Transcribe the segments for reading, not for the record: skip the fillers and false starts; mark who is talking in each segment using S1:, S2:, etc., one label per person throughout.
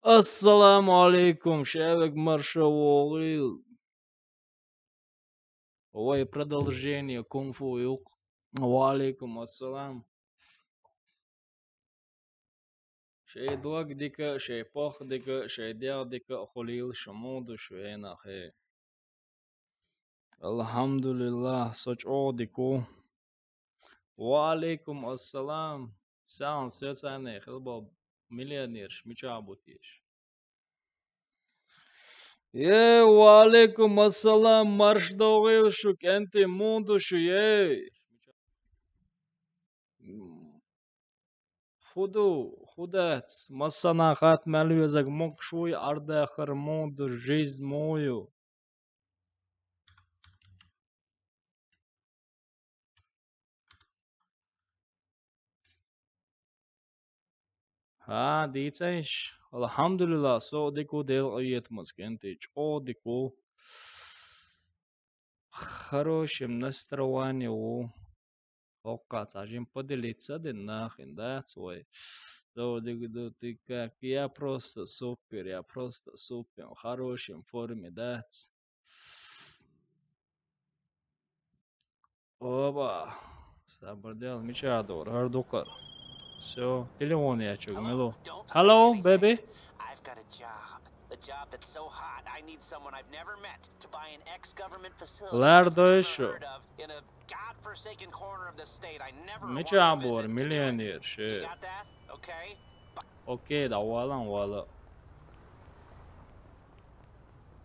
S1: Assalamu alaikum, Шевик Маршавоил. Ой, продолжение кунг-фу юк. Валейкум ассалам. Шей дваг дика, шей пах дика, шей диар дика, холил шамуду швейна хе. Alhamdulillah, soch o diku. Валейкум ассалам. Сян, сесане, хилбоб, миллионер, мичабутиш. Валейкум ассалам, марш доғил шу, кенти мунду шу, Худец, массанахат мэлюзак мокшуй ардахар моду жизнь мою. Дицеш. Алхамдулилlah, со дику дел аят маскентич. О дику. Хорошим настроением. Окат, ажим поделиться нахрен, да, свой. Ты как, я просто супер, в хорошем форме, да. Оба. Sabrdel, Michador, Hardukar. So, telefon ya çok melo. Hello, baby.
S2: I've got a job. A job that's so hot, I need someone I've never met to buy an ex-government facility I've never heard of in a godforsaken corner of the state I never want to
S1: Michador,
S2: visit.
S1: millionaire,
S2: You
S1: shit.
S2: got that? Okay.
S1: Okay, да вала.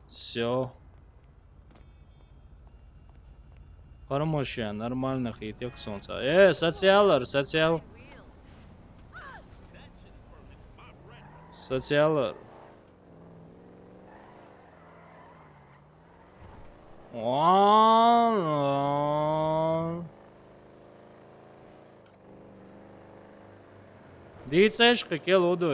S1: Все. Хорошая, нормально хитек солнца. Социал. Дицеш, какие луду,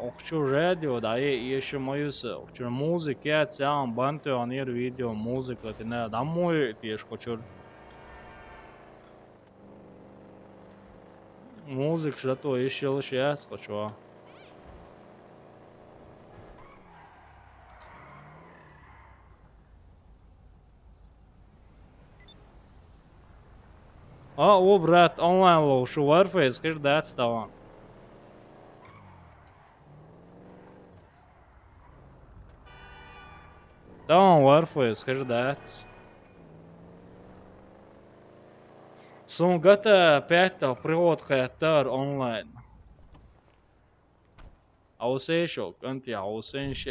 S1: Okçu radio da yaşamayız. Okçu müzik ya sen bantı anır video müzik latine dammo diyeş koçur. Müzik şato yaşalı şey koçu. O brat online lo şu Warface kır da stavan. Tamam Warface kır da. Sun gata peta привод хайтар онлайн. Аусешок, анти аусенш,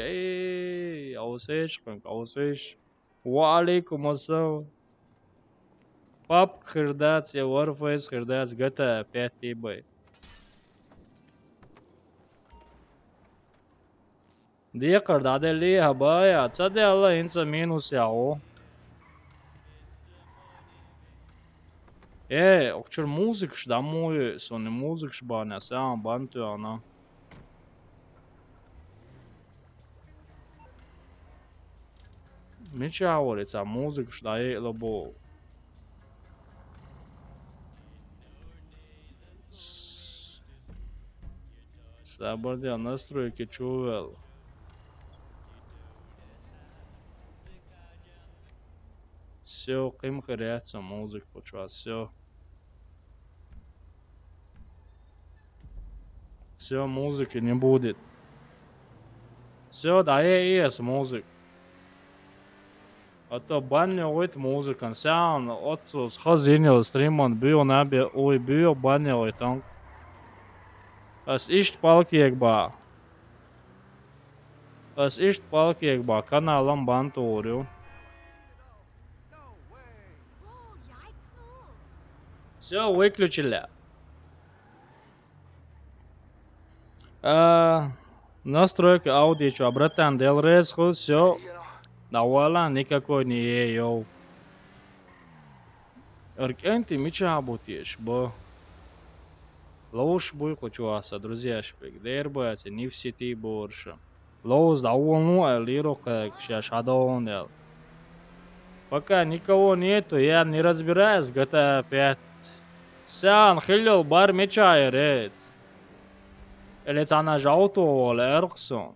S1: аусеш. Валейкум ассалам. Пап хырдац, я Warface хырдац, гата 5 тибай. Дикар дадели хабая, цаде алла инца минус яо. Okçur müzik şdamoy, sonu müzik şbana, sen bantu ana. Miç avorica müzik şdaye lobo. Sabordja настройки чувал. Все, ким хряться музик почва, все. Все, музыки не будет. Все, да есть музык. А то баня ойт музыкан. Сян, отцу схазинил стриман, бил набе, ой, бил баня ойтан. As ist palkiekbā. Каналам бантурю. Все, выключили. Настройка аудио, братан, делрез, все. Давала никакой не ей. Аркенти мича бутиш, бо. Лоуш буй хочуаса, друзья, шпик. Дербается, не в сети больше. Лоус давно лиру как сейчас адонел. Пока никого нету, я не разбираюсь GTA 5. Sen xillol bar mechayır et. Ele sana žauto ole erkson.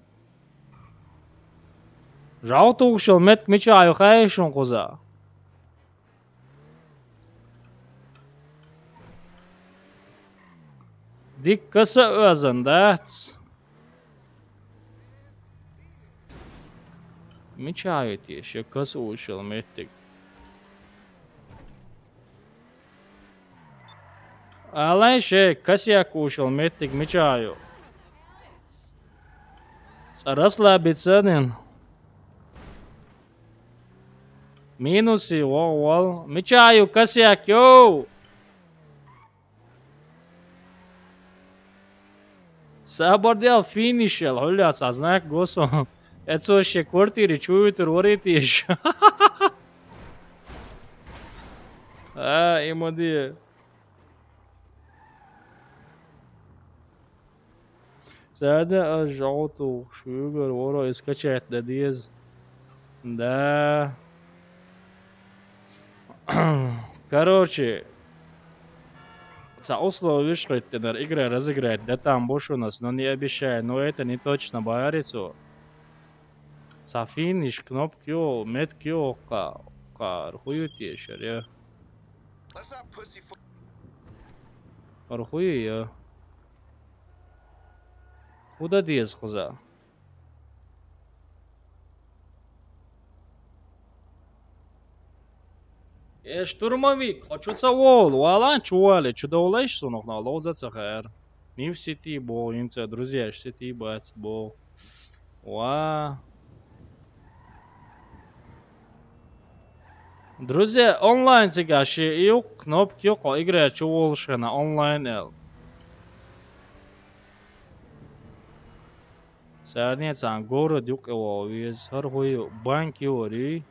S1: Žauto ušel met mechayu kayışın kuza. Dik kısa özündet. Mechayu tiyeşe kısa ušel mettik. Alain şey kasyak ušel mettik mechayu. Sarasla bitsenin. Minusi wall. Mechayu kasyak yo. Sabordel finishel. Huljac, a znak goso. Eco še kvartiri čujutur voritiš. Ima dije. Sada žautu šugar voro iskačet da diez. Да. Короче, за условия вышли, игра разыграет, да там больше у нас, но не обещаю, но это не точно боярится. За финиш, кнопки, метки, хуют еще, Архуя. Куда диез хуза? Штурмовик, хочется вол, валан чували, чудовлаешь сунок на лозаца хэр. Не в сети бо, инце, друзья, в сети бать бо. Ва. Друзья, онлайн цигаши, и кнопки, игра чуволши на онлайн эл. Сарнецан город юк его виз, хар хуй банки ори.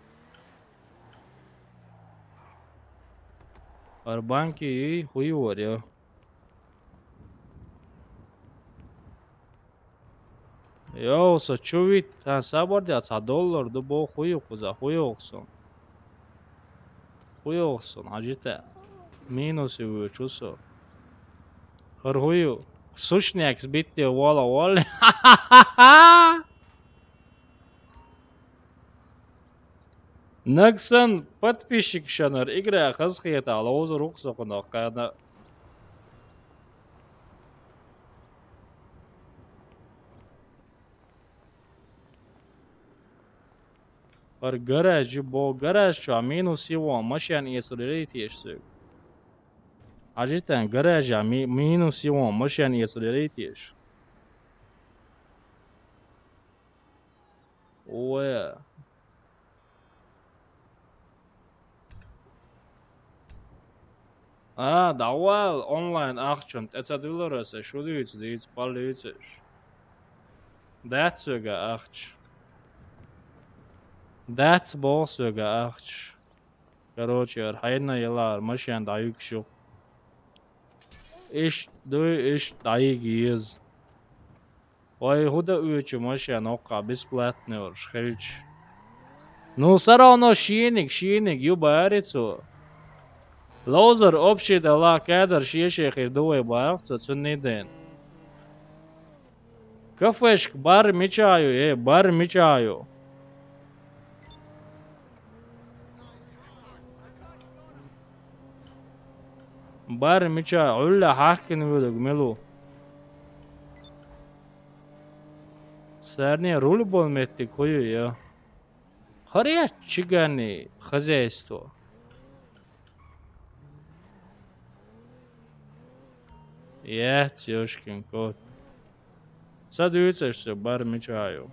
S1: Банки хуй ори. Йо, сочувит, сабордят, $1 дубо хуй куза, хуй оксон. Хуй оксон, ажите. Минусы вы чусо. Хар хуй. Сушняк сбитый вола. Наксан подписчик шанар игра хазхета лозу руксо кунакана. Par garajı bo garaj şu minus его машин есулеритеш. Cidden garaja minus его машин есулеритеш. Oya. Давай онлайн акчон. Это $1. Что дается, полицеш. Датсуга акч. That's bossуга акч. Короче, хайна ялар машин дайык шо. Иш дайыгиз. Ой, худа үчү машин ока бесплатный шхельч. Ну, все равно шиник, юбарицу. Лозер общий дала кадр шешех и дуэ бахцу цунниден. Кафешк бар мечаю. Бар мечаю, улля хахкин вюдуг мелу. Сарни руль бол метти кою я. Харя чигани хозяйство. Тёшкин кот. Садуется, бар мечаю.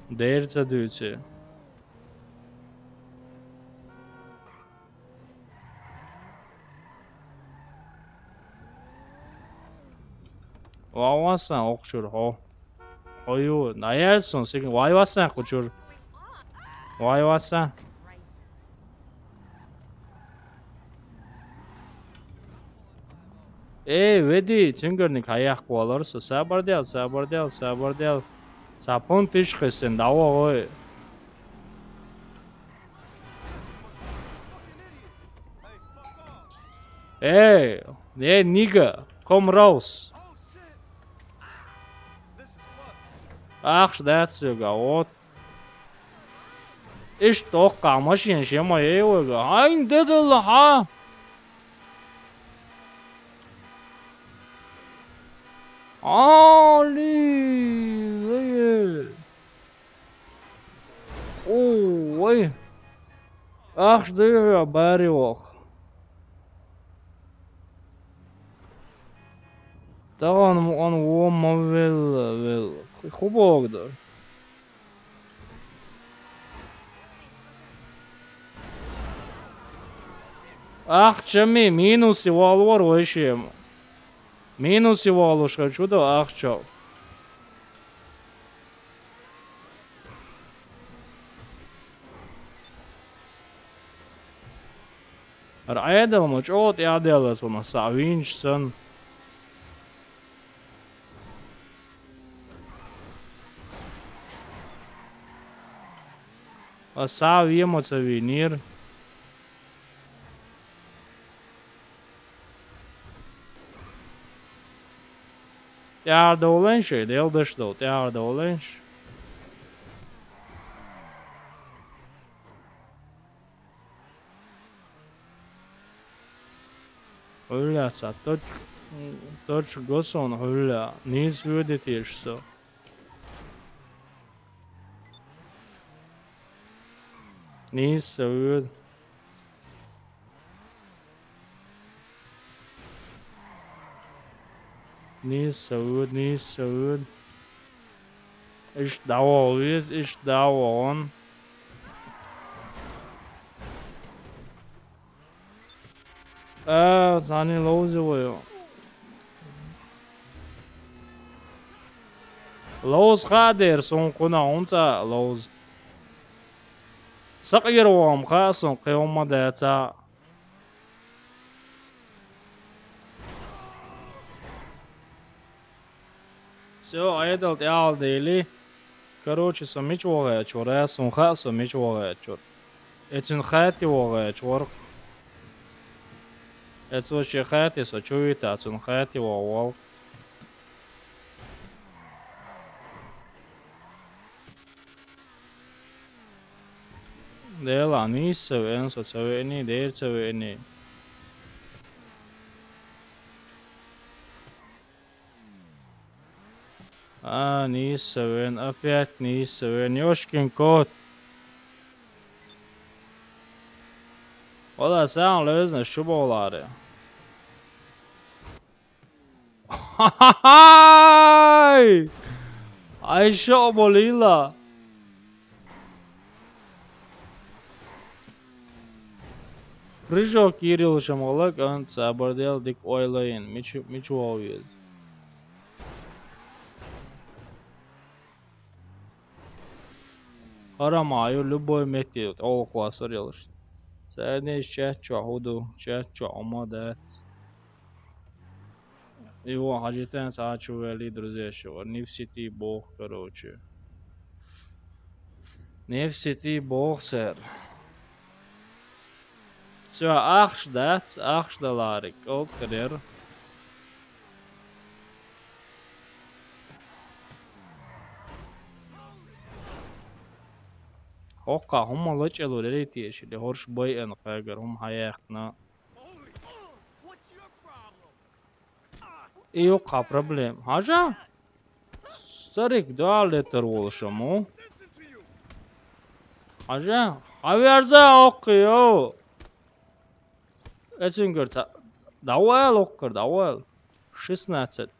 S1: Дэр садуется. Вавасан окшур хо. Ою, наярсон сегин вайвасан кучур. Вайвасан. Веди, чингерник хаяқ боларсы. Сабардел. Сапон пиш хесен, дава ой. Hey, hey, nigga, komm raus. Ach, that's you go. إيش توقع ماشي شيء ما يوجا هاي ددل ها ليه وي أخش دير باري وخ طبعا أنا هو ما vil خوب أقدر شمي مينوس يوالور ويشيم مينوس يوالوش شو ده شو رعيدة مجهود يعدل سنة ساوينش سن ساوي متسوينير Yarda olenš, deel dešdot, yarda olenš. Hulla sa touch gosson hulla, niis vyödytieš so. Niis sa vyöd. Niis sa vyöd. Ish dawa vies, ish dawa on. Zani loze vojo. Loz khader son kuna onta loz. Saqir wam khason qiyoma data. Все, айдал ял дейли. Короче, самич вогая чора, сунха самич вогая чор. Этин хати вогая чор. Это ще хати со чуита, цун хати вогал. Дела нис севен со цевени, дер цевени. Нис севен, опять нис севен. Ёшкин кот. Valla sen lösen şu boğuları. Ayşe obolila. Прыжок Кирилл Шамолак, он sabordel dik oylayın. Miçu oğuyuz. Haramаю любой метод. Олква сорелыш. Сәне чәчу худу, чәчу амадет. Его хажитен сачу вели, друзья, что Нефсити бог, короче. Нефсити бог, сэр. Все, $8 old career. Hoka, هم لجلو لريتيش اللي هورش بيئن قاقر هم هياقنا. Иока проблем. Хажа? Старик, 2 литр волшаму. Хажа? Аверза окио. Эцингер, давай оккар, давай. 16.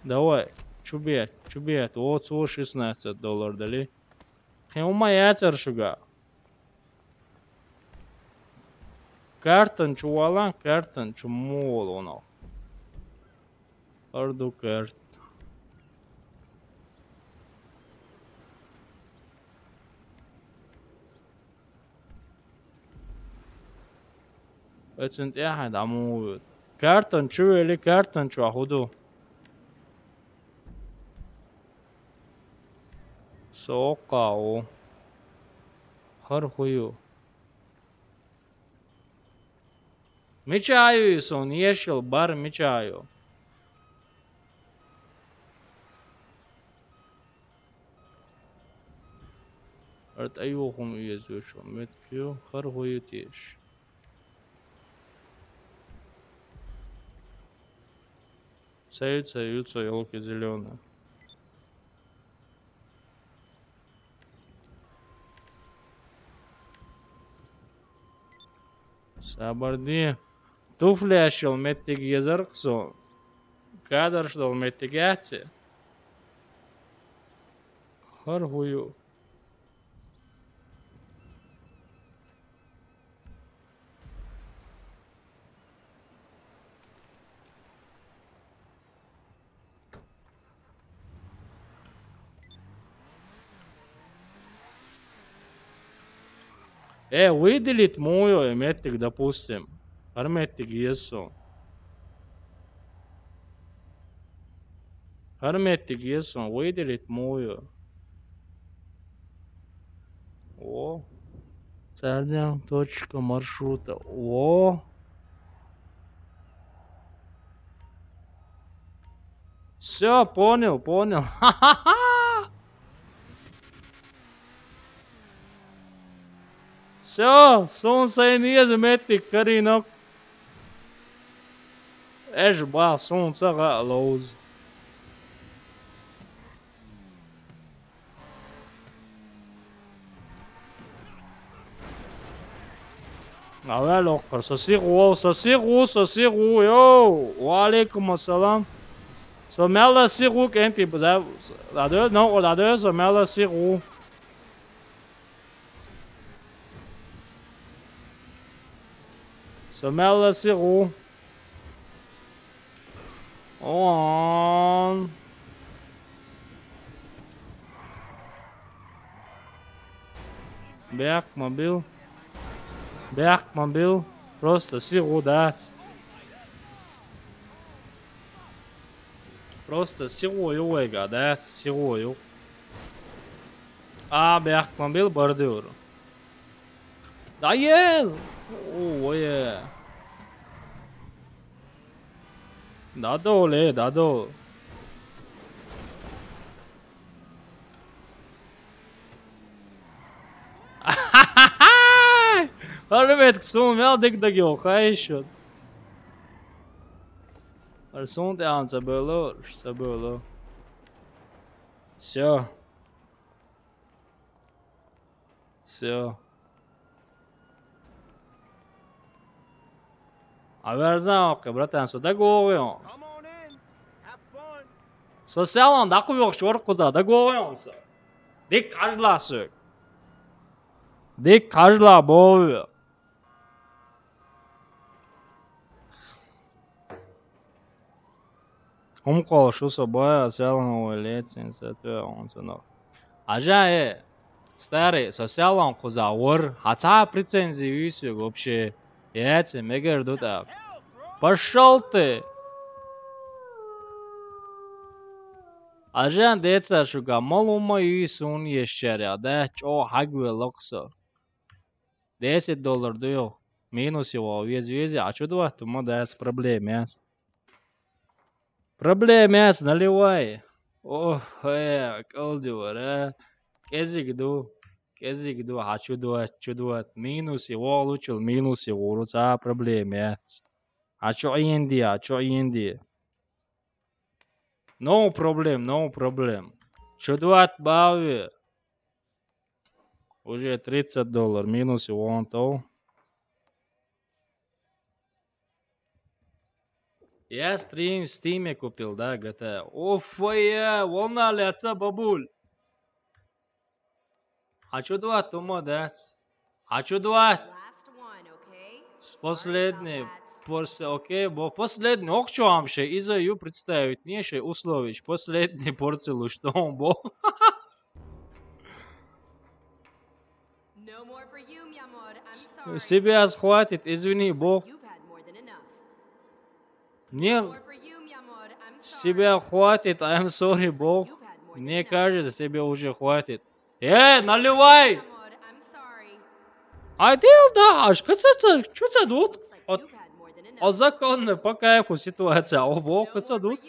S1: Давай. Чубет. Вот $16, дали. Хема ятер шуга. Картон чувалан, картон чумол оно. Арду карт. Эцент яхад аму. Картон чувели, картон чуахуду. Сокао. Хар хую. Мечаюсь он, ешил, бар мечаю. Art ayuhum yazıyor metkiyo harhoyut yeş. Саются, елки зеленые. Сабарди. Туфли ашыл меттеги язарқсо. Кадар что меттеги ати. Хархую. Выделить мою меттик, допустим. Арметтик есо. Арметтик есо, выделить мою. О. Садим точка маршрута. О. Все, понял. Ха-ха-ха. Все, солнце не заметит, Каринок. Ба, солнце лоуз. Авел окр, сосигу, йоу. Валейкум ассалам. Somella сигу кенти, ладе, somella сигу. Somella сигу. Он. Бяк мобил. Просто сигу дать. Просто сигую вега дать, сигую. Бяк мобил бордюр. Да ел! Ой. Дадо. Армет ксумел дик дагио хайшот. Арсон тян забыло. Все. Аверзан, братан, сюда говорю. Социалан да куйок шоркуза да говорюнса. Дик кажласы. Дик кажла бою. Умко шусо боя социалан летин сетуя он сынок. Ажа старый социалан куза вор, хаца претензии висю вообще. Яйца, мегер дута. Пошел ты! Ажан деца шуга малума юсун ешеря, да чо хагве локсо. $10 даю. Минус его вези, а что два? Тума дается проблем, наливай. Ох, колдюр, Кезик ду, а чудуат, минус его лучил, минус его руца проблем, А чё инди? No problem. Чудуат бави. Уже $30, минус его он то. Я Steam купил, да, GTA. Оф, волна леца, бабуль. А что дуать, Тома, да? А что дуать? Последний, окей, бо последний, ох, что вам ще, из-за ее представить, не ще услович, последний порцию, что он бо. Себя схватит, извини, бо. Не, себя хватит, I'm sorry, бо. Мне кажется, тебе уже хватит. Наливай! Айдел, да, что это тут? А законно, по кайфу ситуация. О, бог, это тут.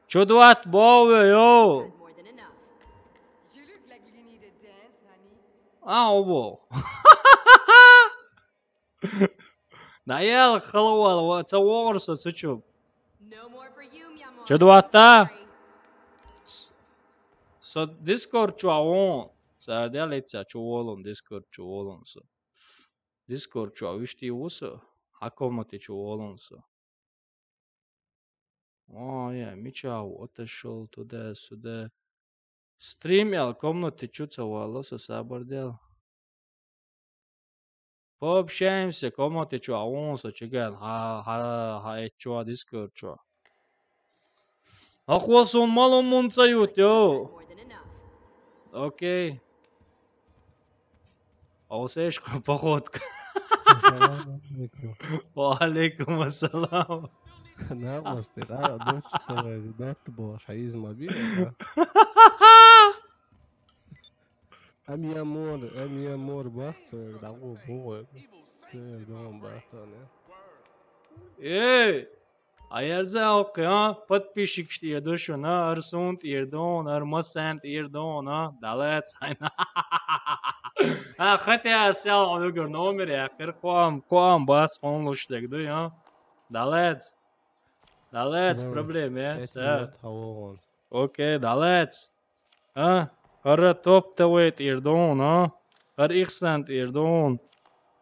S1: Чудват, бове, йо. А, о, бог. Наел, халвал, это ворса, это чё? Чудвата. So Discord чуавон. Сардиалица чуолон, Discord чуолон. Discord чуавишти уса. Хакомати чуолонса. О, я мечау, отошел туда-сюда. Стримил, комнаты чуца волоса сабардел. Пообщаемся, комнаты чуавонса, чиган. Чуа, Discord чуа. Ахуасон малом мунцают, йо. Окей. Аусешка, походка.
S3: Assalamu alaikum.
S1: Валейкум ассалам.
S3: Namaste. Doći to je dotubo šaizma bilo. Am je mor bahto da go bo. Te dom bahto ne.
S1: Эй, а я знал, подписчик что на Арсунт Ирдон, Армасант Ирдон, далец, хотя я сел на другой номер, я ком бас он лучше так да, далец, проблем нет, окей, далец, хара топ тавет Ирдон, хар ихсант Ирдон.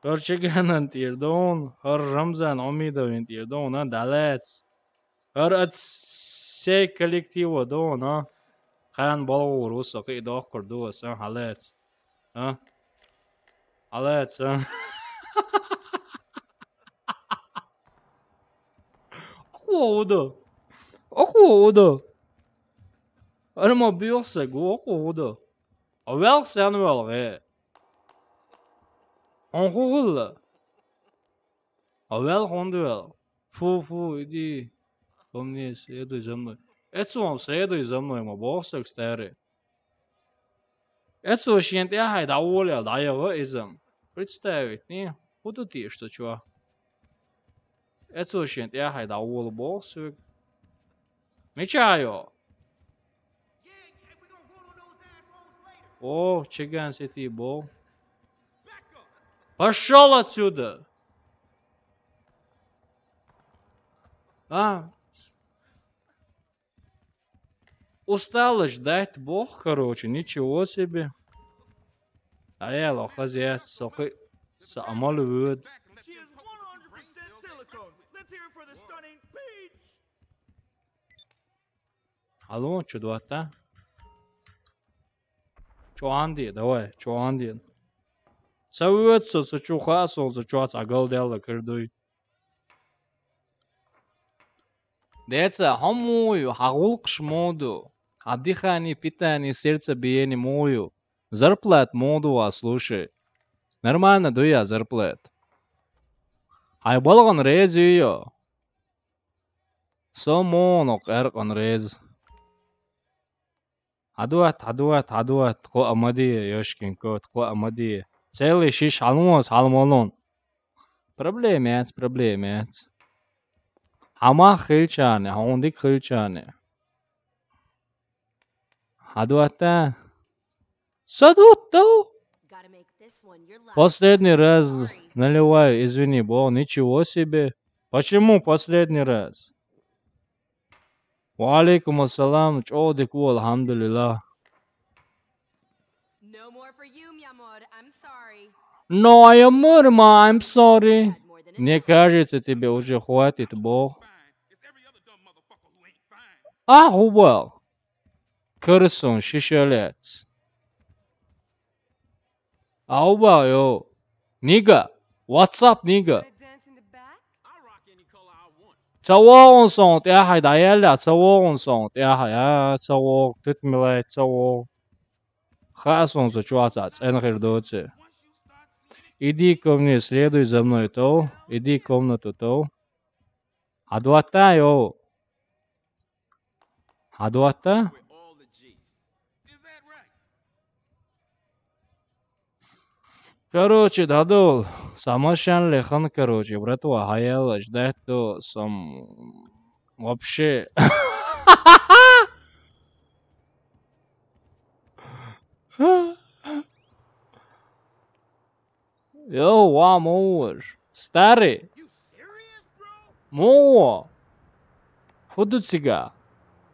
S1: Чиганант Ирдон, Рамзан Омидовинт Ирдон, Далец. От всей коллектива Дон, Хан Балу Руса, и доктор Дуас, Халец. Халец, Охуда. Арма бьёрся, охуда. А велк сянвел, Он хугулла. А вел хондвел. Фу, иди. Ко мне, следуй за мной. Это он следуй за мной, ма босса, кстати. Это очень я да воля, да его изам. Представить, не? Буду ты, что чё? Это очень я да воля босса. Мечаю. О, чиган сети бол. Пошел отсюда! Устала ждать Бог, короче, ничего себе. А я лохазет, сохи, самолюд. Алло, что дуата? Что анди, давай, что анди? Совется, что хасол, что агалдела кирдуй. Деца, хамую, хагулк шмоду. А дыхание, питание, сердце биение мою. Зарплат моду, слушай. Нормально дуя зарплат. Ай балган рез ее. Сомонок эркан рез. Адуат. Ко амади, ёшкин кот, ко амади. Целый шиш алмон. Проблемец. Ама хилчане, хондик хилчане. Адуата. Садуто. Последний раз наливаю, извини, Бог, ничего себе. Почему последний раз? Валейкум ассалам, чодик, алхамдулилlah. No, I'm sorry. Мне кажется, тебе уже хватит, Бог. Well. Кырсын, шишелец. Well, yo. Nigga. What's up, nigga? Цавоонсон, яхай даяля, цавоонсон, яхай, цавоо, титмилай, цавоо. Хасон зачуаца, ценхердоце. Иди ко мне, следуй за мной, то. Иди в комнату, то. Адуата, йо. Адуата? Короче, дадул. Самошан лехан, короче, братва, хаяла, ждать то сам... Вообще... Йоу, ва, муж. Старый. Му. Фудуцига.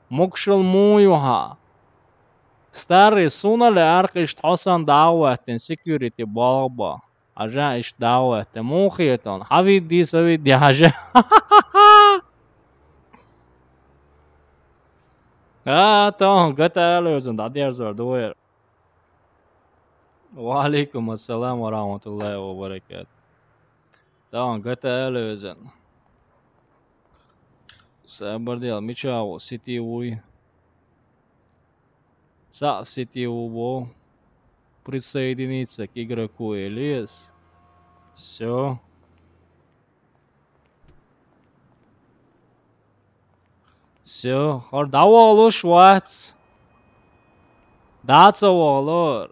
S1: Мокшел муюха. Старый, сунали аркиш тосан даватен security баба. Ажа иш даватен мухиетон. Хавиди савиди ажа. Tamam, gata alıyorsun. Hadi yazar, doğru. Ve aleyküm assalam ve rahmetullahi ve berekat. Tamam, gata alıyorsun. Sabır değil, mi çavo, siti uy. Sa siti uvo. Присоединиться к игроку Элис. Все. Все. Даволу швац. Даться волор.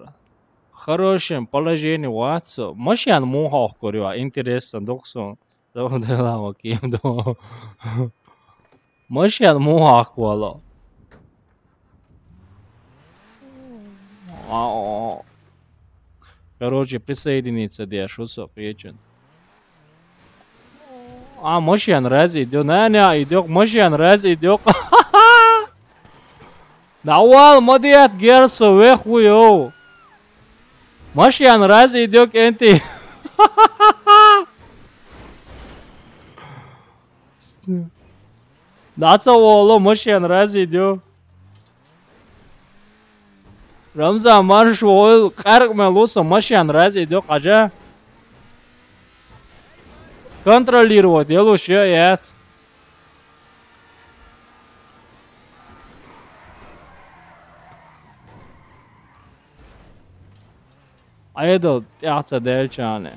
S1: Хорошем положении ватсо. Машин мухах корю, интересно, доксон. Давдела окей, до. Машин мухах вало. Короче, присоединиться, где шусо, причин. Машин раз идет, не, идет, машин раз идет. Давал, модиат герсо, вехуё. Машин раз идет, энти. Даться воло, машин раз идет. Рамзан марш вол, карк мелоса, машин раз идет, ажа. Контролировать, делу яц. Ayedil, tiyahta delçane.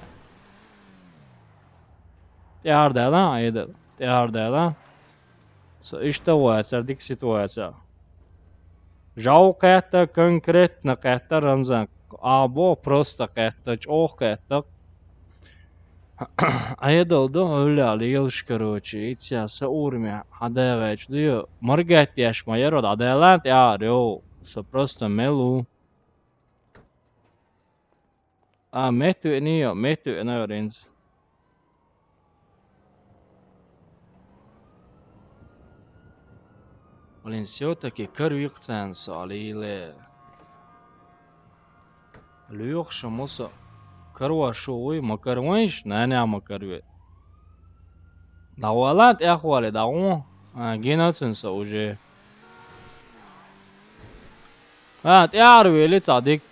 S1: Tiyar delan, ayedil. Tiyar delan. So, işte ситуация, ситуация. Жалко это конкретно, это Рамзан. Або просто это, ох это. Ayedil da öyle alıyoruz, короче. İçerisi urmya. Adayveç diyor. Marget yaşma yer o adalant ya, yo. So, просто melu. Metu ne öğrenci. Блин, все-таки кырвикцен салиле. Люхша муса. Кырвашу ой, макарвайш, не макарвет. Давалат ахвали, давон. Геноцинса уже. Тярвели цадик.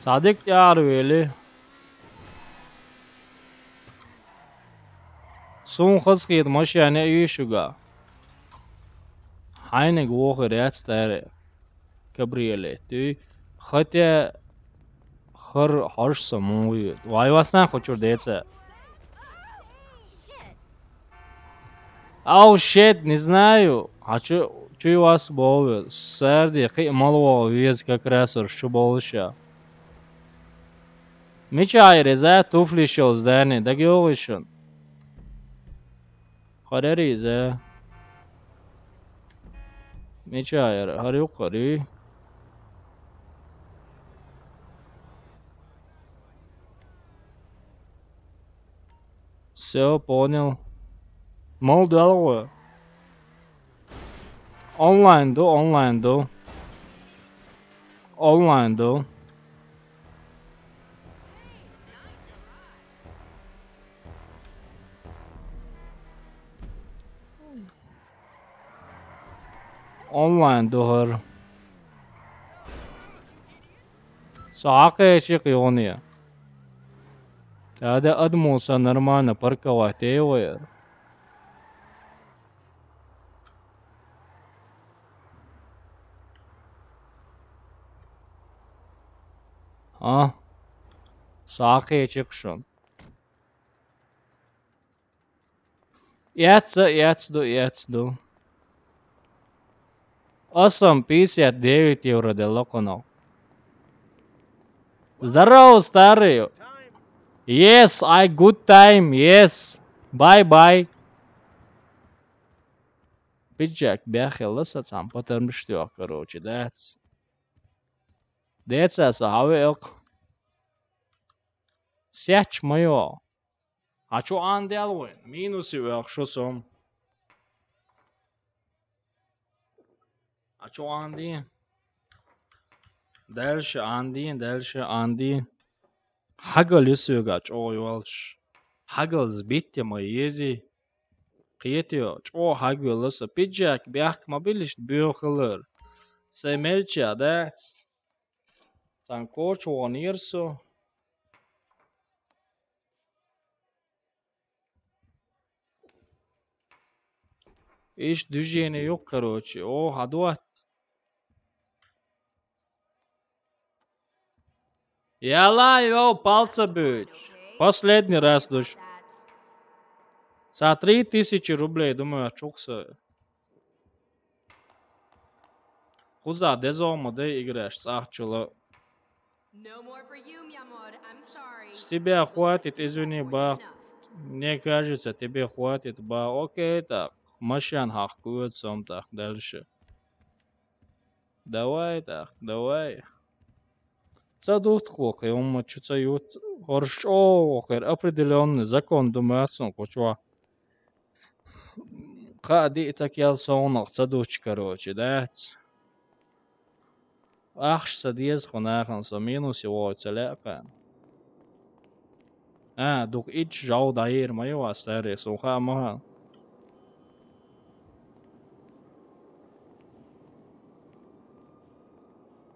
S1: Цадик тярвели. Сун хасхит машине ишуга. Хайнег вохер яцтаре. Кабриеле. Ты хотя harsh самую. Вайвасан хочур деца. Ау, shit, не знаю. А чё у вас было? Сэрди, хи малого вез как раз что больше. Мечай реза туфли шел здание, да геолышен. Харари за. Мечай, харю хари. Все, понял. Мол, деловое. Онлайн до. Онлайн до. Онлайн до. Саке чекиония. هذا أدموسا нормально парковать его. Саке чекшон. Яцду. Осом 59 евро дело коно. Здорово, старый. Yes, I good time, yes. Bye-bye. Пиджак, бяхел, сам потому что, короче, that's as a hawk. Сяч моё. А чё анделвин? Минус и что сом? А чё анди? Дальше анди. Хагал юсуга чё юалш. Хагал сбитте моези. Қиетио чё хагылысы. Пиджак, бяхк мобилиш бюхылыр. Семельча, да? Танкоч вонирсу. Иш движения yok, короче. О, хадуат. Яла его пальца бить. Последний раз душ. За 3000 рублей, думаю, чукса. Куза, дезомо, да играешь, цахчула. С тебя хватит, извини, ба. Мне кажется, тебе хватит, ба. Окей, так. Машан хахкует сам так дальше. Давай так, давай. Задут хлопай, он мочится ют. Хорошо, определенный закон думается, кучва. Кади так я сонах, задуч, короче, да? Ах, садиез хонахан, со минус его целяхан. Дух ич жау даир мою астари, суха маха.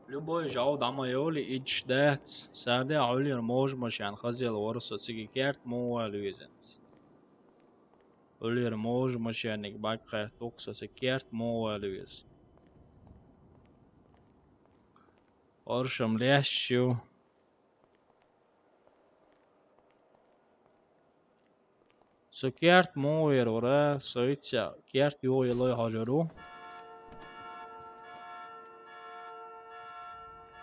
S1: Любой жау дама ёли ич дат, саде аулир мож машан хазил ворсо циги керт муа луизенс. Aulир moj машаник бакха тухсо се керт муа луиз. Оршам лешью. Så kert må ora så itcha kert jo yelo hajaru.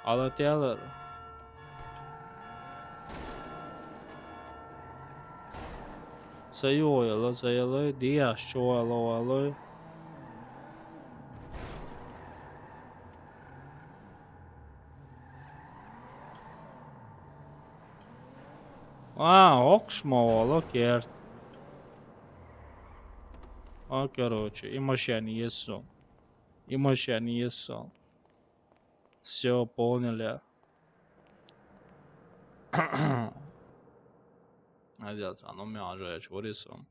S1: Ala teller. Sayo yelo dia show alo. Окшмо ало кert. Короче, и машине есть. Все поняли. Надеюсь, оно меня ожидает, что рисом.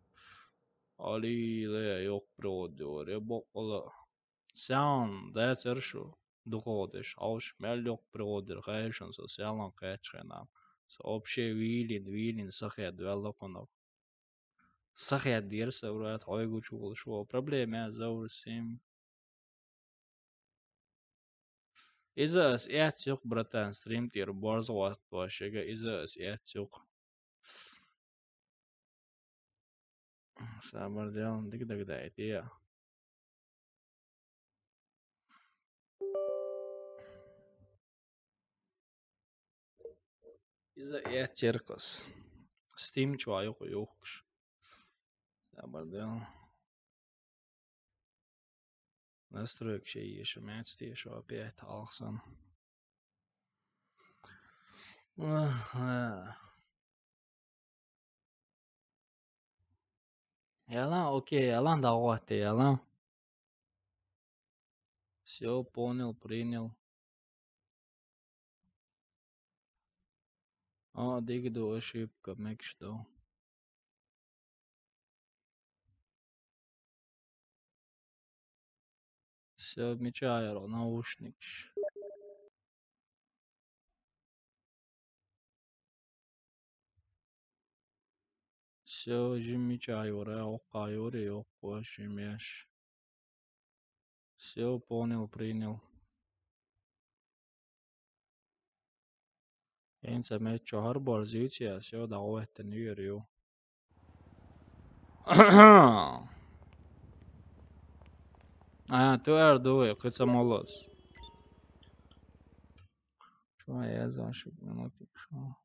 S1: Али ле yok продор, я бокола. Сян, да цершу. Доходишь, ауш мел yok продор, хайшен со сялан качена. Со общий вилин сахет велоконов. Сахет дирса урат ойгу чугул шо. Проблема заурсим. إذا أسئلة يق برتان ستريم تير بارز وقت باشيجا إذا أسئلة يق سامر ديان ديك دايتيا إذا تيرقص ستيم شو عيوق يوقش سامر ديان نسترك شيء شمعت ستي شو بيت أحسن يلا окей, яла давайте, яла. Все понял, принял. Дигду ошибка, мек что. Все отмечаю, наушник. Все замечаю, окаю, окошимеш. Все понял, принял. Инца мет 4 بار زيوتيا все دعوة نيريو. تو اردوي قصة مولوس. Šo jēzošu notikšu.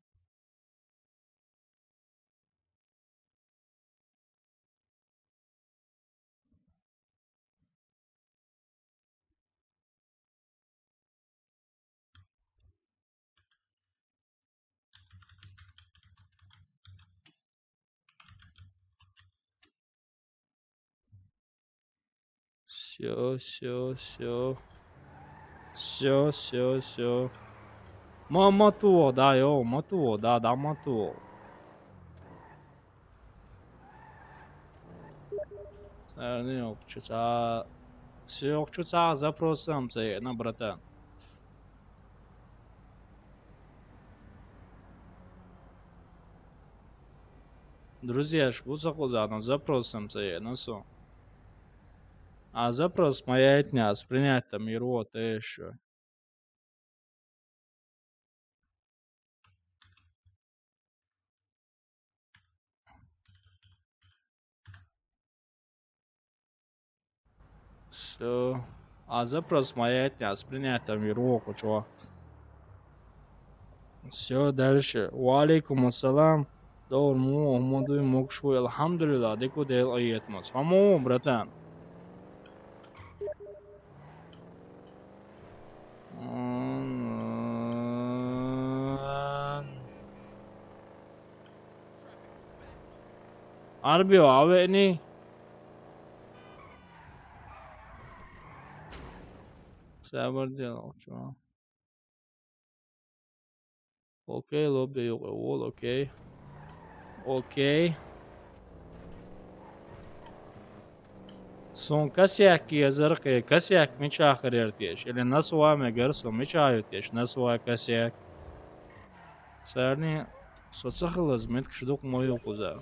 S1: Всё. Мотор, да, мотор, да, мотор. Не, что-то... Все, что-то запросом, братан. Друзья, что за запросом, носу. А запрос моя этня, принять там и рот, еще. Все. А запрос моя этня, принять там и руку, чего. Все, дальше. Валейкум ассалам. Добр Мухаммаду Мукшу. Алхамдулилlah. Деку дел аятмас. Хамо, братан. Арбио, авени. Сабар делал, чё? Окей, лобби югол, окей. Окей. Son kasyak yazarqı, kasyak miçahır erteş. Ele nasıl var mı görürsün miçah erteş. Nasıl var kasyak? Sarni sotsakılız met kşuduk moyu kuza.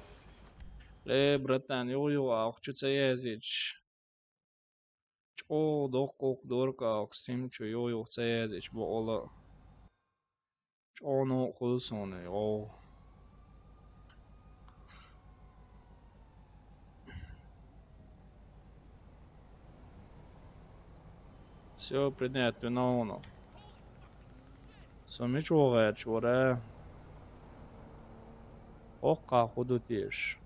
S1: Le bratan yo akçı yaziç. Ço dokok dorka aksim ço yo yaziç bu ola. Ço no kulsun yo. Все принято на оно. Самичуга чура. Окка худутиш.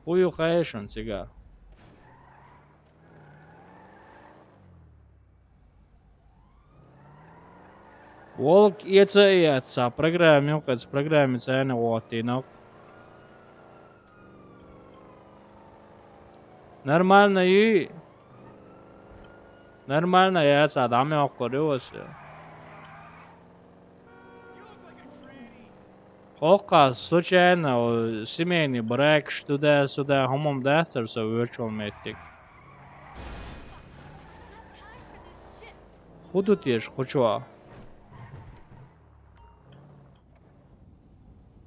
S1: Хую хайшон сега. Волк яца программе указ программе цены вотинок. Нормально и нормально яца даме оккорёсе. Окка случайно семейный брак туда-сюда хомом дастерса virtual meeting. Худутиш хочуа.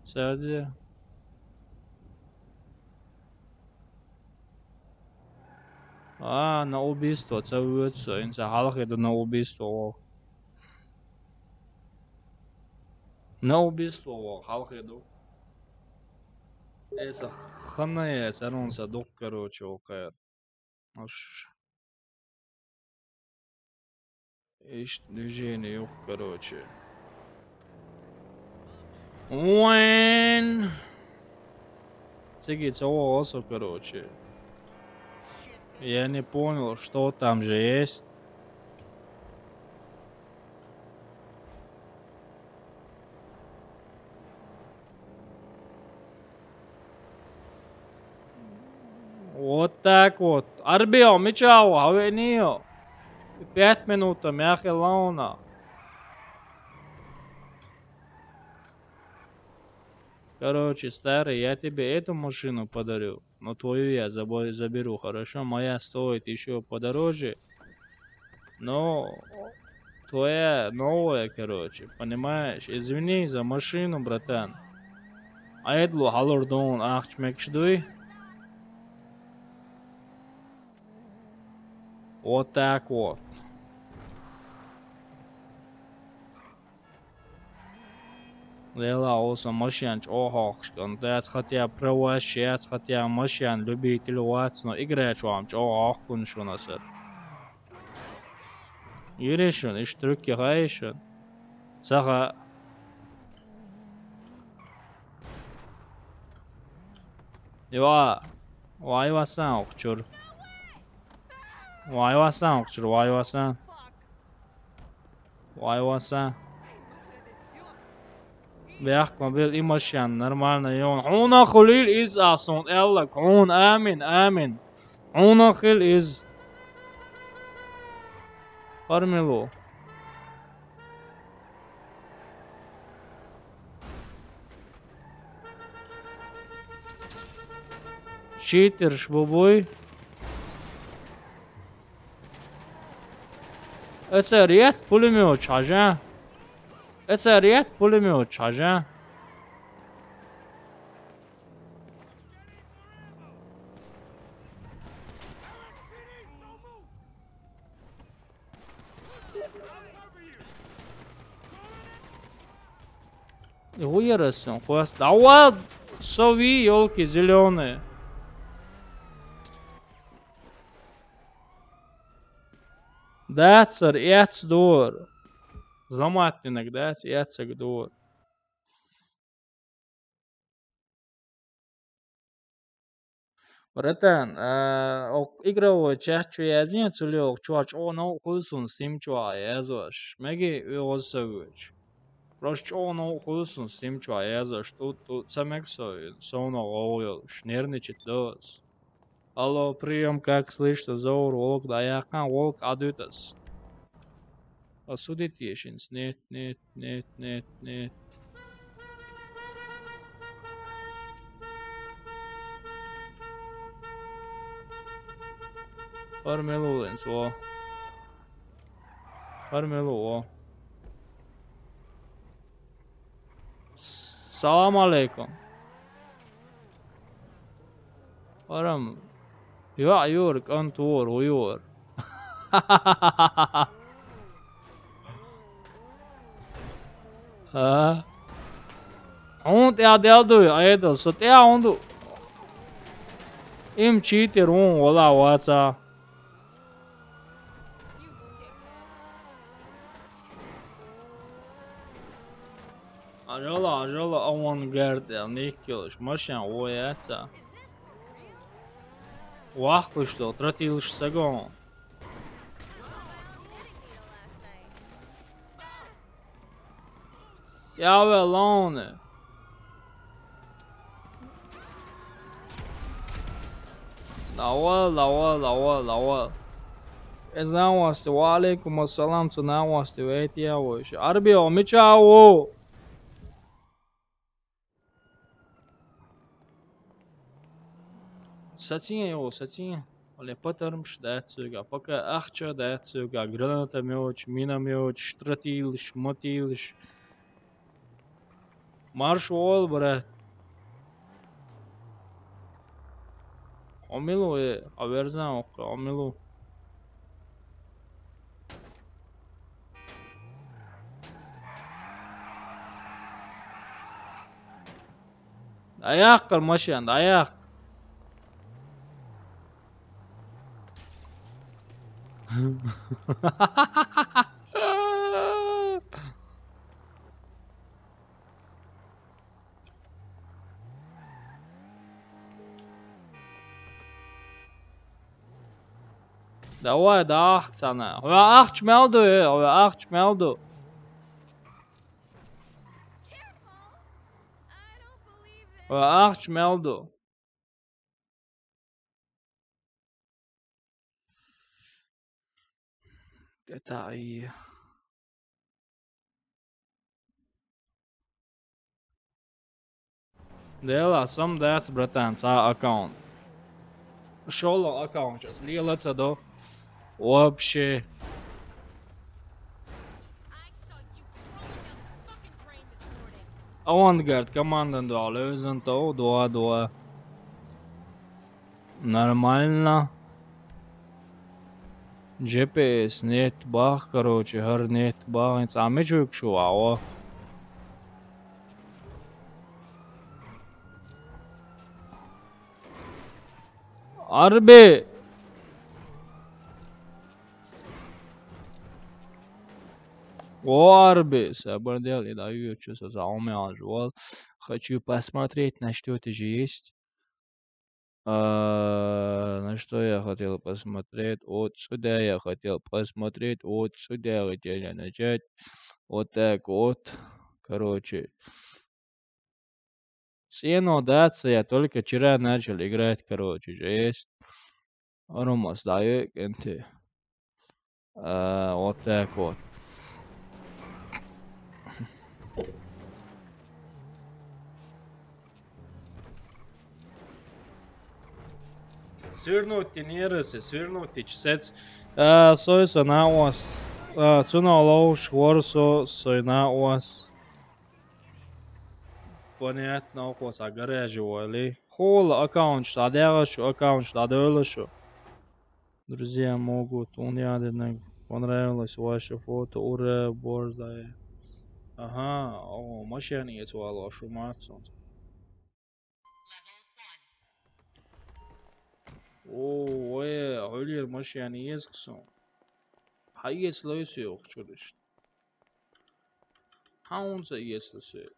S1: Сади. На убийство целуются. Инца халах иду на убийство. На убийство халах иду. Эса ханная саронса дух, короче, окай. Аж... Ищ движение юг, короче. Уэн. Цигица осо, короче. Я не понял, что там же есть. Вот так вот. Арбио, мечау, авенио. 5 минут, мяхи лауна. Короче, старый, я тебе эту машину подарю, но твою я заберу, хорошо? Моя стоит еще подороже, но твоя новая, короче, понимаешь? Извини за машину, братан. Айдлу халурдон ахчмекшдуй. Вот так вот. Lela olsa машин чохохшкан, дас хотя проващец, хотя машин любитель ватсно играть вам чохохкун шунасыр. يريشون اشترك غايشون سغا يوا واي واسان اوكچور واي واسان اوكچور واي واسان واي واسان بيحكم بالإيموشن نورمالنا يون عونا خليل إز أصون إلك عون آمين آمين عونا خليل إز فرملو شيتر شبوبوي Это ряд пулемет чажа. Это ряд пулемет чажа. Уерасен, хвост. Давай, сови, елки зеленые. Дацар, яцдор. Заматнинок, дац, яцагдор. Братан, игровой чат язин цулёк чувач, ну хулсун сим чуа язош. Меги озсавыч. Прош ну хулсун сим чуа язош. Тут самексой, соно ойл, шнерничит дос. Алло, прием, как слышно, зор, волк, даяхан, волк, адютас. Осудите, шинс, нет. Farmelo ens o. Farmelo o. Salam alaikum. Faram. Ja, Jörg, Antor och Jör. Ont ja deldu, aedo, så te ondu. Im cheater ola watsa. Ajala avantgarde, Nikoliš, mašana ojaca. Ваху что, тратилш сагон. Я велоне. Лавал. Эзнавасти, ва алейкум ассалам, цунавасти, вейтиявош. Арбио, мичао. Satinha. Olha, patarmos dēcīgā, paka ahčā dēcīgā, granata mjoč, mina mjoč, štratīliš, motīliš. Maršu ol, brat. Omilu je, a verzām, omilu. Dayak kalmaşyan, dayak. Давай, да ахцана. Ахч meldu, ахч meldu. Ахч meldu. Это и... Dēlā sam dēts, bratēn, cā akaunt. Šolo akaunt šos lielāca do. Вообще. Авангард командан до lösen то, до. Нормально. GPS нет бах, короче, гар нет бах. А мы чук шуао. Арби. Орби, собордел, и даю чувство заумяживал. Хочу посмотреть, на что ты же есть. На что я хотел посмотреть? Вот сюда я хотел посмотреть. Вот сюда хотели начать. Вот так вот. Короче. Сено даться я только вчера начал играть, короче, жесть. Рома сдаю, энты. Вот так вот. Svirnūti nerasi, svirnūti čsec. Soy sonaos. Cuno louš vorso soy naos. Понятно, около гараживали. Холл аккаунт штадегашу, аккаунт штадегашу. Друзья могут, понравилось ваше фото, ура, борзая. Ага, о, машина есть вало, шуматься. О, Оливер машина есть, ксон. Hayes löse yok чудищ. Хаунса если все.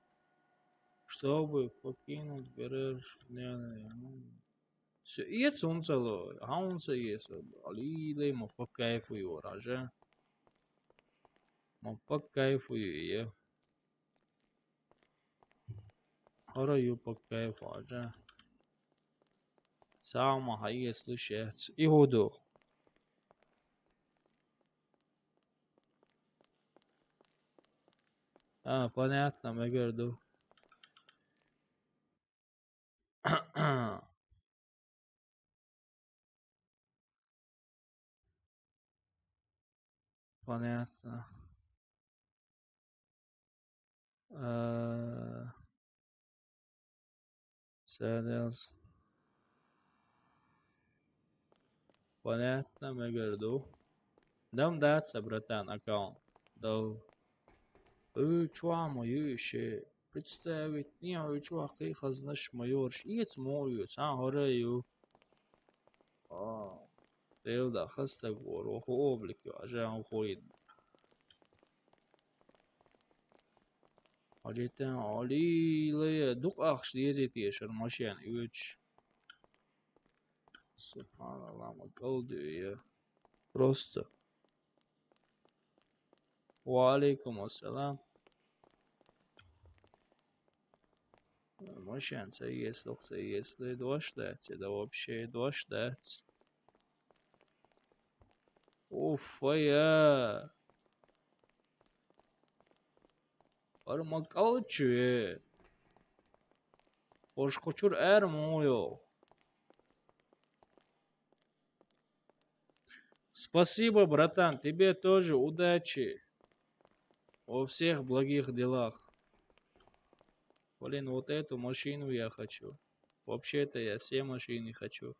S1: Чтобы покинуть гараж, все есть он целый. Хаунса есть. Алиле мы по кайфу его раже. Мы по кайфу ее. Ора ее по кайфу раже. Сама Hayes слушает. И ходу. Понятно, мы говорю. Понятно. Садился. Понятно, мы говорю. Дам даться, братан, аккаунт. Дал. Чуа мою ще. Представить, не, чуа, кей хазнаш майорш. Иец мою, сам хораю. Девда, хаста гор, охо облик, ажа охоид. Ажетен, али, ле, дук ахш, дезет ешер, машин, юч. Субханаллах, макалду, я. Просто. Ва алейкум ассалам. Машин, если дождать, да вообще дождать. Уф, я. Армакалчуе. Ошкочур эрмою. Спасибо, братан, тебе тоже удачи. Во всех благих делах. Блин, вот эту машину я хочу. Вообще-то я все машины хочу.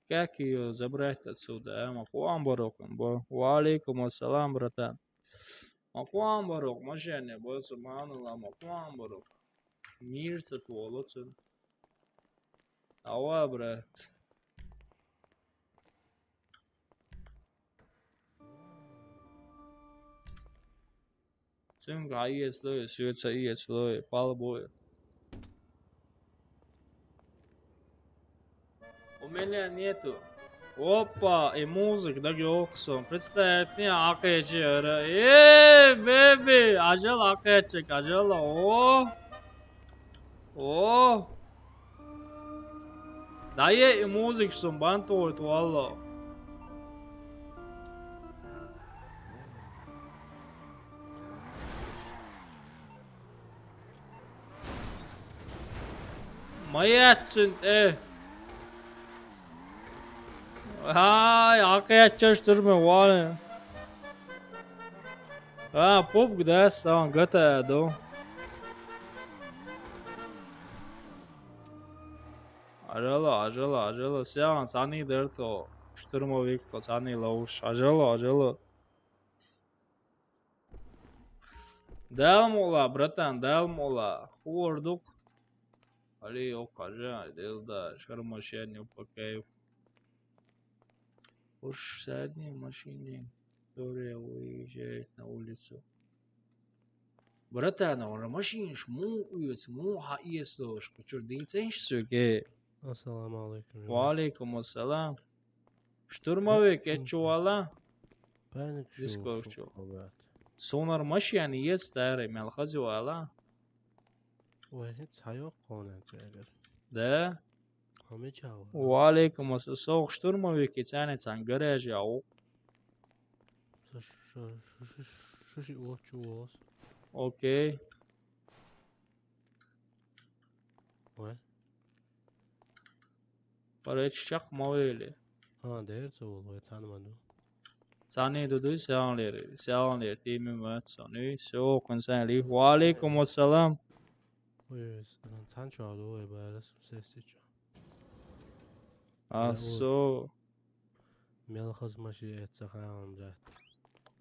S1: Как ее забрать отсюда? Макуам бароком, бо. Ва алейкум ассалам, братан. Макуам барок, машине, бо, субханаллах, макуам барок. Мирца туолоцен. Ава, брат. Цинга есть лой, свеца есть лой, палбой. У меня нету. Опа, и музык, да геоксон. Представь мне акэчера. Бэби, ажал акэчек, ажала, о. Дае и музык сон бантует, валла. Маятчин, Ай, akayachashturma wale. Pop gdas там готовы. Ажала. Сян, сани дерто. Штурмовик, то сани лауш. Ажала. Далмола, братан, далмола. Хордук. Али окажа, делда, шармашерни упакаю. Уж сядни в машине. Виктория выезжает на улицу. Братан, он машинш, му уйц, му хаистош. Хочу диценш суге.
S3: Ассаламу алейкум.
S1: Валейкум ассалам. Штурмовик, чувала?
S3: Паник
S1: Дискорчу.
S3: شو
S1: Сонар машины есть старый, мелхазу ала.
S3: وهيت حيوق قونا جاگر
S1: Да?
S3: همه جاوا
S1: Валейкум ассалам. Сох штурмовик, и тянется ан гараж, яу.
S3: شو اوه چوواس
S1: Окей.
S3: وين
S1: Пареч шак мавели.
S3: دير زول ويتعلم منه
S1: Sani dudu seanleri, timi möt sani. Så konsali. Waalaikum assalam.
S3: ويس تان شادو ويبارس سيستيچو
S1: Aso.
S3: ميلخز ماشي اتسخان رات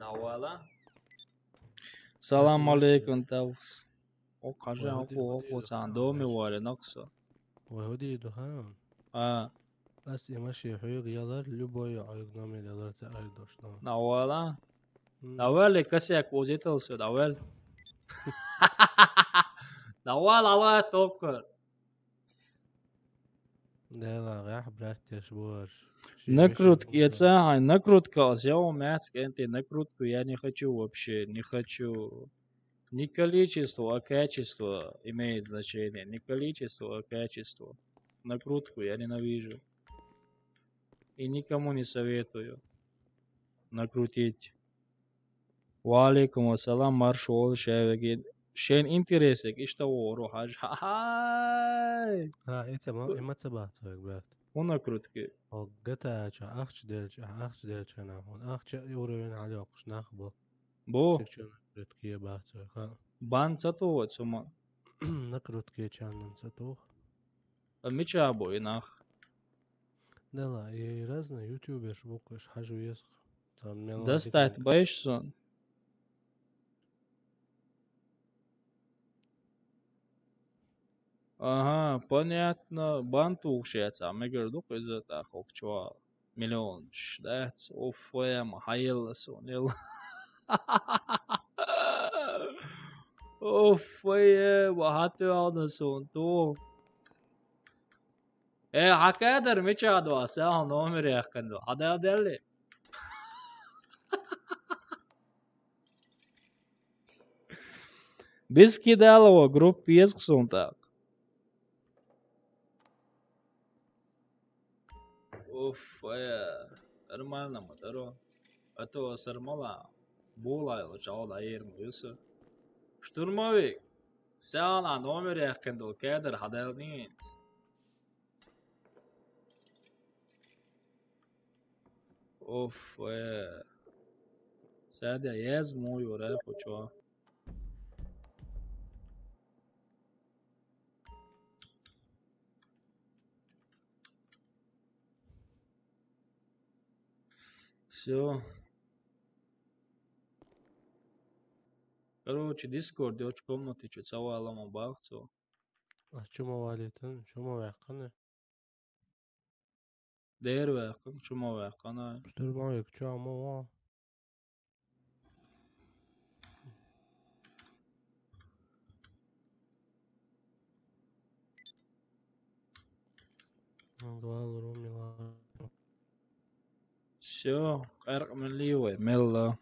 S1: Nawala. Salam alaikum tavs. O kaja o sandomi wale naksa.
S3: وهودي دهان
S1: Ah.
S3: بس يمشي حيوق يلر لبوي عيوق نامي يلر تعالي دوشنا
S1: Nawala. Nawale kasyak uzital su nawal. Nawal ala tokar.
S3: لا غاح برات يشبوش
S1: Накрутки, это накрутка, взял мяско, это накрутку я не хочу вообще, не хочу. Не количество, а качество имеет значение. Не количество, а качество. Накрутку я ненавижу. И никому не советую накрутить. Валейкум ассалам, маршал шевегин. Шен интересик, и что вору хаж. Ха-хай!
S3: انت ما تبعت برات
S1: У накрутки.
S3: او قتا اخش ديل انا هون اخش يورين على وقش ناخبو
S1: Бо,
S3: سيكشن رتكيه بات
S1: бан цатуот сума.
S3: نكرتكيه чаннан сатох
S1: Мичабо инах.
S3: لا и разные ютубер швукаш хажу есть там мелодик
S1: Достать боишься? Ага, понятно. Банту ушец, а мы говорю, из этого хокчуа. Миллион. Да, офэм, хайла сонил. Офэм, хату ана сон, то. Хакадер мичаду, а сам номер яхканду. Хада дели. Без кидалова групп есть так. Уф, нормально, моторо. А то сармала. Булайло, чал да ермуюсу. Штурмовик. Сян а номер яхкандул кедер хадел нинц. Уф, Сядя ез мою реху, чё. Все. Короче, Discord, очень комнаты, чуть савалама бахцу.
S3: شو مواليتن شو مواقعنا
S1: Değer vakın, çuma vakana.
S3: اشتر معك شو عمو دوال رومي
S1: Все, эрк милливай, мелла.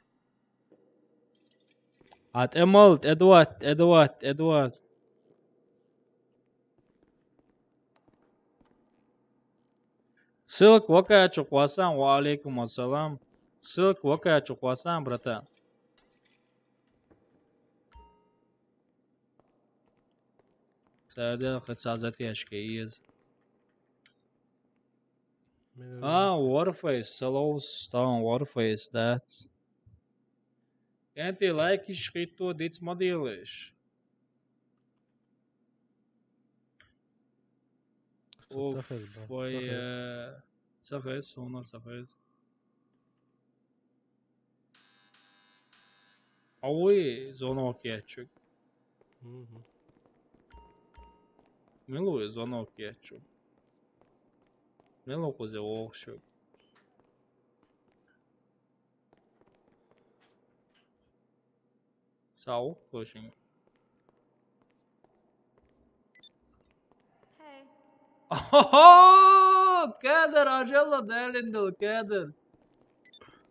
S1: At Emerald, Edward. Ссылка вакая чуквасан, ва алейкум ассалам. Ссылка вакая чуквасан, братан. Садел хацазати ашкеиз. Warface, Slowstone, Warface, that's. Gente, like escrito dits modelos. Foi. Safez, sono, safez. Aui, zono ketchup. Milo zono ketchup. Milo coze workshop. Sağ ol. Hoşun.
S4: Hey.
S1: Oho! Kadir acaba değerinde o Kadir.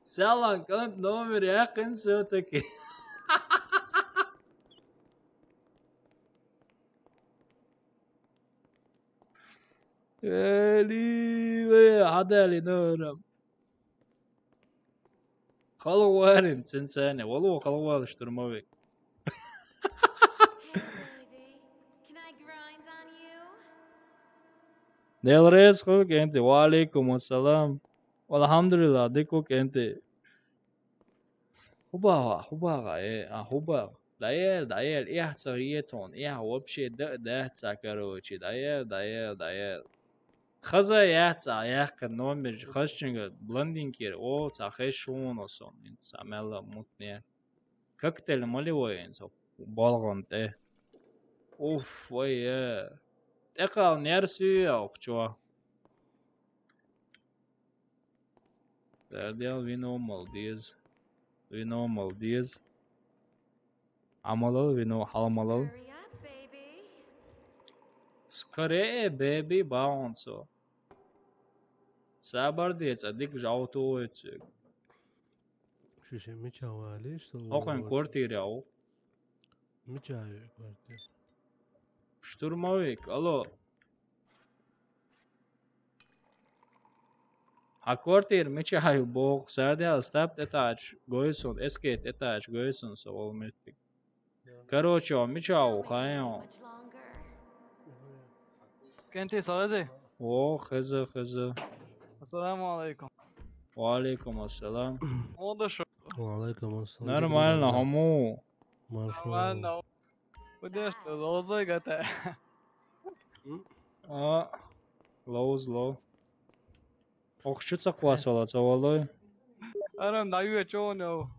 S1: Selam kant numara yakın söteki. Eli ve hadali nuram. Kalı varin sen sene. Vallahi kalı varıştırma bek.
S4: Hey, baby. Can I grind on you?
S1: Del rezo gente. Wa alaikum assalam. Alhamdulillah deko gente. Hubaga hubaga. Даяр, цариетон, вообще да, короче, даяр. Хаза яхка номер, хашчинга, блондинкер, о, цахешун осон, самела мутне. Коктейль моливоин, со, балгон те. Уф, ой, Текал нерсü yok, çuva. Derdiyal we normal diyoruz. Amalı we know halamalı.
S4: Hurry up, baby.
S1: Скорее, baby, bounce. Sabar diye dik auto etsin.
S3: Şu şey mi çavali işte
S1: Okuyun kvartir ya o.
S3: mi çavali kvartir.
S1: Штурмовик, алло. A kvartir mi çayı bok, serdiyal step etaç, goysun, esket etaç, goysun, so olmettik. Короче, mi çavu,
S4: Don't leave me
S1: hayan.
S4: much longer.
S5: Kenti Sazi.
S1: O, hızı.
S5: Assalamu alaikum.
S1: Ve aleyküm assalam.
S5: Oldu şu.
S3: Aleyküm assalam.
S1: Нормально, hamu.
S3: Marşallah.
S5: Ben de. Bu da işte oldu gata.
S1: A, low. Okşutsa kvasolaca, vallahi.
S5: Aram da yue çoğunu.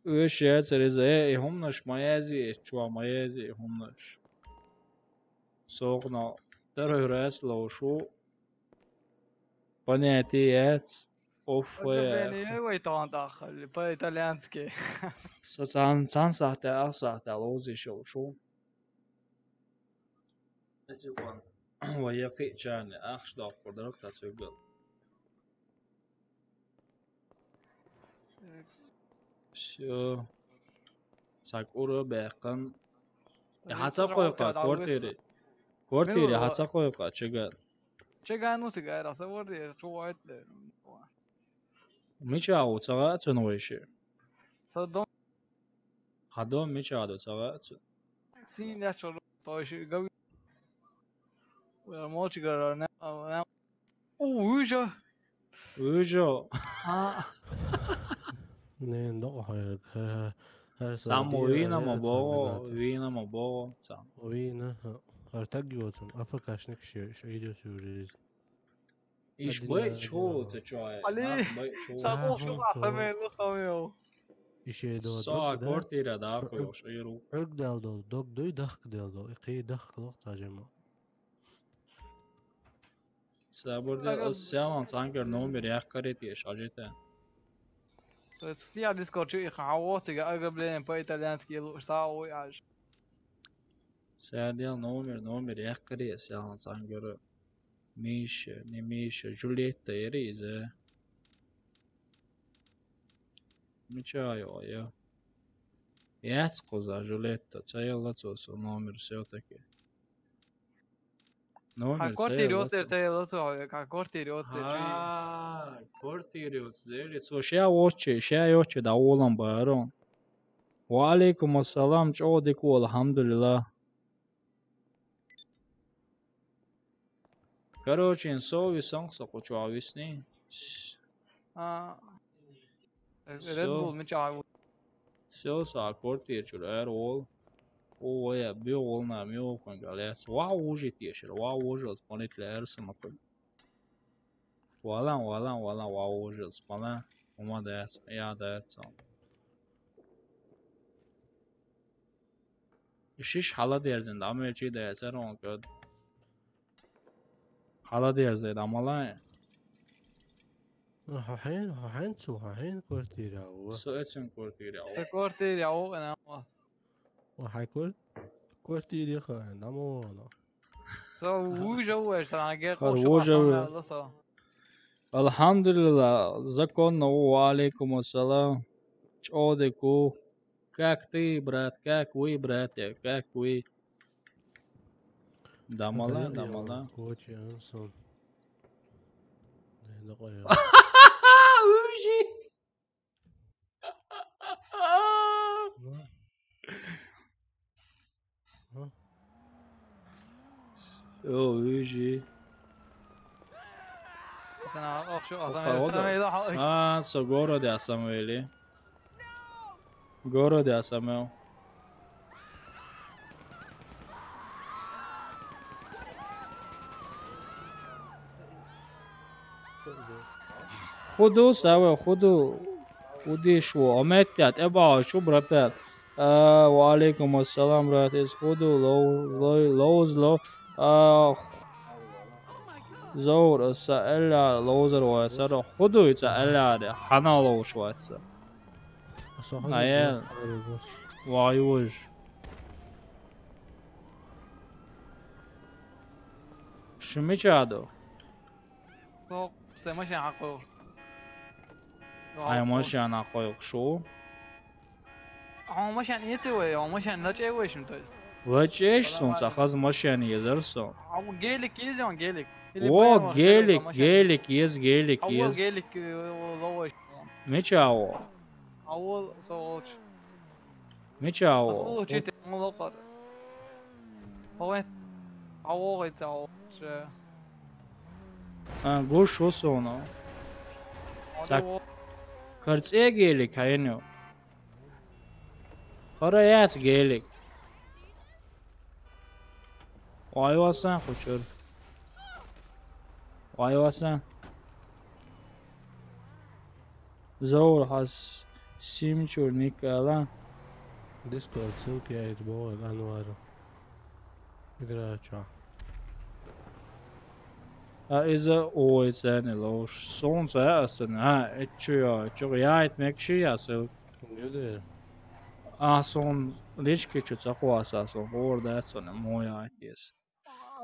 S1: Üç ya çerize, humnaş mayazi, çuva mayazi, humnaş. Soğna, terörist loşu. Понятие, of,
S5: Beni ve tamam dahil. Pa İtalyanski.
S1: San sahte, sahte, lozi şu. Nesiwan. ويقي جاني أخشداق قدرك تسوقل. شو ساكورو بيقن حتى قويقا كورتيري حتى قويقا چگل
S5: Çeganu sigara savur diye çoğu etle.
S1: ميچا او چغا چنويشي
S5: Sadon
S1: حدو ميچا دو چغا
S5: sin ya çoğu toşu gavi. Ve mo sigara ne. Uyuşa.
S1: ويجو
S3: Ne ne hayır. Her
S1: سامو وينا مبوغو سام
S3: وينا ارتق يوتن افكاشنك شو ايدو سوريز.
S1: إيش بيت شو تشوي
S5: Ali. Sabah şu atamelo kamyo.
S3: İşe do.
S1: سا كورتيرا داكو يوشيرو
S3: Örg deldo. Dog doy dak deldo. İqi dak kılıq tacema.
S1: سابورد السيالان سانكر نومير يحقريتي شاجيتا
S5: Siyah diskoçu ikhavot ya agablen pa İtalyanski sağ o ya.
S1: ساديال نومير يحقري السيالان سانكر ميش جوليتا يريزة ميشايو يا ياسقوزا جوليتا تسيالا توسو نومير سيوتاكي
S5: Ha
S1: نومير
S5: kortiriot te laso ha kortiriot te.
S1: كورتيريوت زيري سو شيا يوتشي دا اولان بايرون وعليكم السلام جودك والحمد لله Короче, инсови санкса кучависни.
S5: Ha. Red Bull mi çağır?
S1: Все са квартирчур ол. О я био волна мио кон галес. Ва ужи тиешер. Ва ужи спонетлер самакой. Валан ва ужи спона. Ума да я да сам. İşiş hala derzinde ama elçi de eser on göd. Hala derzinde ama lan.
S3: الحين الحين كورتيرا هو
S1: سويتشن كورتيري أو
S5: سكورتي يا هو انا
S3: وحيكون كورتيري خان نمونا
S5: سو وجوش انا جاي
S1: خر
S5: خوش
S1: وجو.
S5: عشان لسه
S1: الحمد لله زكون وعليكم السلام чёдыку как ты брат как вы братья как вы дамала дамала
S3: كوتشي انسون دقيقة
S1: ويجي ويجي
S5: انا شو
S1: Ah, so goro de Samueli. Goro de Samuel. خدو سوا خدو ودي شو أمتيات أبا شو براتات وعليكم السلام براتيس خدو لو زور سألا لوزر واتسر خدو يتسألا حنا لو شواتسر عيال وايوج شو ميشادو
S5: سوق ماشي عقو
S1: هاي ماشي أنا قويق شو
S5: هو ماشي يعني يتوي هو ماشي يعني لا شيء ويش انت
S1: وش إيش سون سخاز ماشي يعني يزرسون
S5: هو جيلك يزون جيلك
S1: او جيلك يز جيلك
S5: اول
S1: يز
S5: جيلك لوش
S1: ميشاو
S5: اول صوت
S1: ميشاو
S5: اصله جيت ملقر هو اول تاو
S1: قول شو سونا كرتسي جيلك هينو خريات جيلك واي واسان خوشور واي واسان زور حس سيمشور نيكالا
S3: ديسكورد سوق يا يتبور الانوار اقرا شو
S1: إذا أوي سنة لوش صون سأسن اتشيا جريات مكشي أسل
S3: جدير
S1: صون ليش كيشو تقوى أساسون هور داتسون مويا يس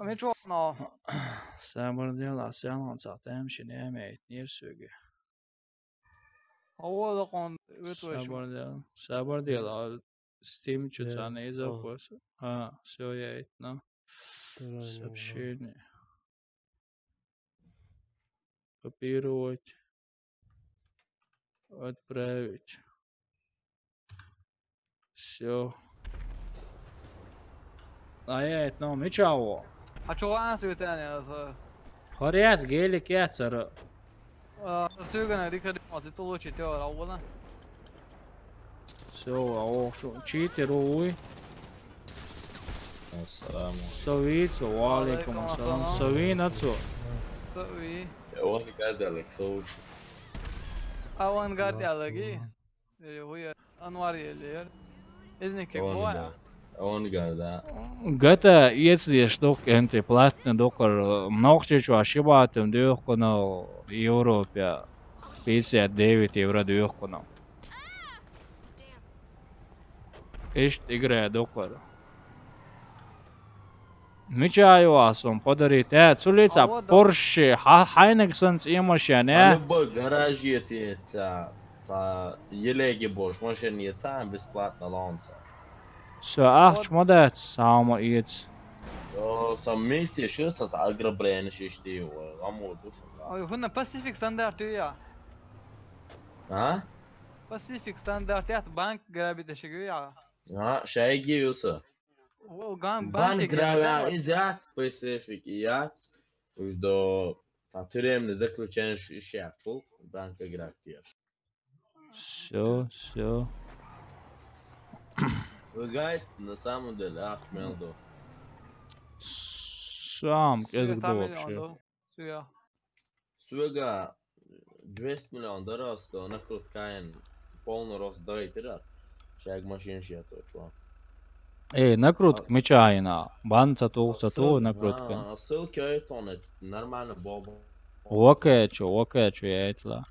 S5: ميتشونا
S1: سامر ديلا سيالان ساتهم شنيمة اتنير سوغي
S5: هو لقون ويتوش
S1: سابر ديلا ستيم чутана إذا فوس سويا اتنا сообщение копировать, отправить. Все. آيات نوم يتشاو
S5: هتشوف انا سويت ثاني
S1: خريات جيلك يا ترى
S5: سوقنا ديك ما تطلع شيء ترى اولا
S1: سو أو شو تشيتي روي
S6: السلام
S1: سويت وعليكم السلام سوي نتسو
S5: سوي
S6: وانا قاعد عليك صوت
S5: اون قاعد يلاقي هو انوار اللي اذنك بوا
S6: وانا قاعد
S1: Gata iecieš dok enti platni dokar mnogčeču ašibatim duyuqkono Europia 59 евро duyuqkono. Ишт играя dokar. Мичаевасон подарить цулица Porsche Heineken имашане.
S6: انا بجراجيتي تا يلاقي بوش ماشان يتعامل بسبلاتنا لونسا
S1: Saach modet sama iet.
S6: Sam misije šistas agrabreeniši ammo dušu.
S5: هنا باسيفيك ستاندرد يا
S6: Ha?
S5: باسيفيك ستاندرد يا بانك قرابي تشجيع
S6: Ha, šeigi jūsu.
S5: وقام
S6: Ban
S5: بانك
S6: gravea izjat specific iat už do ta turėjom zaključen šepčul, banka graktieš.
S1: Все.
S6: Выгает на самом деле Ахмелду.
S1: Сам kezd вообще.
S5: سويا
S6: Svega 200 milijona rasta, nakrut kain polno rost dajtira. Šeg mašin šiet čuva.
S1: Накрутка мечайна. Банца ту накрутка.
S6: Ссылки айтоны, нормально боба.
S1: Окечу, яйтла.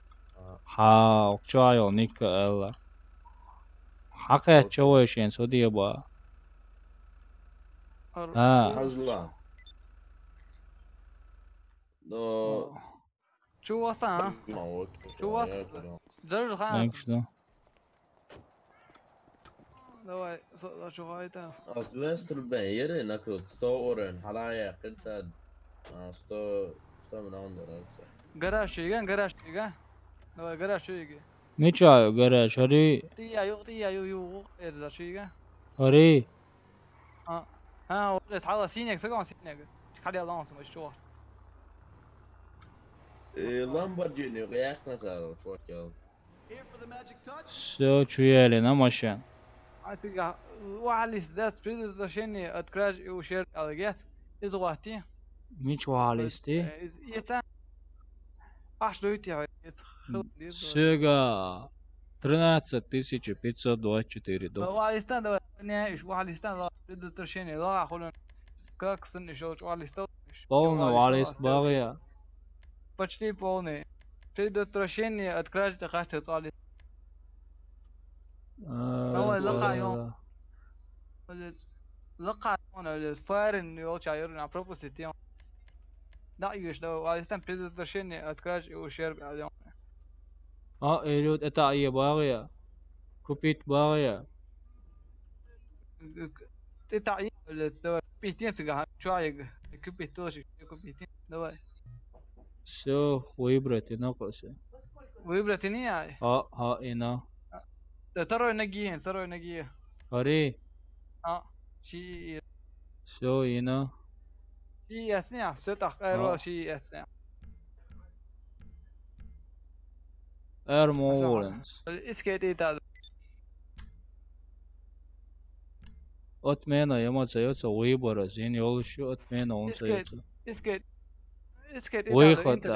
S1: ها وكشايو نيكا إلا حقا تشويشين سودية با ها
S6: حجلا no
S5: شو وصل ها؟ شو وصل؟ جرب خلاص.
S1: مايك شنو
S5: لو شو هايتا.
S6: Asbestos bäger nakrut storen halaya qilsa sto من عندنا نفسه.
S5: قراش يجان قراش يجان. لو قراش يجي.
S1: ميشايو غراش هري
S5: تيا يو إذا شو يجان.
S1: هري
S5: ها بس حالا سينك سكون سينك. خلي الله سمع شو.
S6: Lamborghini قياس مثلا شو كذا.
S1: سو تشويالي نمشان
S5: أتيجا وعلي سداس بريدز عشاني أتكراج وشير ألقيت إذا وقتي.
S1: ميش وعاليستي
S5: يتان. Аж дойти
S1: Sega 13524 дох.
S5: Валистан давай не иш Валистан ла предотвращение ла холон как сын еще Валистан
S1: Полно валист багия.
S5: почти полный предотвращение от кражи хашты цали لقى انا فارن يوشا يرنا بروبوسيتي لا يش لو Валистан предотвращение от кражи ущерб اليوم
S1: إيرود إتا إيه باغيا كوبيت باغيا
S5: تتعيين دواء بيتين تجاه شوية كوبيت توش كوبيتين دواء
S1: سو ويبرتي نقصه
S5: ويبرتني هاي
S1: ها إنا
S5: ترى نجيين
S1: هري
S5: شيء
S1: سو إنا
S5: شيء أثناء ستة أيرو شيء أثناء
S1: أرمولنس
S5: إسكتي تاد
S1: أتمنى يوم تسيوت ويبرا زين يولشوا أتمنى ونسيوت
S5: إسكتي
S1: ويخد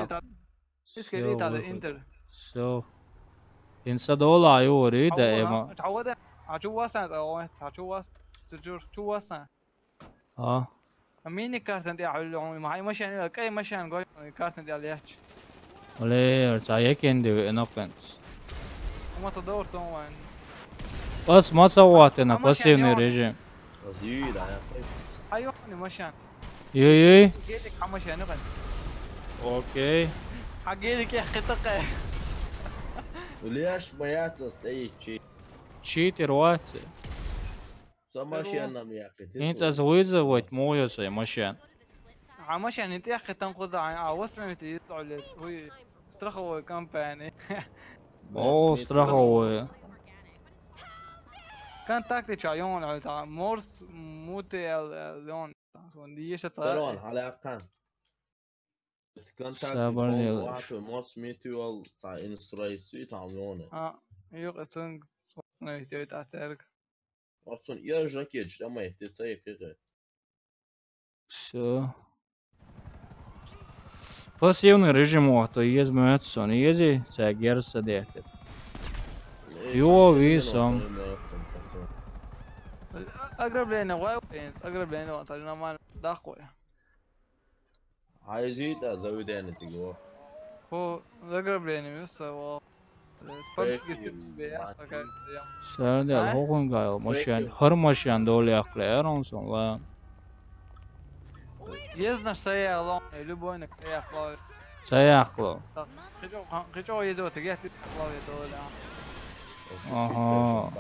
S5: إسكتي تاد إنتر
S1: سو إنسا دولا يوري دائما
S5: تعود عجواسة أو عجواسة تجور جواسة مين كارتن دي على ما هي مشان كأي مشان قوي كارتن دي عليها
S1: ولا ارتاح كندي إنقنس
S5: وما تدور توان
S1: بس ما سويت أنا باسيفني ريجيم
S6: زيد يا
S5: أيوة مشان
S1: يي
S5: جيتك حمشان نقن
S1: أوكي
S5: حقيقي يا أخي تقى
S6: وليش ما يعطس أي شيء
S1: شيتي رواتي
S6: سماشي أنا مياقي
S1: أنت أزويزة ويت مويوسي مشان
S5: عمشان أنت يا أخي تنقذ عوصنا متى يطلعوا لي هو استرخوا كامباني
S1: أوه استراحوا
S5: كان تاكتيك عيون على مورس موتي اليون ديش
S6: ترون على كان
S1: سابرني
S6: واحد موس ميتوال تاع انسترايسي تعملونه
S5: يقصن وصلنا يتوي تاعتك
S6: اصلا يا جاكيت لما يتسيق كده
S1: Все. Пассивный режим то изменится, он ездит, герца дехтет. Его висом.
S5: أقرب لنا وايد أقرب لنا طلعنا ما داخل
S6: عايزيت ازودين تقول
S5: هو أقرب لنا بس هو
S1: Sen de hokun gayo maşan, her maşan dolu yaklayarım sonra.
S5: يزنا سيا الله يلبونك سيا الله
S1: Sayaklı.
S5: خجو يزو تجاه الله يدول
S1: Aha.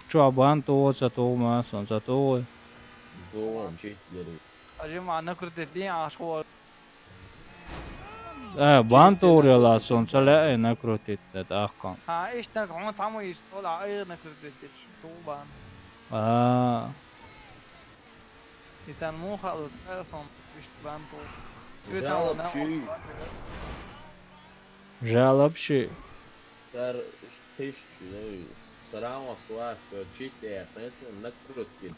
S1: Çoban doğuca doğmasın, doğu.
S6: doğum çiftleri
S5: أجمع نكرت الدين عشوار
S1: Ban doğruyorlar sonuçta le nekrotit de akkan.
S5: ها إيش تك عمر تعمو يشتغل على أي نكرت الدين طوبان يتان مو خالص أصلا يشتغل طوب
S6: Жалоб şey
S1: Жалобши.
S6: صار تشتري سلام واستوات çiftleri yapıyorsun nekrotit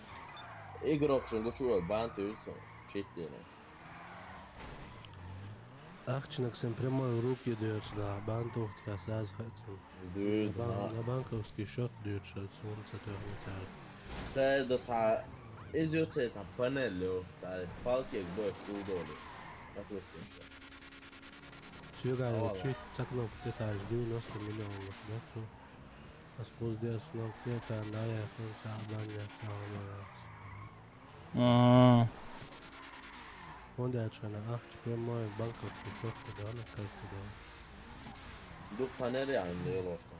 S6: игрокшун гучу банту юцо çiftleri
S3: Ахчинаксен прямой в руки дает сюда, банту саз хатсен.
S6: dude
S3: На банковский счет дает шатсен, цатер.
S6: صار ده تاع ازيوتي تاع بانيلو تاع فالكي بو تشودولي nekrotit
S3: سيوقع
S6: والله.
S3: وتشيت سكنوا في تاع الجديد نص مليون لقيته بس قوس دي أصلا في تاع نايا كان تعبان يا تعبان هون ده عشان أخش بما البنك في الوقت ده أنا كنت ده
S6: Du taner yani ne yol olsun.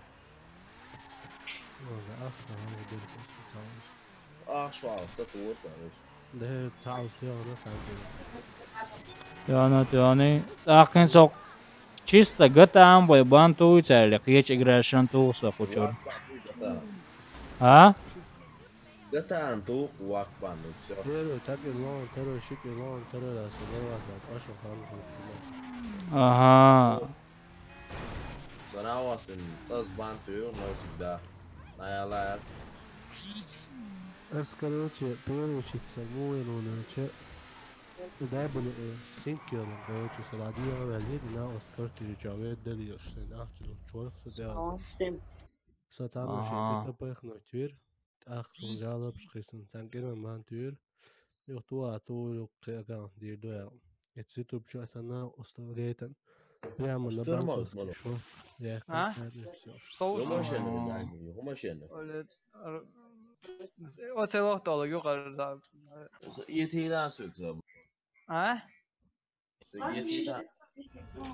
S3: والله أخش أنا بدي تعوز
S6: Ah şu an satıyor sanmış.
S3: ده تعوز فيها ونفع كده
S1: يعني لكن سوق чисто GTA бойбан туйца или кеч играшан туйса кучур. А?
S6: Gatan tu vakban все.
S3: ترى تاكل لون ترى شكل لون ترى لا سنوات أشوف خمس وشمال
S1: Ага.
S6: Zanavasın saz bantuyor nasıl da. Ayarlar.
S3: بس короче короче تسموه ولا ده بل سينكير короче سلادية وليد نا أسكرت الجواد دليل شن أحجل شوي صدق ستانو
S1: Ага.
S3: شيء تبقى نوتير أخذ جالب شخصن تانكنا ما نتير يختوا أتو يقطع دير دويا يتصيتو بشو أسنا أستغريتن بيعمل
S6: Astırmaz
S3: نبانكوس
S6: bunu.
S3: شو يا
S5: Ha?
S3: كان نفسه
S5: Soğuk.
S6: Homoşen yani homoşen.
S5: Öyle. O sevap da olur yukarıda.
S6: Yetiğden sökse bu.
S5: Ha?
S6: Yetiğden.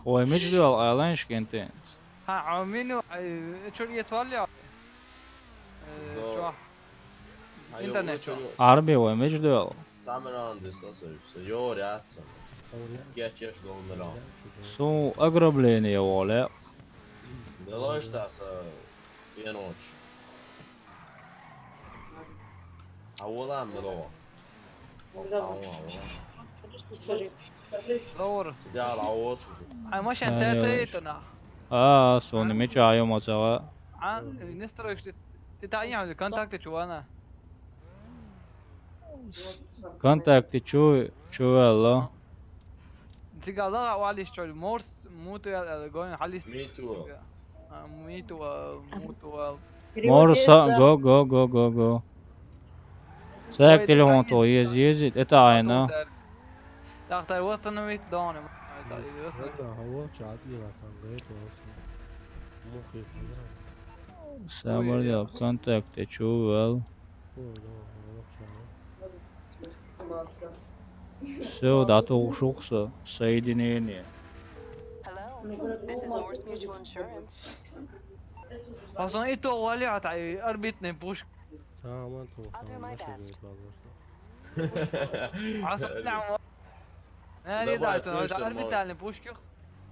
S1: Ой, меч дуал айланш кентен.
S5: Ha aminu çok yeterli. Çok. İnternet çok.
S1: Harbi ой, меч дуал.
S6: Tamamen anladıysan söylüyorsun. Yor ya. Geç yaş dolmalı.
S1: Су ограбление воля.
S6: Delo estás a noite. Havadan mı lo?
S5: Doğru.
S6: Ya la o.
S5: Ama sen
S1: Ha,
S5: terteytona.
S1: سوني ميش عايو مصوا.
S5: عن نسترك تتعين على الكونتاكت شو انا.
S1: Контакты чё الله.
S5: تيجا وعلي شغل مورس موتو جوين حلي
S6: Me too.
S5: ميتو موتو
S1: Морса, го. ساك تليفون تو يزيد это айна.
S5: دكتور وصلنا ميت دون
S3: هذا هو شعبي لا تنقيت وصل مخيف
S1: Самар я контакты чувал. Все, дата ушукса. Соединение.
S7: Hello, this is Horse Mutual Insurance.
S5: اصلا ايتو ولي عتاي اربيتني بوش
S3: تمام
S7: I'll do my best.
S5: عصب نعم هذه دايتو اربيتني بوش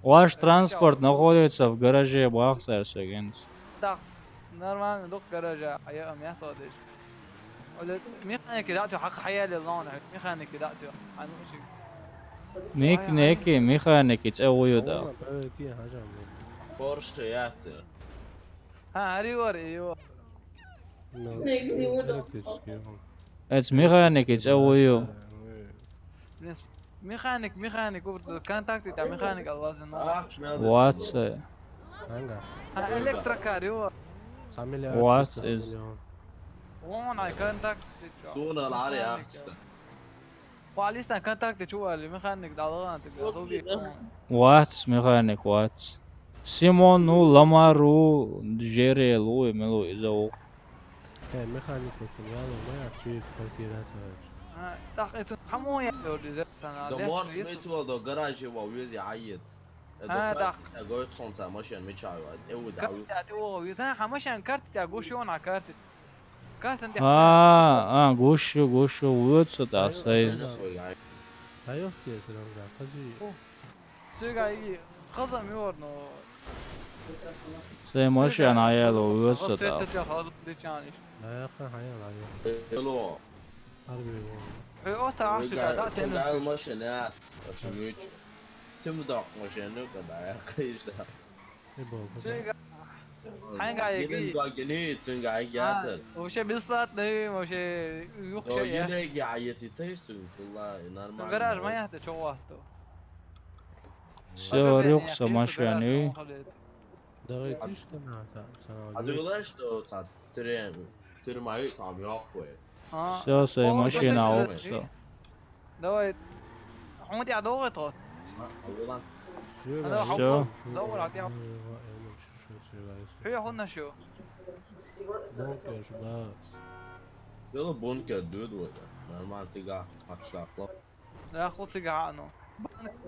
S1: Ваш транспорт находится в гараже Бахсер Сегенс.
S5: Так نورمال دوك درجة حياة ما صادش ولا ميخانيك داتو حق حياة للون ميخانيك داتو عن شيء
S1: Ники, механики تسوي دا.
S6: Porsche yatı.
S5: ها هري وري ايوه
S1: Это механики تسوي.
S5: ميخانيك كونتاكت تاع ميخانيك الله زين
S6: Ah çmel.
S1: What?
S5: الكتريكار ايوه
S1: What is?
S5: وون اي كونتاكت
S6: Suna العري ahçısı.
S5: وعليستا كونتاكت شو اللي ميخانيك دالغان تبي
S1: What механик what? Симону Ламару Джерелу Мелу изау.
S3: ميخانيك وتنيالو ما يعطيك كوتيرات
S5: دقيقة حمو يا ولدي
S6: Da mors mitu da garajı var yüzü ayet.
S5: Ha, da.
S6: Goyt konsa maşın mi çağırıyor. Evu da.
S5: كارت تاعو يسان حماشان كارت تاع غوشون على كارت كارت انت
S1: Гушу вуца да сай.
S3: ايوه يا سلام ده قصدي
S5: سيغا يجي خزم يورنو
S1: Сай машин аялу вуца да.
S5: تاع خالد دي جاني
S3: لا يا اخي حيال عليه
S6: Elo.
S3: حربي
S5: هي اوتا 10 دا
S6: Sen
S5: تنس
S6: al maşın ya. Maşın üç. Tüm da maşın yok da ya kıyışta.
S5: سيغا حين قاعد يجي
S6: Gidin gini tüm gayet yatır.
S5: وش بيصلات لي وش
S6: O
S5: يخشى
S6: yine gayeti teysin. Vallahi normal.
S5: الجراج ما يحتاج شواته
S1: Все, рюкса машины.
S3: دقيقة ايش تمنع سنة
S6: Diyorlar işte o tat tren. Tırmayı tam yok bu.
S1: Все, сай машина окса.
S5: давай حمودي على ضغط
S6: Ulan
S5: هذا
S1: شو؟
S5: حوصل دور على شو هنا شو
S3: بونكر بس
S6: يلا بونكر دود ولا normal تيجا hakşakla.
S5: لا خذ سيجا عنه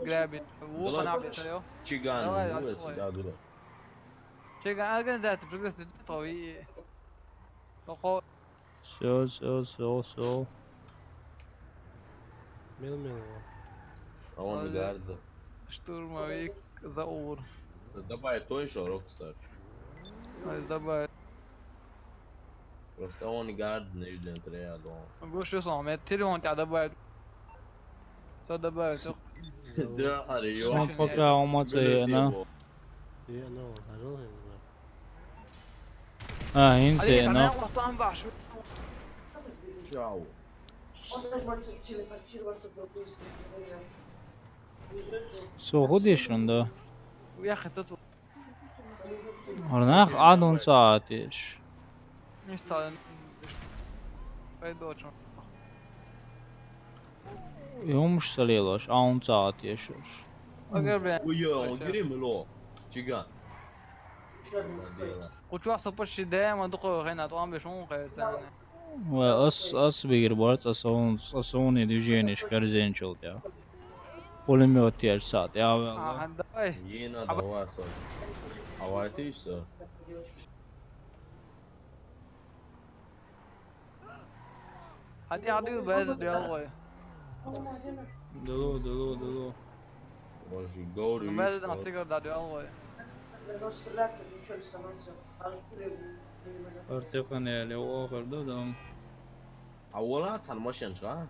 S5: جرابي ووقع نعبي سيو
S6: Çigan
S5: لا
S6: mı? Çigan dolu.
S5: شيء أنا ذات بقدر طوي تقو
S1: Все.
S3: ميل
S6: A on
S5: Olha.
S6: garda.
S5: штурмовик Заур
S6: Давай той що Rockstar.
S5: добавить
S6: Просто он гард не юден трея до.
S5: أقول شو صار تليفون تاع добавить صار добавить
S6: Да, арıyor.
S1: Son пока умацаена.
S3: ايه انا هجوهم
S1: Insena.
S6: Ciao.
S1: Soğuk onda.
S5: ويا أخي تطلع
S1: Arnaq adun saatiş.
S5: نشتغل فايدوش
S1: Yumuş salıyorlar. Aun saat yaşıyor.
S5: أقرب
S6: Uya, on girim lo. Çigan.
S5: قلت واحد سوبر شي دائما دقوا هنا طعم بشون قيد ثاني
S1: Ve as bir bart asun edeceğiniz karzen çoldu ya. Pulemiyot yer saat ya valla.
S5: حد أي
S6: Yine de var sonra. Havaytı işte.
S5: حد يعطيه بعد يلا
S1: Dolu.
S6: Može govori
S5: بعد
S6: isto.
S5: أنا تقدر دادو يلا
S1: Artık hani o kadar da.
S6: Avvala tanımışsın ha?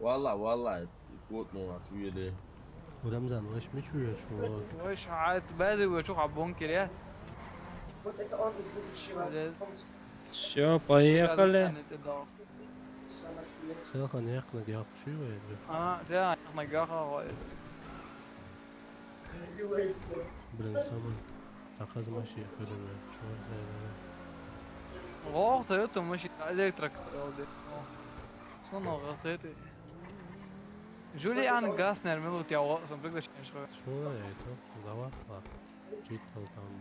S6: Valla. Kut mu şu yedi.
S3: ورمزان وش مشوية شو
S5: وش عاد بادي وشوف عبونكر يا
S1: Все, поехали.
S3: ساخن يقنق ياق شو ويلي
S5: جا احنا قاخا
S3: برن سمن تاخذ ماشي حلو شو زي
S5: غوغ تيوتو ماشي الكتريك صنع غسيتي جولي انا غاسنر ملوت يا وقسم بقدرش نشوف
S3: شو رايته ضوافع جيت تلتان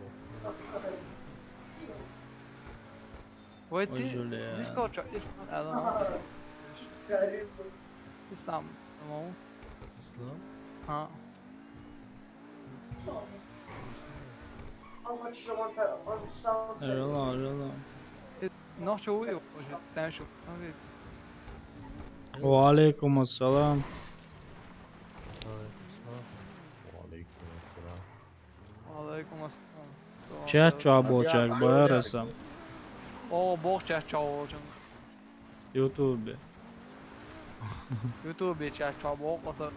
S5: ويتي
S1: جولي.
S5: ديسكورد اسلام مو
S3: اسلام
S5: ها
S1: Arala.
S5: نوح شوي وش تعال شوف ما فيك
S1: Aleyküm selam.
S6: Aleyküm selam.
S5: وعليكم السلام
S1: Chat çabucak bağırasam.
S5: او بوخ تشاو
S1: YouTube.
S5: يوتيوب تشاو بوخ وصل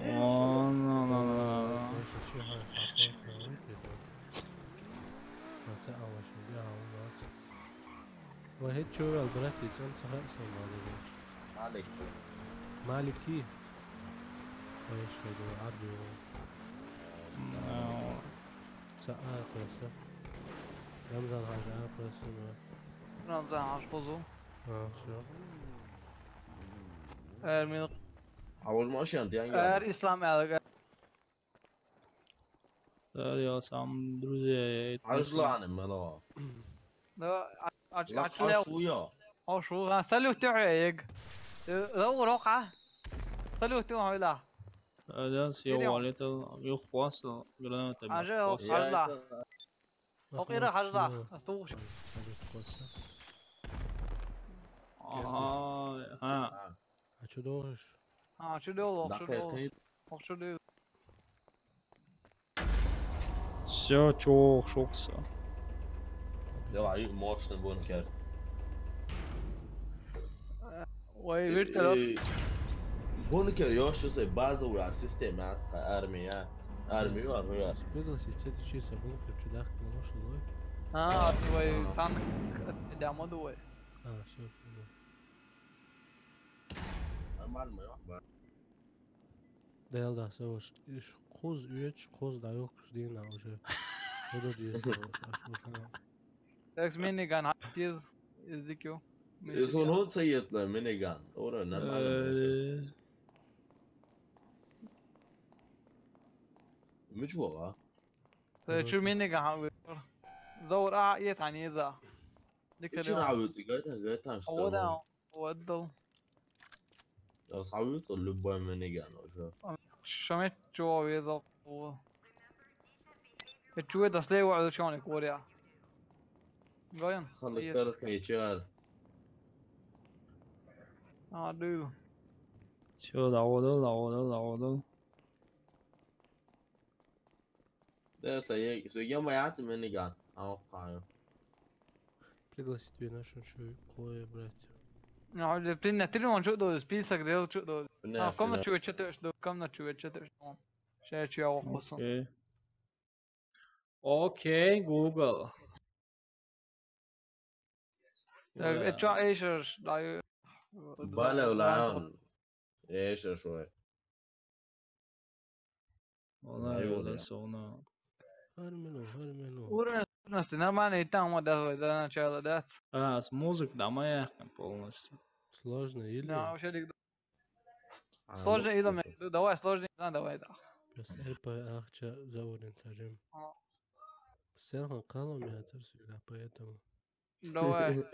S1: Allah.
S3: شو هاي حاطين ما تقوى شو بيها وهيد شو البراتي تم تخلص ما
S6: Aleyküm.
S3: مالكي ايش هيدو عبدو سقا قرصة رمزان حاجة قرصة
S5: رمضان عاش بوزو
S3: شو
S5: ارمي
S6: Havuz mu aşan diyen
S5: ار
S6: geldi.
S5: اسلام الك
S1: Ya sam друзья.
S6: Hacılanım ben o.
S5: لا
S6: La
S5: عشلو
S6: kaşu ya.
S5: او شو سلو تعيق لو روقه سلو تعيق لا
S1: Ada siyawalet yok wasıl. Gülana tabii.
S5: عجل حجلا وقيرة حجلا استوش
S1: Ha.
S3: شو دوش
S5: ها شو دو شو دو
S6: Dakika.
S5: شو دو
S1: Все çok kısa.
S6: Ya iyi mocny bunker.
S5: وي فيرتلوس
S6: Bunker još se bazuje sistemat armija. Armiju var mı ya?
S3: بيقدر يشتري شيء سبون كل داخل ما شاء الله
S5: ها وي فانك دامو دو وي
S3: شوف
S6: Normal mı ya?
S3: ده يلا سوش قوز üç قوز da yok değil ne hoca خذوا دي
S5: Lex minigun herkes izliyor.
S6: Så hon säger till minigun. Ora när man مش والله.
S5: شو minigun har زور يعني إذا
S6: ايش عاوز قاعدها
S5: هو ده هو ده
S6: عاوز اللي بقى مينيجان وشو
S5: شو شو إذا هو شو إذا سلي وعد شلون كوريا قاين
S6: خلي كرك يشار
S5: دو
S1: شو لعوضل
S6: ده سيء ما يعطي مينيجان اوقع
S3: пригласить тебя нашим шоу кое брать.
S5: Ja, det blir till och med så då spisa det då. Ja, kommer du att chatta då kommer du att chatta. Säg jag också.
S1: Okej, Google.
S5: Jag tror ايش لا
S6: بالا ولا ايش شوي
S1: والله ولا صونا.
S3: هرمنو.
S5: Urnas нормально и там вот до начала, да?
S1: С музыкой домой полностью.
S3: Сложно или?
S5: Да, вообще сложно или давай сложно, давай да.
S3: بس اربع اخشى زور انتاجم. Sen kalmayacaksın ya поэтому.
S5: Давай.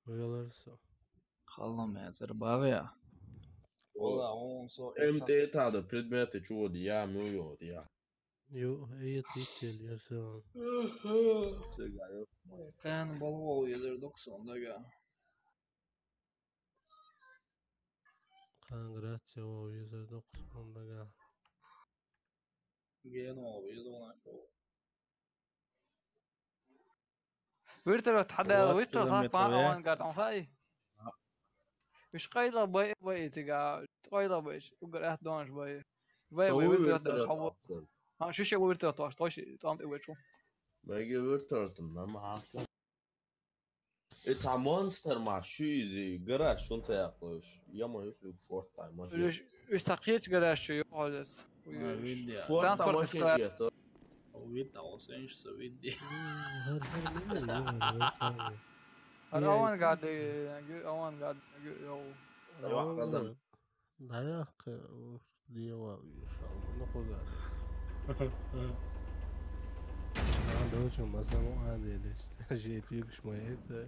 S3: Uyarlarsa.
S1: Kalmayacaksın bari ya. Ola on so.
S6: MT tadı предметы чего я миллион я.
S3: Yo, iyi titel yazan.
S1: Kan balığı oluyor 90'da ya.
S3: Kongratsia o 190'da ga.
S1: Gene oluyor ona.
S5: ويرتر تحدى ويرتر خلاص ما قاعد عم فاي مش قايله باي تقع قايله بايش وقرأت دونش باي ويرتر حول ها شو شيء ويرتر طاش طام ويرتر
S6: ما يجي ويرتر ما حاطه إتع مونستر مع شيزي قراش شو أنت ياقوش ياما يسوي شورت تايم ماشي
S5: إيش تقيت قراش شو يقعد
S6: شورت تايم ماشي شيء
S1: Vita o senš se vidi.
S5: أوان قاعد
S3: dayak diye var inşallah ne kadar. Ben de hocam masam o halde işte jeti yakışmaya yeter.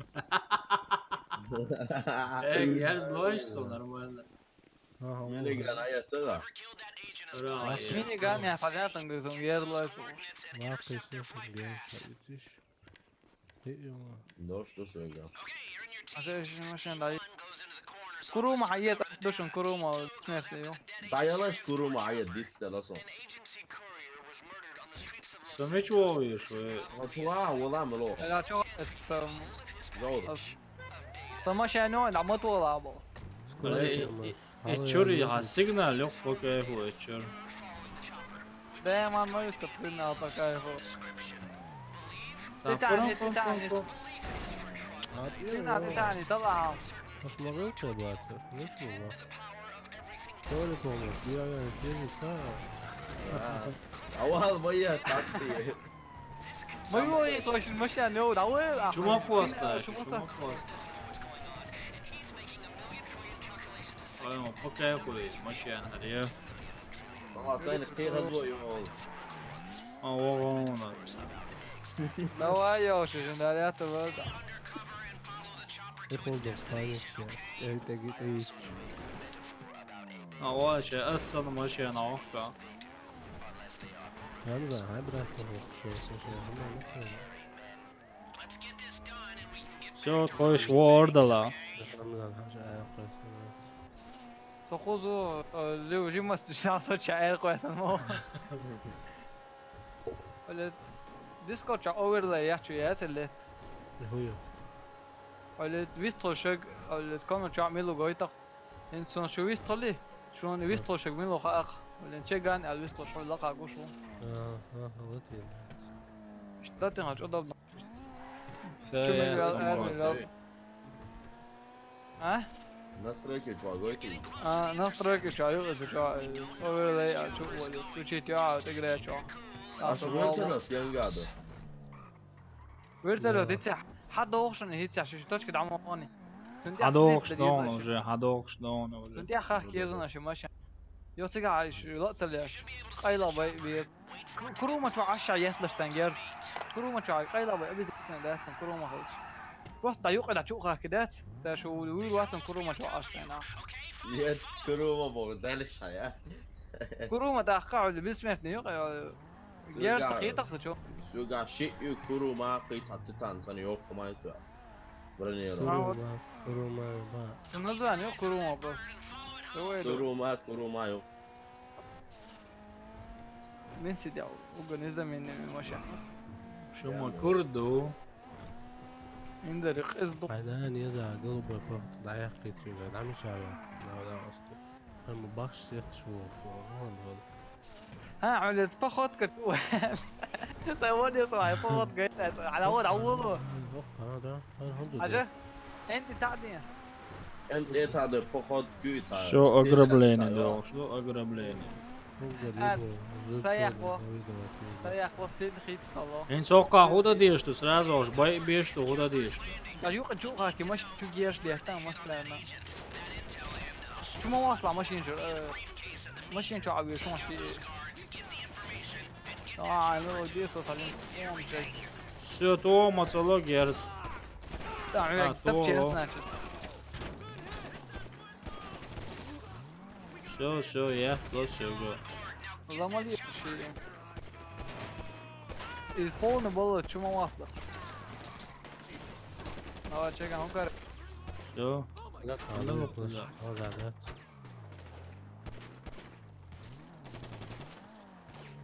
S1: Gel zložso normalno.
S3: Aha.
S6: Minigun ayatı
S5: minigun ya понятно gözüm yerler.
S3: Ne yapıyorsun gençler yetiş.
S6: Да, что сега?
S5: كروما حيات دوشن كروما سمعت له
S6: Dayalar kuruma ayet ditse nasıl?
S1: Sam već oluyor
S6: Čuva, valla mı lo?
S5: لا شو
S6: Zor.
S5: فماشي نوع عمط ولا ابو
S1: Ečuri, a signal yok pokaj bu ečur.
S5: دائما ما يستقبلنا طاقه تاني طلع
S3: مش مغلطة يا باتر ليش والله شلون كومنت يا يعني ساعة
S6: Aval baya tatlı.
S5: ما يوي توش المشي نو داول
S1: Čuma posta, Ajmo, pokaj bu mašina hadi.
S6: Aa sen kıyas bu yol.
S1: Ovo ona.
S5: لا يا شو جنرالات الولد
S3: يخرج طايح يا انت جيت ايش
S1: Ovo će asal mašina oka.
S3: Hamza عبرة شو
S1: Все, koş bu orada la.
S3: Hamza حاجة عارف
S5: سقوزو لو جيمس شاصو شاعر كويس مو ولد ديسكورد اوفرلاي يحكي يا تلت
S3: هو
S5: ولد ويستو شق ولد كانوا تعملوا جويتك انسان شو ويستو لي شلون ويستو شق منو خاق ولد شقان على ويستو شو لقى قشو
S3: هوتي
S5: اشتاتي هاج اضرب ها
S6: Настройки чуагойки.
S5: настройки чаю اوفرلاي شو شو تي تي تقدر شو
S6: А что это на 5 года?
S5: ويرتلو تتح حد اوغشن هيتح شو точка دعموني
S1: هدوخشدون уже.
S5: سنتي اخ كيزنا شو ماشي يوتيغا عايش لا تسليش قيلا بي كروما تو عشا يتلش تنجر كروما تو قيلا بي دات كروما هوش وقت يوقع تشوخا كدات تشو ويل واتن كروما تو عشنا
S6: يد كروما بودلش يا
S5: كروما تاخع اللي بسمتني يوقع يا تقيتك شو
S6: سوغا شيء كروما قيت تتان سن يوك ما يسوى برنيرو
S3: كروما با
S5: سنزان يو كروما بس
S6: كروما يو
S5: من سيدي وغنيزا من ماشي
S1: شو ما كردو
S5: عندك اصدق
S3: بعدين يزعل قلبه فوق ضعيف كتير عم يشعر لا أصلا أنا مباخش سيخت شو هون
S5: ها عملت فخوت كتوه سووني صراحة فخوت قيت على أول عوضه
S3: هذا
S5: حاجة أنت تعدي
S6: انت هذا فقط قيت
S1: شو ограбление ده شو ограбление
S5: سياح وصلت خيط صلاة
S1: إن سوقا هودا ديشتو سرازوش باي بيشتو هودا ديشتو
S5: أجوك نشوفها كي مش شو جيش ليهتم مثلا شو ما واصلة ماشيين شو ماشيين شو عبير شو ماشي أنا ديسو صلين
S1: Все, Тома, цело герц.
S5: Да,
S1: Все, я все го.
S5: Замали шире. الفون بالله شو ما واصلة. شيء هم كار.
S1: Все.
S3: لا هذا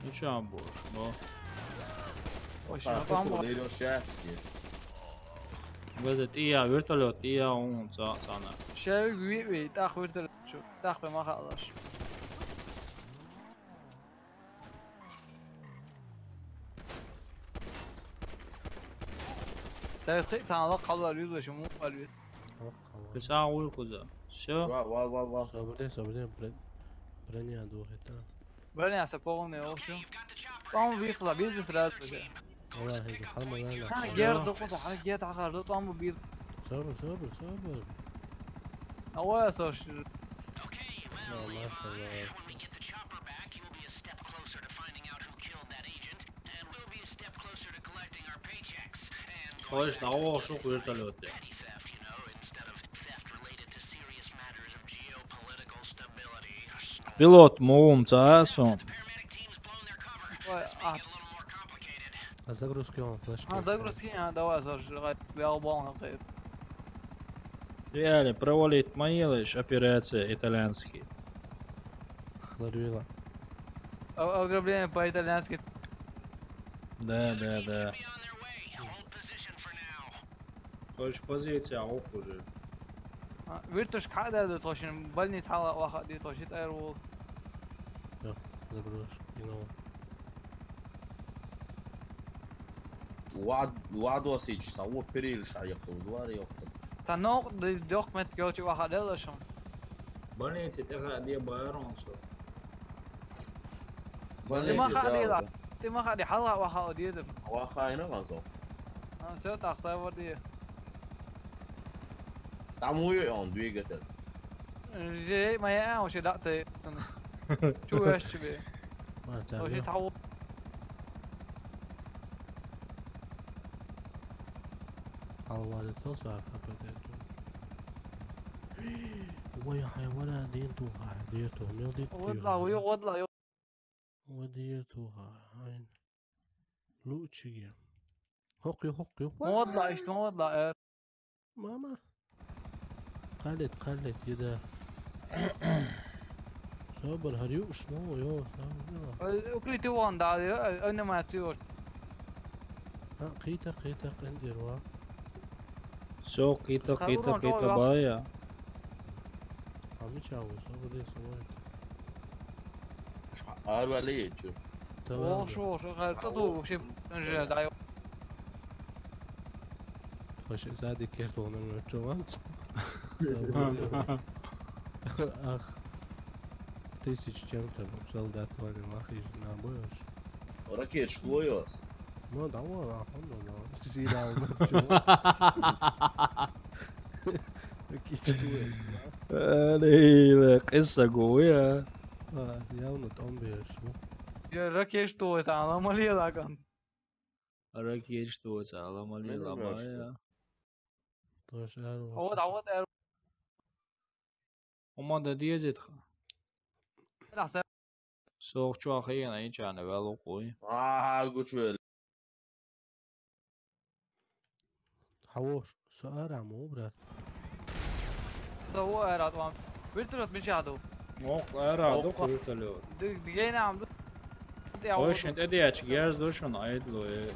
S1: Ну что будешь, но بدت إياه вертолет إياه он صانع.
S5: شيء وي تاخذ ويرتلت شو تاخذ ما خلص. تاخذ تعال قبل الفيديو شو مو الفيديو.
S1: بس أقول كذا. شو؟
S6: وا
S3: صبرين برني ادو هتا
S5: برني اسبوني او شو طعم بيصلا بيزس راس
S3: والله هيك حرام لا
S5: ها جير دقص حاجات عقار طعم بيز
S3: صبر
S5: اول سوش
S3: ما شاء الله
S1: Хочешь на о шо вертолёте? Пилот моум цаасом.
S3: загрузки он флешки
S5: загрузки давай зажигать биалбон قيد
S1: Реально провалить маилыш операция итальянский.
S3: Ларвила
S5: ограбление по-итальянски.
S1: Да. Хочешь позиция уже.
S5: виртуш када точно больни тала واحد دي точит аэровол.
S3: загрузки ну
S6: وعد وسيج سووا بريل شايقتو دوار يقتل
S5: تنوق دوق مت جوتي واحد لاشم
S1: Больница تغا دي بايرونسو.
S5: ما خدي حلا واحد دي ده
S6: واخاينا غزو
S5: انا سويت اختار دي
S6: تعمو يون دويقتل
S5: جي ما يا وش دقت شو ايش بي
S3: ما
S5: وش
S3: تعرف
S5: تعوض
S3: حوالي توصل فكرته ويا حيوانات دينتوها ديرتو نلدي
S5: وضلا
S3: وديرتوها هاين لوتشي هوقي
S5: وضلا ايش وضلا
S3: ماما قلت كده صبر هريوش مو يو
S5: وكلي توان دا انا ما تسيور
S3: ها قيتك عندي روا
S1: Все, قيتا بايا.
S3: عم يتشاوز صبر ليه سويت
S6: هاروا ليه شو
S5: شو غير تطو شوف نرجع دايو
S3: خوش زادي كيرتون من الجوانت اخ тысяч чем-то солдат вали махиш набоешь
S6: ракет шлоёс
S3: ما دور احنا زيادة ومجو اكيد شتوي
S1: هذه قصة قوية.
S3: ياونا تقوم بيشو
S5: يا ركيش تو تعالى مالي لكن
S1: أراك يجتو على مالي
S6: Benim
S1: لبايا.
S3: طاش ايرو
S5: عوض
S1: وما دا ديزيتخا.
S5: احسن
S1: سوق شو أخينا إيش أنا بالو قوي.
S6: Güç ver.
S3: حوش سؤال عمو برات
S5: سووا ايرات وام بيرترت بيشادو
S1: موقع رادو قلت له.
S5: دقيقة عم
S1: وش أنت أدي أشجعز دوشون عيد له.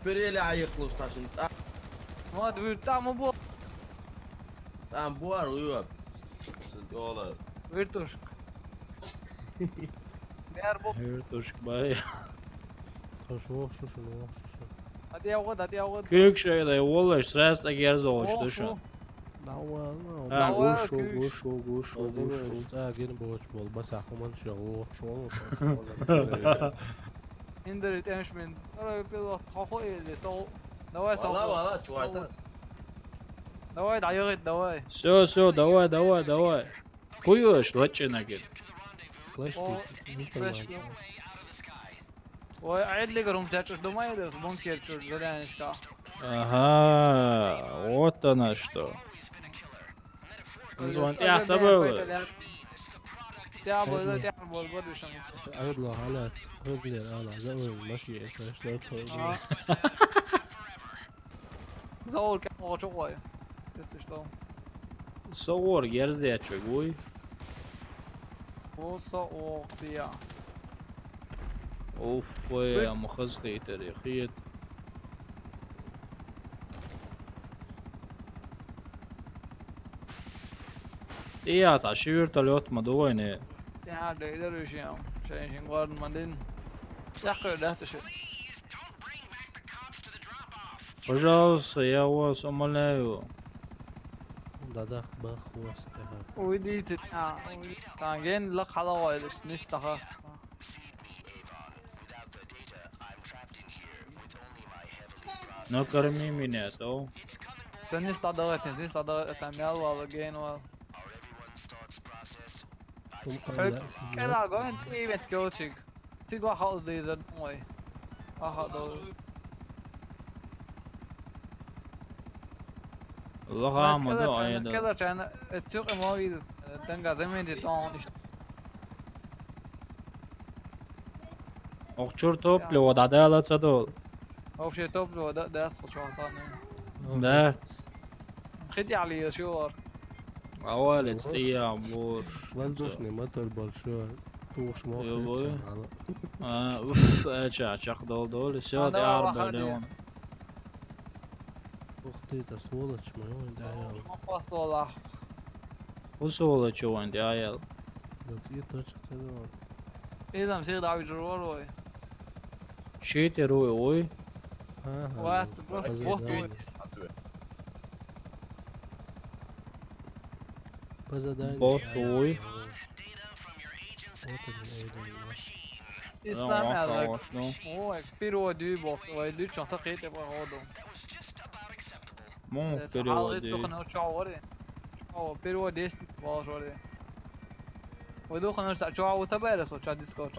S6: Pereli ayıklı taşın.
S5: ما تقول تعمل بو
S6: Tamam bu var uyuyor. Oğlum.
S5: بيرتوش ديار بو
S1: هيرتوش بايا.
S3: طاش وش شنو
S5: هدي عوض
S1: Kök şeyde والله stress da gerz olmuş düşün.
S3: دور
S1: Ha
S5: دور
S1: guşu.
S3: اه جينا بوش بول بس احكم شو شو
S5: اندرت امش من بيض خافو اللي سو دواي
S6: Valla çuvaytan.
S5: دواي عيغت دواي
S1: Все, давай. Хуешь, лачина гид.
S3: فلاش
S5: وعيد لي قرهم تاتوش دو ما يدرس بونكر شو زلان اشكا
S1: Ага, вот оно что. Звонит, я забыл.
S5: تعبوا تعبوا البرد شنو
S3: عيد له حالات رجلي على زاوية المشي ايش لا
S5: زول كم وقت شوي تشتغل
S1: صور gerz diye çögüy.
S5: وصا وقتيا
S1: اوف يا مخزقي تاريخية. إيه تعشير تلوت مدوينة.
S5: يا ده يقدروا يشيلون شيء غارد مدين يحقق ده تشي
S1: Пожалуйста, я вас умоляю.
S3: دادخ بخ وستها
S5: ودي تانجين لك حلاوة إيش نشتغل
S1: Накорми меня, то.
S5: سنيس تعدغت تعمل والله جين والله كلا قوين تي بنت كوتشيك تيجوا حاول دي زد موي أخذوا
S1: الله عمدو عيدا.
S5: كذا كان السوق موي تنقى زمين دي طون
S1: Okçur toplu, da dela cadol.
S5: أو شيء توب لو ده أسقط شو صارني
S1: That.
S5: خدي علي شو
S1: أول استيا بور.
S3: وزدوشني مطر برشو توش
S1: يبوي.
S3: موقع
S1: اوف اشاق دول سياد
S5: هذا
S1: يعرب
S5: واحد
S1: اليوم.
S3: اختي تصولش ما يوين دايو
S5: ما فصل
S1: وصولة شو عندي عيال.
S3: نتيجة تشتغل
S5: إذا مسير دعوي جروروي
S1: شيتي روي وي.
S5: وقت بس وقت
S1: بوت وي.
S5: إسلام هذا هو بيرو دي بوك ويدي شو سقيت يبغى هذا
S1: مو بريودي.
S5: دخلنا شعوري أو بيرو ديش باشوري ودخلنا شعور وتبارس وشا ديسكورد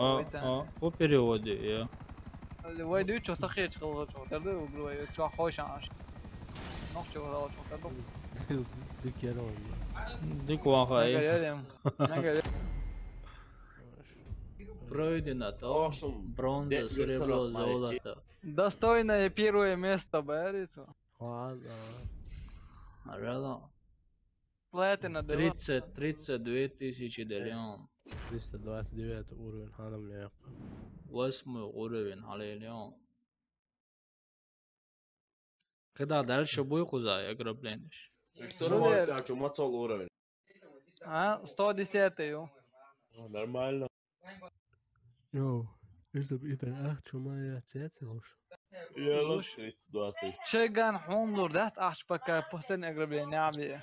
S1: هو بريودي يا.
S5: ويدي شو سقيت خلص شو تبي وقولوا شو خوش عاش نقشوا هذا شو تبي
S3: ديك يا روي
S1: ديك واقعي.
S5: نقدر
S1: Пройдено то. Бронза, серебро, золото.
S5: достойное первое место борется
S3: ладно
S1: Рядом.
S5: платина
S1: 32 тысячи $.
S3: 329 уровень هذا مليق.
S1: 8 уровень على اليوم. كده дальше бой кузай ограбленыш.
S6: Что нормально, что мацал уровень.
S5: а 110 يو
S6: Нормально.
S3: يو إذا بإيدك شو ما يتسلوش
S6: يلا 32.
S5: شيغان حوندور ده أحشبك بوستن أقرب نعمي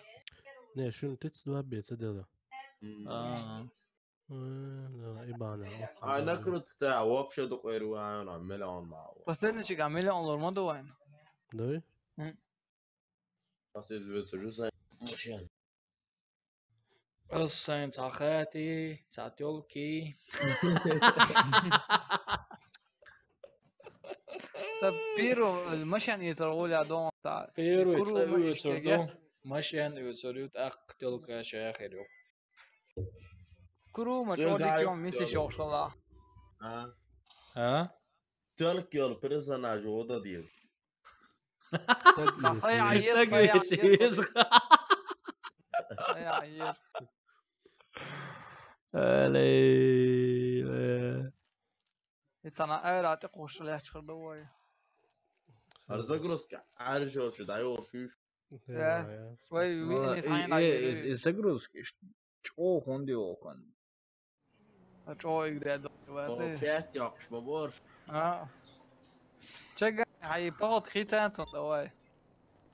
S3: نه شون تتسدوا بيتسدلا
S1: آه.
S3: إبانة
S6: أنا كنت تاع وابشة دقيرو أنا مليون معه
S5: بس أنا شيء عمله أونلور ما دوين
S3: دوي
S6: بس يزبط مشان
S1: الصين صاخاتي صاتيولكي
S5: طب بيرو المشان يترول يا دون تاع
S1: بيرو
S5: كرو ما
S1: يتصدو مشان يتصدوت أقتلك شاخرو
S5: كرو ما تقولك يوم ميسي شو الله
S1: ها
S6: تلك يول بريزناج ودا ديال
S5: صحيح عيط عيط
S1: علي
S5: يتنا أنا تقوش لا تخدوي
S6: أرزقلوس عارجو تدايو شوش
S5: وي وين يتعين عليه
S1: يسقروس شو هنديو كان
S5: شو يقدر
S6: كات ياقش بابور
S5: شجع هاي بقعد خيتان صدواي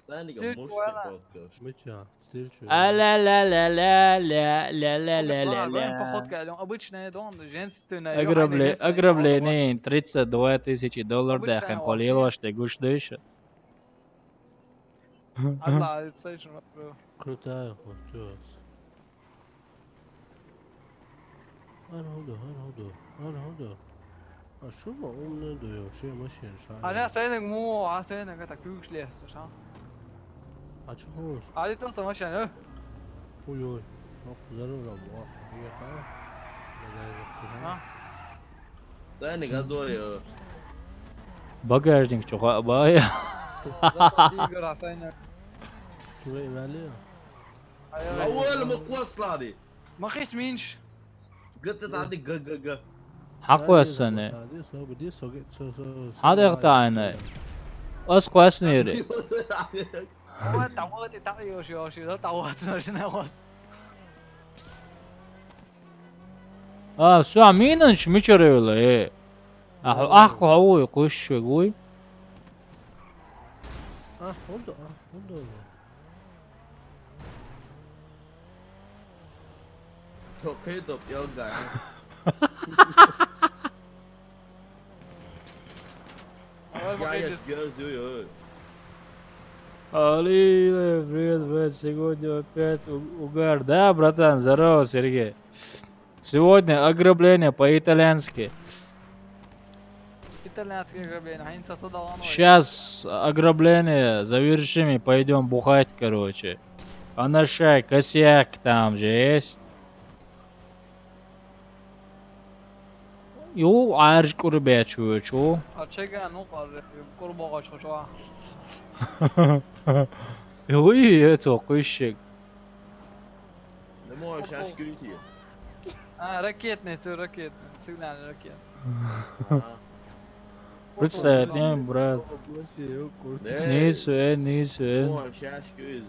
S6: ثاني قبل مش بودكاست
S3: متى ستيرشو
S1: لا لا لا لا لا لا لا لا لا
S5: بقعد كلام обычные дом женственная
S1: أقرب لي 32 тысячи долларов ده خن قليل واش تقولش ديش
S5: الله تصيش مبرو
S3: كروتاي خوتوس أنا هذا شو ما أمنا ده شيء ماشي إنشاء
S5: أنا سينك مو عسينك تكويش ليه صح
S3: أشوفوش
S5: علي تنسى ماشي أنا
S3: ويوي ضروري أبغى هي خا
S6: ثاني غزوي
S1: багажник чуха бая
S3: شو إيماليا
S6: أول مقوس لادي
S5: ما خيش مينش
S6: قلت تعدي جا
S1: حقو السنة هذا يقطع عيني اسقو اسنيري
S5: هو تعودي تعيوش يوشي ده تعودنا شنو
S1: سوا مينش ميشريولا ايه احكو هو يقش يقوي
S3: هندو
S6: توقيتو يوقع قاعد جوزو
S1: Алина, привет, сегодня опять угар. Да, братан, здорово, Сергей. Сегодня ограбление по-итальянски.
S5: Итальянские ограбления, они создал.
S1: Сейчас ограбление завершим и пойдем бухать, короче. А на шай, косяк там же есть. يو عارج قربات شو
S5: أتشجع نقطة قرب غاش خشوا
S1: يوي توقيشك
S6: مو عشان كريتي
S5: ركيتني ركيت سيبنا ركيت
S1: представляем брат нису
S6: مو عشان كويز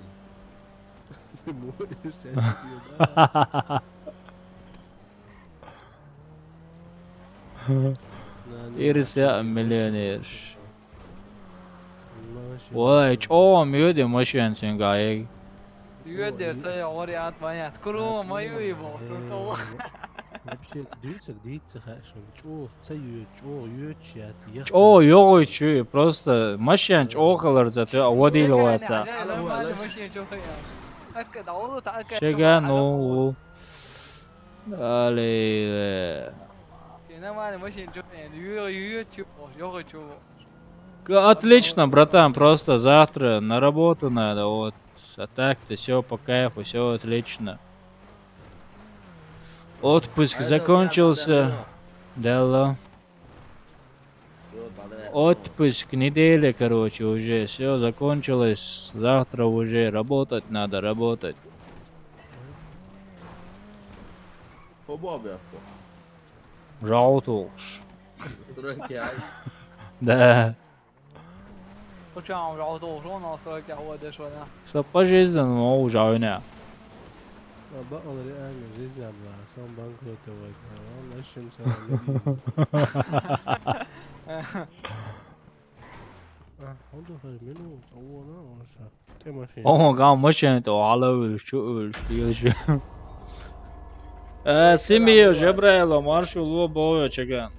S1: إرساء مليونير والله çoğum yedi maşın sen gayet.
S5: يقدر تلاقي وري عاد بيات كلهم ما يبغوا
S3: вообще дивиться хорошо чё цаю чё ючат
S1: О, yok içi просто maşın çoğalar zaten avadilovаться. Şega no. Ale. Отлично, братан, просто завтра на работу надо, вот. А так-то все по кайфу, все отлично. Отпуск закончился. Да. Отпуск недели, короче, уже все закончилось. Завтра уже работать надо, работать. Жаутуш. Да. Что по-жизненному уже война.
S3: بقى الآن جزء من سام بانكروت والله الشمس هذا منو صورنا وش تمشي
S1: قام مشيت وعلى شو Simio, Jabrailo, Marshall, Lobo, Chagan.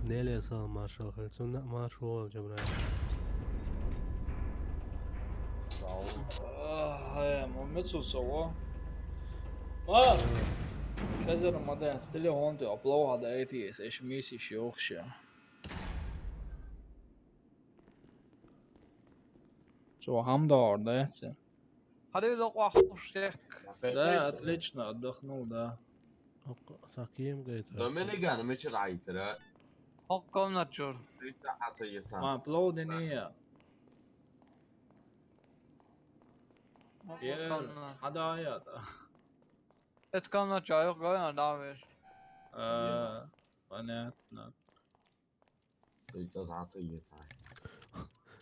S3: Neyle sağ marşal Hudson marşal Cebrail.
S1: Mitsu Sawa. Mar! Kazar Madan, still on to upload the ATS, és Missy Yorkshire. So, Hamdar, that's it.
S5: Hadi لو واحد شيك.
S1: Да, отлично, отдохнул, да.
S3: تقييم جيد.
S6: Dominican مش رايت لا.
S5: حكم ناتشور.
S1: ما upload نية. هدايا.
S5: اتكلم ناتشور قوي دامش.
S1: понятно.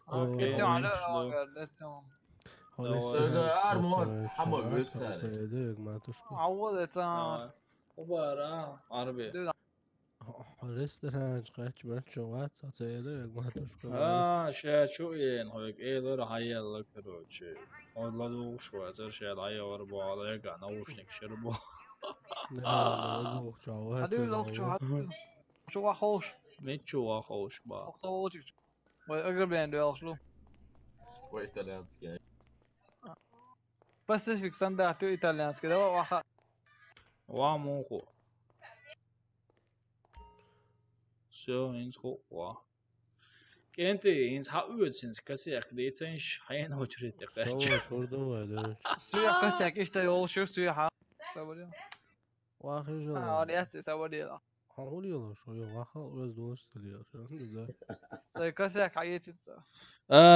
S3: اوكي.
S6: ارمون حمل
S3: بيتسال. ما تشكو.
S5: عوضت.
S1: وبارا عربي.
S3: رستوران قاچ بچوات ساعده ما تشكو.
S1: شو ين هيك ايه لو هيا لك روتشي. والله لو شو هذا شيء هيا وربو على يرجع نوشنك شربو.
S3: لا لو جوات.
S5: هذا لو شو خوش.
S1: ميتشو خوش با.
S5: صوتك. واقرب عنده يا شلو.
S6: وايطاليانسكي.
S5: بس فيك سنداتو ايطاليانسكي ده واخا.
S1: واموخو. Så ens hår. Inte ens har utsins kasek det är sen hajen har tryckt det rätt.
S3: Så شورده ولا.
S5: سويا كسك ايش تيول شو سويا ها. سوالي.
S3: واخر جو.
S5: ريحتي سوالي.
S3: هقول يلا شويه واخر بس دوست لي عشان
S5: ده. كسك حياتي.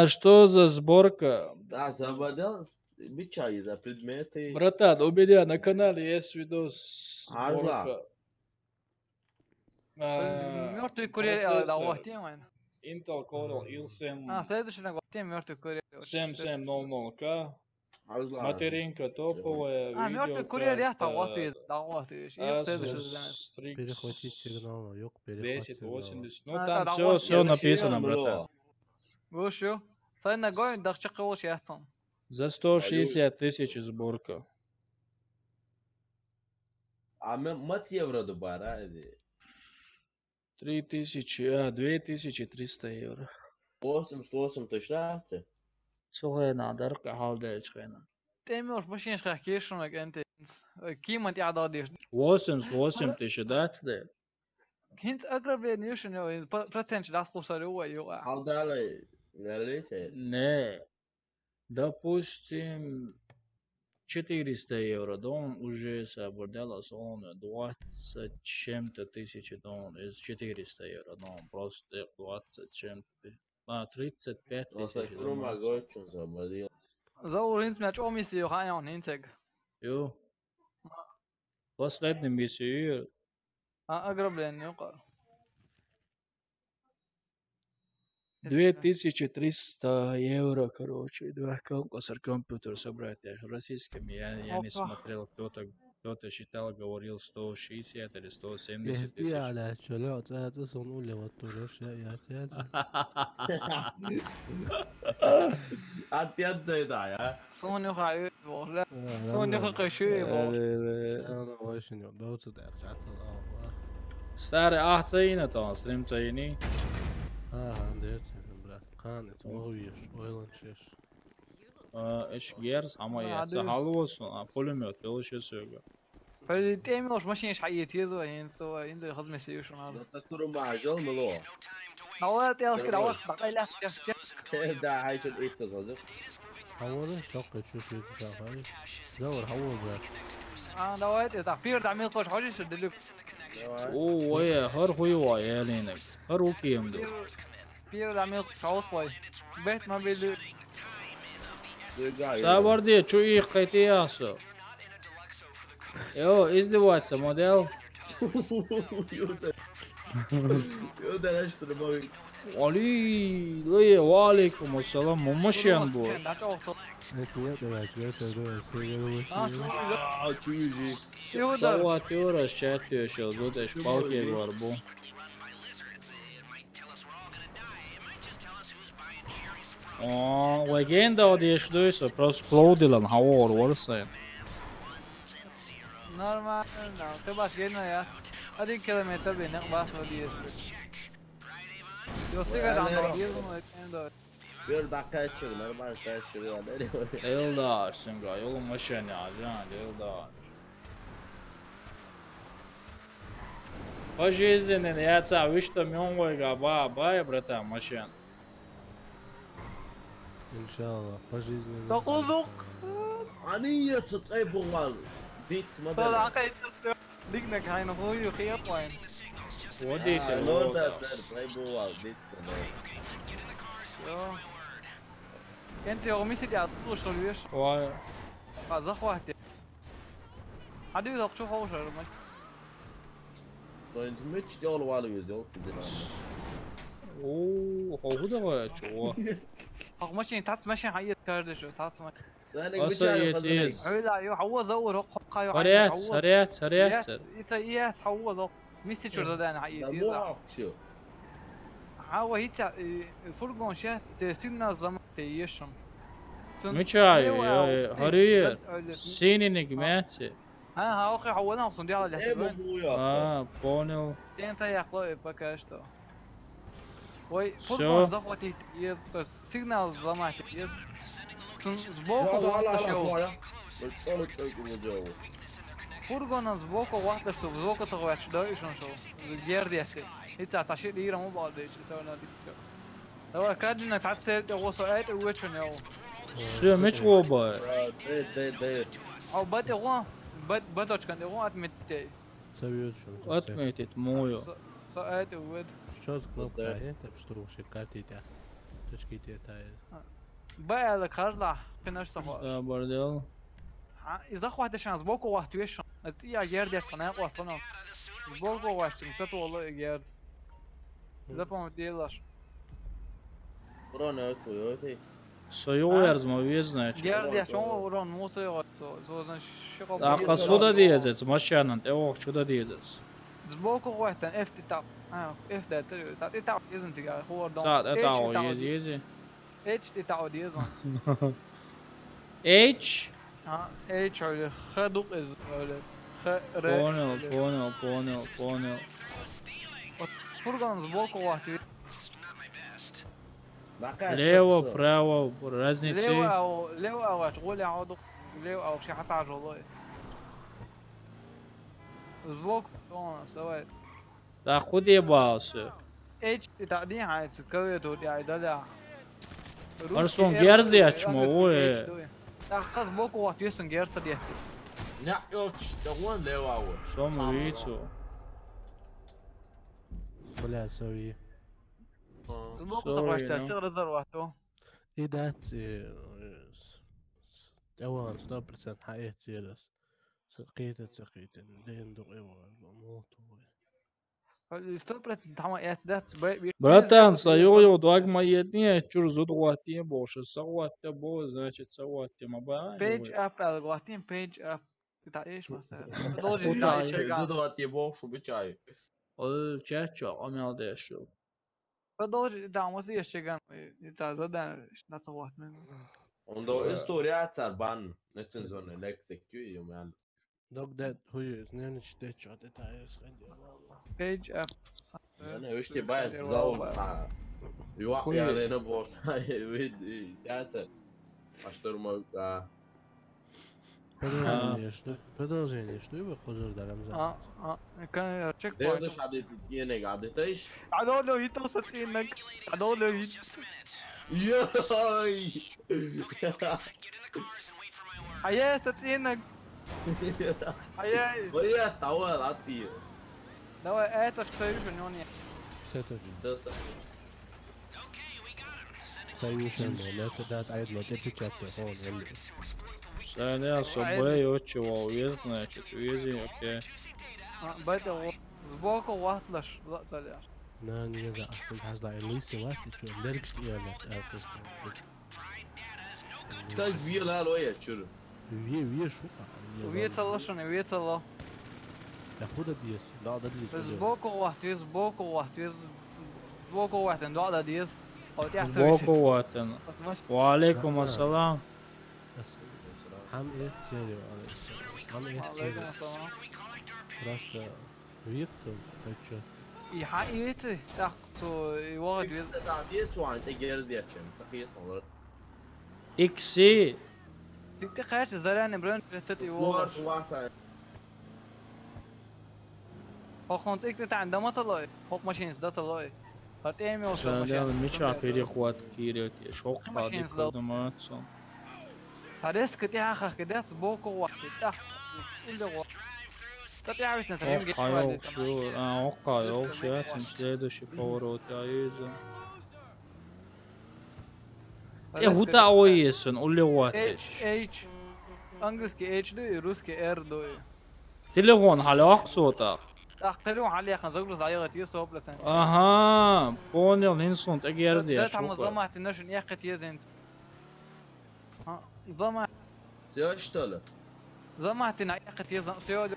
S1: Что за сборка?
S6: Да, забодел бичай за предметы.
S1: Братан, у меня на канале есть видос сборка.
S5: ميرتو كوريا دعوتي وين؟
S1: Intel Core i7
S5: следующий на гостей мертвый курьер.
S1: 7700K. Материнка топовая.
S5: мертвый курьер я дعوتي дعوتي.
S1: Asus
S3: перехватить сигнал, ёк, перехватить
S1: 1080. Ну там все написано, братан.
S5: Вышел. Сай ногой дахчакал шеяцан.
S1: За 160 тысяч сборка.
S6: А мат евро добара.
S1: 2300 евро.
S6: 8 тысяч.
S1: صغيرة درقة حاول تشغينا.
S5: تيمور ماشي نحكي شنو انت كيما انت عضادي
S1: 8 тысяч дать да.
S5: كنت اقرب لنيوشن процент даст قصروا يوقع.
S6: حاول على налейте.
S1: Не. Допустим 400 евро, да он уже соблюдался, он 20 чем-то тысячи, да он из 400 евро, да он просто 20 чем-то, 35 тысяч.
S5: Заур инт мяч омисио хаян интег.
S1: Ё. Последний миссию.
S5: اقرب لان يوقع.
S1: 2300 евро, короче, два конкурса компьютер собрать. Российскими я не смотрел, кто-то считал, говорил 160 или 170 тысяч.
S3: على شلوت هذا صنول اللي وطورش يا
S6: أنت زي ده يا.
S5: صون يخاع ولا صون يخاع شيء.
S3: أنا وايش نيو دوت ده رجعت الله.
S1: Старый ахцейна там, стрим цейни.
S3: عندي برات قانت وهويش ойланшеш.
S1: Эш герс, ама я захалвосон, пулемет, велше söga.
S5: فالتيمور ماشي حياتي يزو هين سو عنده خدمة سيوشن هذا.
S6: سكروا مع جل ملو.
S5: نوات يا كده وقت بقى
S6: ده هاي شو إيه تصدق؟
S3: حوله شقة شو في هاي. دور حول ذا.
S5: نوات يا تعبير تعمل خوش حاجة شو دلوك.
S1: اوه يا هر خوي وايا لينك هر وكيم دو
S5: بير تعمل خوش باي بيت ما بيلو
S1: صبر دي شو ايه قيتياسو يو издеваться موديل
S6: يودا اشتري موي
S1: علي لي وعليكم السلام ممشيان بو سوا تيورا شاتيو شو زودش بالكي var bu. Legenda odježdujsa, просто plaudilan havor varsa.
S5: Normal, no. Kebas gene ya. Hadi kilometre beni bas o diye. Yoksa kadar diye bunu
S6: Bir dakika çık normal şuraya nereye?
S1: Eldar Singa yolun maşını acan Eldar. Пожизненно, яца, вы что, мёнгойга, ба, братан, машин.
S3: İnşallah. Pajizne.
S5: Dokuzluk.
S6: Aniyet sıtay buğal. Dit mi
S5: Sonra akayı tutuyor. Dikne kayna koyuyor kıyapmayın.
S1: وديت
S6: Lord
S1: الوضع.
S6: sıtay buğal. Dit mi?
S5: Yo. انت يومي سيدي عطلو شغل
S1: واي.
S5: زخ واحد عادي يدق شوف هو شغل
S6: Då inte mycket jag håller ju så kul det.
S1: اوه هو ده غاية شو.
S5: حق ماشي تحت ماشي حقيقة كاردش تحت ماشي
S6: Sen
S1: Asa
S6: ne
S1: yetiyiz.
S5: عيدا يو حوا زور حقا
S1: Sarıyat, sarıyat.
S5: يتا ايه حوا زور ميسي شو ده انا حقيقة
S6: mı akşu?
S5: حوا هيتا فرقون شاس سينا زمان تيشن
S1: Müçay, harıyor. Senin hikmeti.
S5: ها اخي حولنا اصلا دي على
S6: Ne
S5: الحسابين
S6: bu ya?
S1: Aa, poнял.
S5: انت يا اخوي بكاشتو وي
S1: Всё.
S5: فرقون زخوتي سيجنال زمان تيز سبوكو
S6: Hadi
S5: واحدة
S6: hala
S5: شو
S6: hala ya. Böyle çok güzel.
S5: فرقون سبوكو واحدة شو زوكو تغوش دايشون شو جيردي اسكي هيتا تاشي ديرا مو بعد ايش يسوي دي لو كادنا تعتسد وصايت ويتشن يو
S1: Все, meç oba.
S6: De.
S5: او بد اغوا بدوش كان اغوا اتمت
S3: Seviyoruz şunu.
S1: Отметить мою.
S5: صايت ود
S3: Что за кнопка? Это что вообще карты да. Точки те тайы.
S5: بقى الكارلا فينش صفار
S1: Да, бордел.
S5: إذا واحدة شان سبوكو واحد ويشون تيا جيردي صناعة وصنع سبوكو واحد تتو والله جيرد إذا فهم ديلاش
S6: Bura ne ötüyor ötüyor.
S1: Soyuyoruz mu biz значит.
S5: جيردي شون ورون موسى سو زن شغل
S1: Aka suda diyeceğiz. Maşanın. Evo şuda diyeceğiz.
S5: سبوكو واحد اف تتاع اف ده تتاع يزن تيجا هو دون
S1: Ta ta o yedi.
S5: اتش تتاع ديزون
S1: H.
S5: اتش على خدوق از
S1: Понял.
S5: فرقان سبوكو واحد
S1: Лево, право, разницы.
S5: ليو او تقول يعود ليو او شي حتى على والله سبوكو سويت
S1: Да худ ебался.
S5: اتش تقديم على سكويت ودي دلع
S1: Arson gerz diye açma o.
S5: لا خلاص بوكو واحد يسن جيرت دي
S6: Ne yok işte o ne var o?
S1: Som видите.
S3: Бля, sorry.
S5: سبوكو تقواش تشتغل ذروته
S3: ايه ده اوان 100% حقيقة سيرس سقيت دين دو ايوه موت
S5: استوبرت تمام يا ده
S1: Братан, свою догма едине, чур зудуатие больше, сауатте бо, значит, сауатте маба.
S5: بيج اب الغواتين بيج اب بتاع ايش مثلا
S6: Zıdı at diye boş şu bir çay.
S1: Чачо, омел дешу.
S5: فدور دعموسي يشتغل بتاع زدان ناس واحد منه
S6: Onda o istoriya atar ban. Netin sonra leksik diyor yani.
S3: دوك داد هو اثنين اشتيت شو ديتايلز عندي والله
S5: بيج اب
S6: Yani işte bayağı zavsa. Yok yani ne borsa. Evet. Yaser. Açtırma.
S3: Продолжение, что его хозер да Рамзан?
S5: كان تشيك
S6: ده
S5: بوينت
S6: مش عادي يعني قاعد تعيش.
S5: عدولو يتصل انك عدولو
S6: ياي.
S5: حياة ستينك حياة
S6: ويا طول عطي.
S5: لو ايتش تسوي شنو يعني
S3: ساتوجي
S6: ده
S3: سايوشن لا تدات عيد لو تبي تشات هون يلي
S1: Саня, собой, отчего, уезд, значит, уезди, окей.
S5: بدأ سبوكو واحدلش لا طلع
S3: نان يزا احسن حاجة اللي سوات شو درجة ايالك ارتس
S6: تاج بيلا لويا شنو.
S3: ويه شو
S5: ويتصلشون ويتصلوا
S3: ياخدها ديس لا ده ديس
S5: سبوكو واحد سبوكو واحد عنده ديز
S1: Сбоку ватан. Валейкум ассалам.
S3: هم ايه سيري
S5: Alaikum assalam.
S3: Просто Виктор, хочу.
S5: I حقيقتي تاخذ يوارد
S6: İkisi de diye şu an geri diye çem. Sakiyet olur.
S1: İkisi.
S5: تيجي خارج زرعني برن تتي
S6: Duvar
S5: وورد
S6: duvar.
S5: خونت إكت عندما طلعي خوك ماشين ده طلعي هتأمي وصل
S1: Şöyle
S5: ماشين
S1: مش عارف kuat kiri diye çok hadi kadın son.
S5: هرس كتير آخر كده بوكو واحد تحت كل واحد تعرف نسميه جيش
S1: Oka
S5: واحد
S1: yok şu. Oka yok şey için следующий поворот я иду. Huda oysun ulle
S5: H H انجلسكي H دوي روسكي R دوي
S1: Telefon halak sota.
S5: تقلوا عليه خن زغلو زعيغة يسو بلسان
S1: Aha, poнял, инсунт, эгер diye
S5: ده تعمل
S1: çok.
S5: ضمعت النشن ياخت يزين ها ضمع
S6: Siyah iştalı.
S5: ضمعت ياخت يزين سيود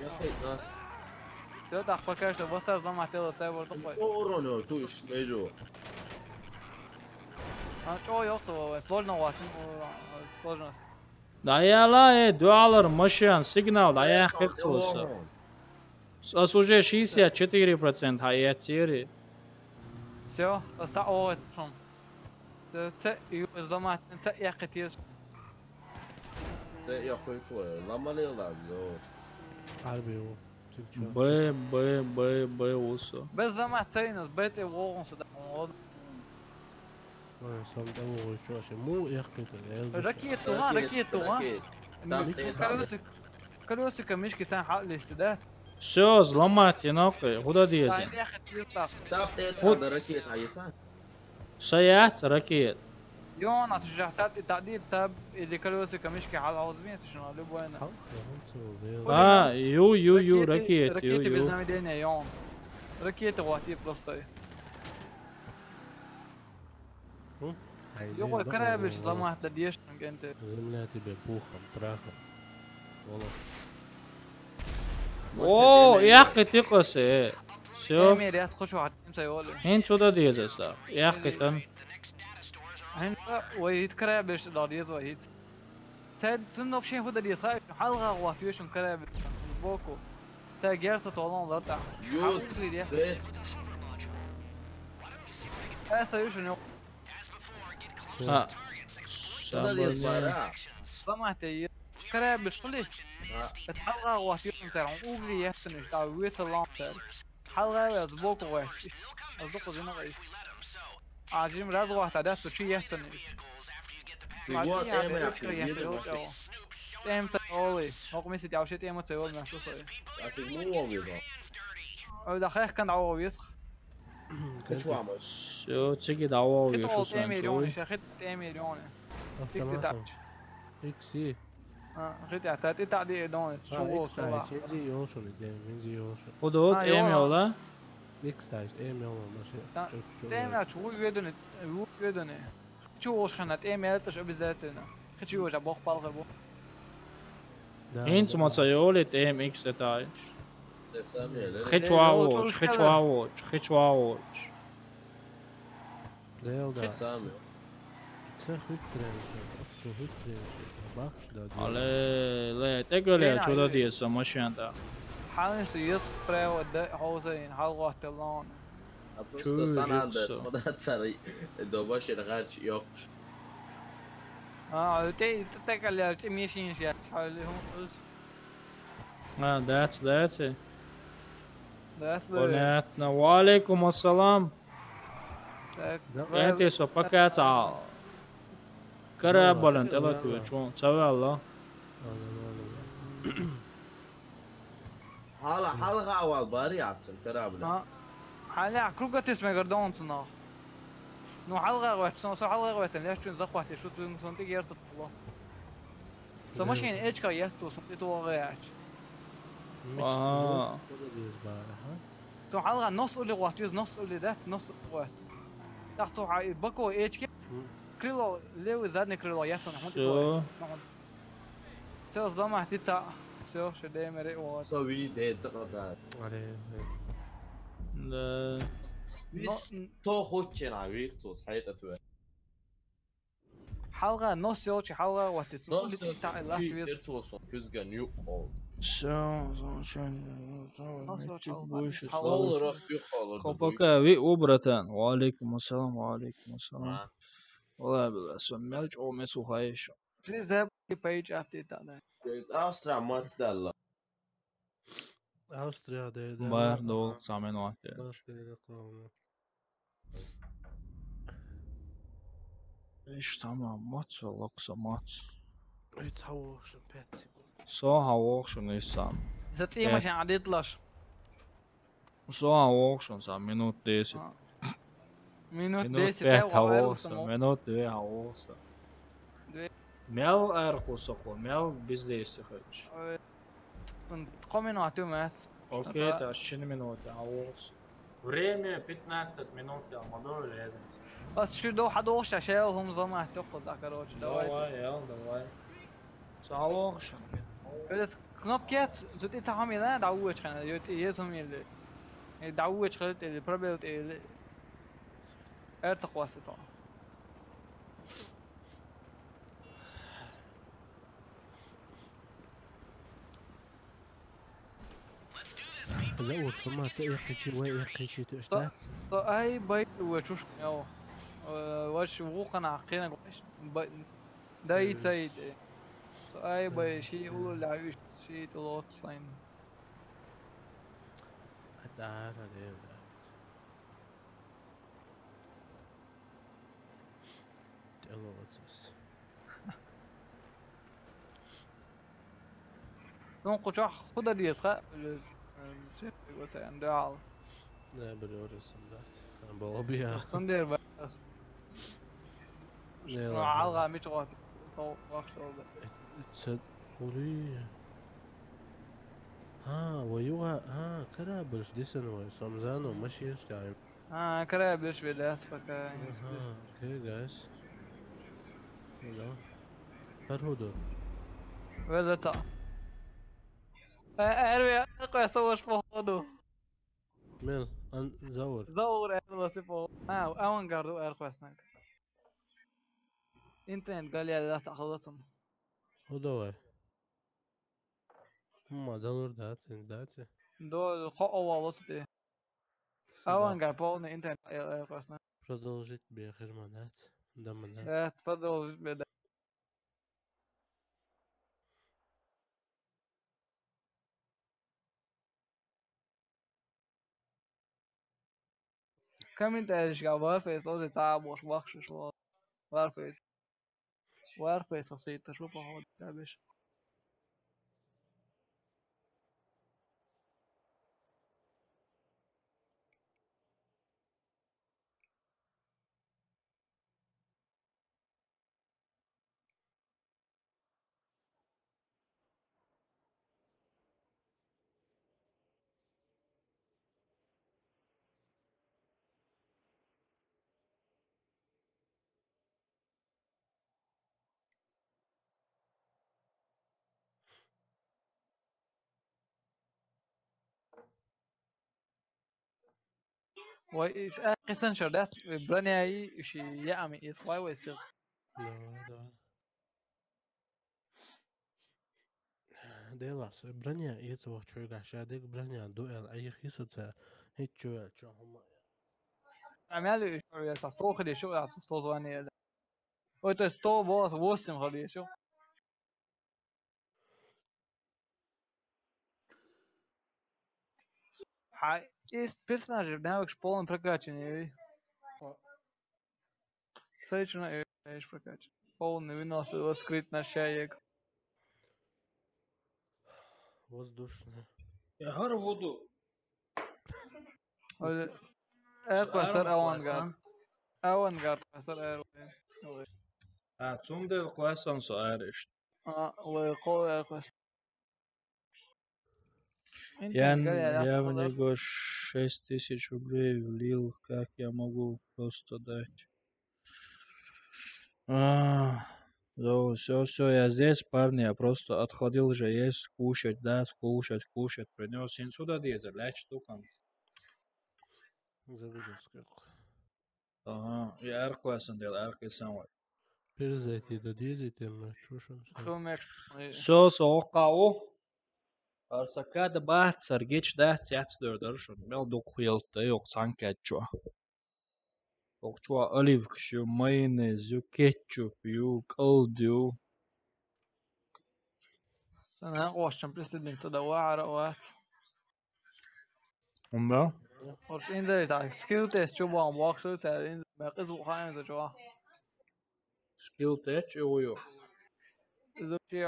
S5: سيود أخبار كارشة بصر ضمعت يلا سايبر طبعا
S6: O oranı tu iş mecbur.
S5: ها شو يوصل سبولنا واتن سبولنا
S1: Dayala dualar машин сигнал дая хексоса. Уже 64% hayatiri.
S5: все استعوض شم ت ضمعت ت ياخت يز
S6: Sen yapıyor koy. Lamalıyorlar zor.
S3: Harbi o. Türkçe.
S1: B uso.
S5: بس ضمعت تينس بيتي وغن صدق
S3: Son da o şu şey. Mu yakıtı.
S5: ركيت طوغان ركيت طوغان كلوسي كمش كتان حق الاستداد
S1: Все, взломать нахуй. Куда дезем?
S5: يا اخي تيطلع
S6: Tap et raket hayısan.
S1: Шаят ракет.
S5: يوم تشجعتات التعديل تاب اللي كلوسي كمشكي على عظمية شنو اللي بوينه
S1: يو ركيت
S5: ركيت بالزمن دينا يوم ركيت غواتي بلسطي يقول كرابش ضمات لديش انت
S3: Земляти бе пухом, прахом. Волос.
S1: О, яхи тикосе. Все.
S5: امير يا تخش واحد مسيولي
S1: Hen çuda diyecekler. Yakıtan.
S5: هن ويت كرابش داريز ويت تاد سنو بشين هو داريز هاي حلقة غواتيوشن كرابش بوكو تا جيرت طولون لرتع
S6: Yut. Stres.
S5: هذا يوشن يوم
S1: Ha.
S6: Şurada diye var ha.
S5: ضمعتي كرابش قلي
S6: Ha.
S5: الحلقة غواتيوشن تاعهم اوغلي يحسن تاع ويت اللون تاع حلقة يزبوكو واش أصدق زينا غيش عجيم راز واحد عدات بشي يحسن
S6: Sigua tema yapıyor.
S5: تيم تاولي هو ميسي تاع شي تيم تاولي ما تصير
S6: Artık mu oluyor da.
S5: او دخيخ كان عو يسخ
S6: Kaç var mı?
S1: Все, çeki dava oluyor şu
S5: خد مليون
S1: sanki.
S5: شيخ 1 مليون تيك تاع
S3: Eksi.
S5: خد اعتاد تاع دي دون
S3: Ha,
S5: شو
S3: X da işte enzi yoğuşun idi. Enzi yoğuşun.
S1: O da o
S5: Ha,
S1: emiyorlar.
S3: X da işte emi olmamış.
S5: تيم شو يدن يدن شو وش خنا تيم يلتش بذاتنا خد شو وش ابوخ بالغ ابو
S1: Hint macajolit MX detalj.
S6: Desem yerleri.
S1: Hiçuavoç.
S3: Değil da.
S6: Desem.
S3: Sen hüt trenişi. Su hüt trenişi. Bak şurada.
S1: Ale, le, tegöle çuda diyese maşında.
S5: حانس يصفر ودق حوزين حلقة تلون
S6: Просто sana da sonra çarı dobaş yergaç yok.
S5: تي تتكلم تمشين شيء حالهم
S1: Ha, that's it.
S5: that's the
S1: Понятно. Валейкум ассалам. Энти со покаца. Карабалан телатуя чон. Çavalla.
S6: Hala aval bari yapsın karabla.
S5: ها حاليا كروكا تسمع قردون صناخ نو حلقة غوات سو حلقة غوات ليش تون زقوات شو تون سنتي غير تطلع سو ماشين ايش كا يهتو سنتي تو غياش
S1: Aha.
S5: تو حلقة نص اللي غوات يوز نص اللي ذات نص غوات تحتو بكو ايش كي كريلو ليو زادني كريلو يهتو نحن
S1: Все.
S5: سو زما تيتا سو شدي مري وات
S6: Savi de kadar.
S1: Da.
S6: Biz to hoççen abi tos hayata tu.
S5: حلقة نص يوتش حلقة وات
S6: Nasıl
S5: تاع لاش
S6: bir
S5: يوز
S6: tosun küzgen yok ol. Olarak yok olurdu.
S1: خب اوكي وبرتان وعليكم السلام وعليكم السلام والله بالله سمعت او مسو خايش
S5: Please have the page update على.
S6: Astra maç derler.
S3: Avusturya'da
S1: باير دول سامين واحد ايش تمام ماتش ولا اقصى ماتش
S3: يتحوش بيتسي
S1: سو هاوكشن ايش سام
S5: زت ماشي عاد يطلش.
S1: سو هاوكشن سام minut 10
S5: minut
S1: minut
S5: 10
S1: 5 هاوكشن minut 2 هاوكشن Mel erkusoko, Mel bizde istiyoruz.
S5: قومي نعطيه مات.
S1: Окей, это 20 минут, а вот время 15 минут, а модуль لازم.
S5: بس شو دو حدوش عشان هم زمان تاخذ ذاك الوقت.
S1: давай, يلا давай. صاوغش.
S5: بس كنوب كات زت انت هم يلا دعوش خنا يسهم يلا. دعوش خلت اللي probability ارتقى واسطة.
S3: زود ثم تيقيشي ويقيشي تشتات
S5: اي باي وشوش يو وش وقنا عقينا قش داي سيد اي باي شيء يقولوا لعيش شيء طلعت صين
S3: تعال هذا تلوتس
S5: سون قشح خد دي اسخاء شيء يقول عنده عال
S3: لا بالوري صندات انا بوبيها
S5: صندير بس عالغا ميتغوت تو وقت
S3: تصد قولي ها ويوها ها كرابش ديسن وي سمزانو ماشي يشتعب
S5: كرابش بداس فكا
S3: اوكي جايز لا فرهدو
S5: ولا تا اروي اقوى صور فوضو
S3: ميل ان
S5: زور اروي سيفو اون قاردو اروي سناك انت قال لي لا تاخذتهم
S3: هدوي هم دور داتي
S5: دول قوة وسطي اون قال بولني انت اروي سناك
S3: продолжить بخدمات دمنات
S5: تفضل بدا كم انت ايش قال وارفيس اوزي تعب وش شو وارفيس اصيد تشوفه هو تابش وايش قسن شردات برانياي شي يامي يسواي ويسير
S3: ديلاس برانيا يتسوى شوي عشادك برانيا دوئل اي خيسة هيك شوي هم
S5: عمالي شو ستو خلي شو ستو زواني وانت ستو بوس وسم خلي شو هاي ist personage nevajag polim prakačini. Sveicinu, iešu prakač. Polim nevinos skrit на šajeg.
S3: воздушная.
S1: يا هربودو.
S5: Airquest avantgard. Avantgard قصر airquest.
S1: Цумдел классан соаришт.
S5: وقوي airquest.
S1: Я в него 6000 рублей влил, как я могу просто дать? Все, я здесь, парни, я просто отходил же есть, кушать, да, кушать. Принес сюда дезер, ляч штукам.
S3: Загрузка.
S1: Ага, я аркуасан дел, аркуасан var.
S3: Перезайти до дезити, мы чушим.
S1: Со, окао. Arsakada bahtsar geç dert yatsdördür şu mel dokuylta yok sanketço. Okço olive şu mayonez yu ketchup yu kaldu.
S5: Sen koşacağım presidente da var o.
S1: Onda?
S5: Orş inde ta skill test şu bu boxer ta in bakız o hayır da şu.
S1: Skill test yok.
S5: زوجي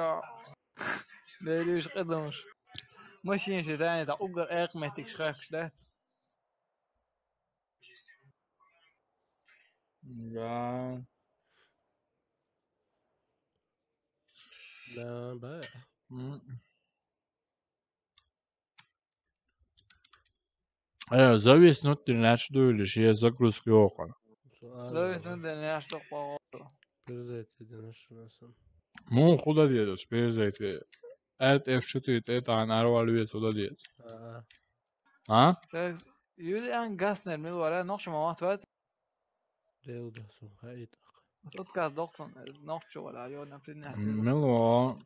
S5: ليش قدمش ماشي شي ثاني تاع اوغر اقمتك شخاخ شدات
S1: Ya.
S3: لا بقى
S1: Завис нутри нач дуйлиш я загрузка yok.
S3: سؤال
S5: لا يسند ناش تقوا
S3: برزيت يدنا شو نسم
S1: Mu khuda diyoruz. Bezeyt ve alt F4 et an arvalüyet oda diyet. Ha?
S5: يوليان غاسنر من ورا نقش ما وقت
S3: ديو ده سو هاي
S5: بس اتكاس دوكسون نقش ولا يو نفسي نحكي
S1: Melo.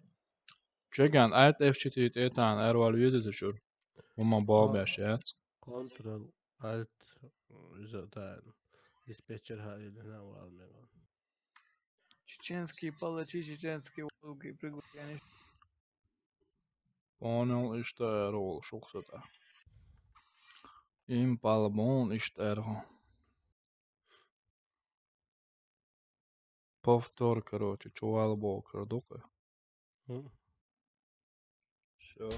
S1: Çeken alt F4 et an arvalüyet şur. Mama babaş ya.
S3: كنترول الت اذا ده dispatcher هاي اللي هنا والميغان
S5: Чеченский палачи чеченский волги приготовление
S1: Poнял işte rol şoksa da. Impalbon işte erho. Повтор, короче, чувал был крадука. Все.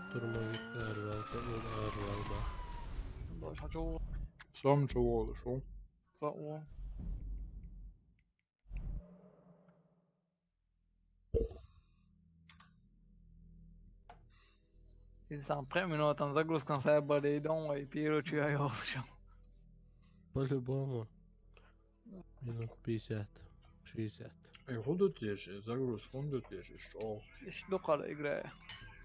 S3: штурмовик ارвал تقول ارвал بقى
S5: باش هتشوف
S1: Сам чувал, шо?
S5: صقوا insan preminuotan zagluskan säbade i dem och i piruchi jag också.
S3: по-любому минут 50 60
S1: Худу тише, загруз хунду тише, шо?
S5: ايش دقة الإجراء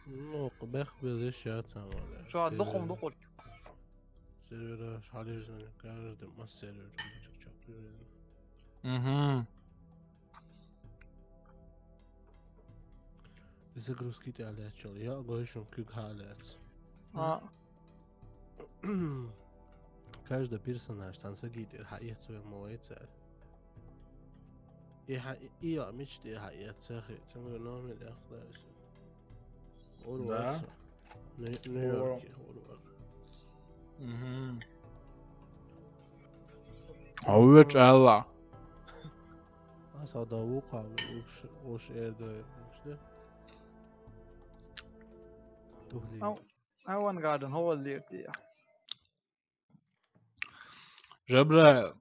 S3: ну بخبز اشياء تمام
S5: شو هتدقهم دقوا
S3: سيرفر حاليا كارد ما سيرفر
S1: Mhm.
S3: загрузки على شغل يا قويشهم كيك حالات каждый персонаж там сагит الحقيقة سوى مواد سهل إيه مشتي الحقيقة ساخي تمر نوع من الأخلاق
S1: Да.
S3: نيويورك
S1: Mhm. Havet alla.
S3: أصلا دوقع وش إيردو مشتي تهلي
S5: أول قاعدن هو اللي يرتيح
S1: Жебра,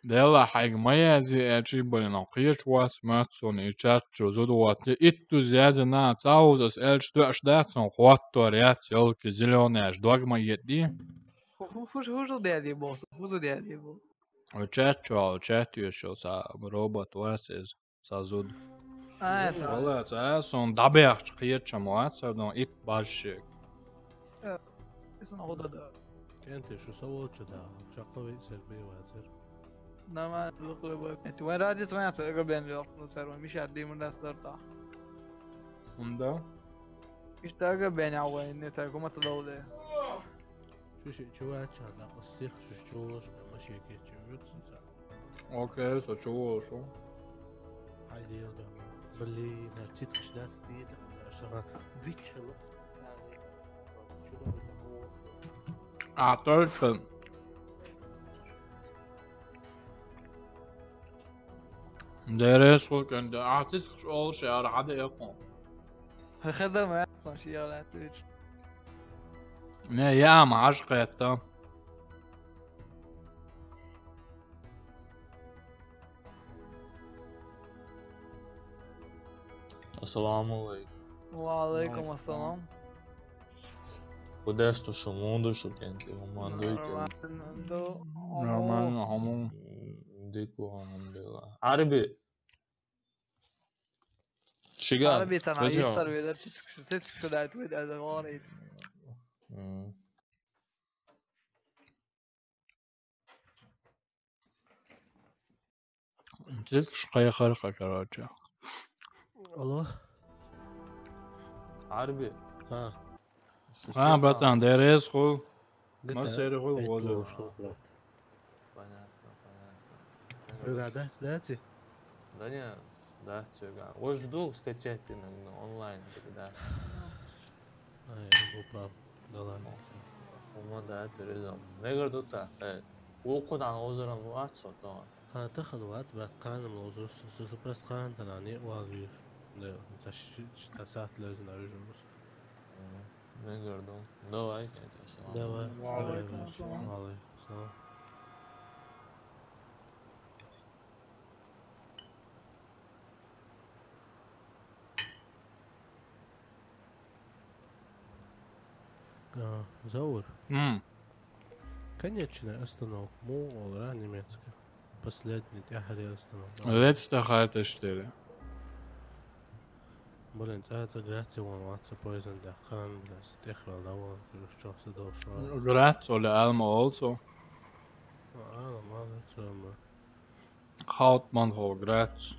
S1: дела хайгмая зи эчи болина. Қиеш вас мэтсон и чатчо зодуат. Итту зязы на цаузас эльч дуаш датсон хуаттор ят ёлки зелёная аж догма едди.
S5: Hur det är det boss? Hur det är det boss?
S1: Чатчо шо са робот васез са зуд.
S5: Это.
S1: Вала са сон дабяч қиеш чамуат са но ит башик.
S5: Såna hårda där.
S3: كانت شو سوت شو ده شقوي سربي وازر
S5: نما لقوا انت وين راجع سمعت قبل ان يوقفوا صاروا مش عادي من الناس درتا
S1: Onda?
S5: اشتاق بين عوين انت كما تدولة
S3: شو هذا السيخ شو ماشي كي
S1: Okej, så чего шо?
S3: هايدي يلا بلي نرتيت كشدات دي شغال بيتش شو
S1: Только درس كان artist all شعر عادي يقوم.
S5: خدمة اصلا شيء ولا تيج
S1: Ne ya ma aşkıyetta.
S6: Assalamu alaikum.
S5: وعليكم السلام
S6: Modesto Shamundo, Shukenti, Romando e
S1: Normal hamon.
S6: Dico Alhamdulillah. Arabi. Chega.
S5: عربي تنا يستر ويدا تتكشف دايت ويدا هذا غاريت
S1: Siz şkaya kharqa karaca.
S3: Алло.
S6: Harbi.
S3: Ha.
S1: Ha, братан, ДРС хуй.
S3: ده
S1: Масери хуй
S3: это
S1: возил.
S3: что, брат?
S6: Понятно.
S3: Угадай, знаете?
S6: Да нет, да, чего. Вот жду скачать онлайн тогда.
S3: А, я упал. Да ладно.
S6: Olmadı televizyon. Ne gördü ta? Evet. Uykudan ozuran aç o da.
S3: Ha, تاخد وقت بعد قاعدة من الوزور سوسو بس قاعدة تناني والغير. ده انت ساعات لازم نعيش بس.
S6: Ne gördüm? Ne var ki?
S3: ده واحد.
S1: Aleyküm selam.
S3: والله سلام. Заур. Конечно, остановка. Мол, немецкая. Последний тяхарь остановка.
S1: Letzte Haltestelle.
S3: Блин, это грация вон ватса поезд дахан, да стехвал да вон, что дошло.
S1: Graz oder Alma also.
S3: Мало, это
S1: Hauptbahnhof Graz.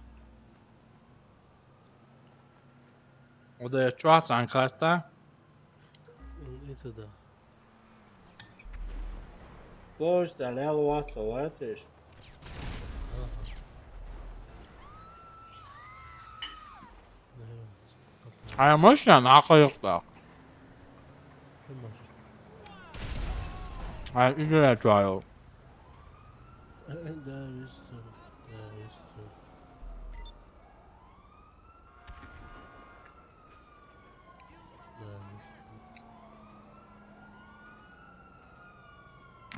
S1: Oder je čuvac Ankarta.
S3: это да.
S1: Dođite, ali jel ovako letiš? A ja možeš ja nakon tako? A igra trial.
S3: Да, висту. Да, висту.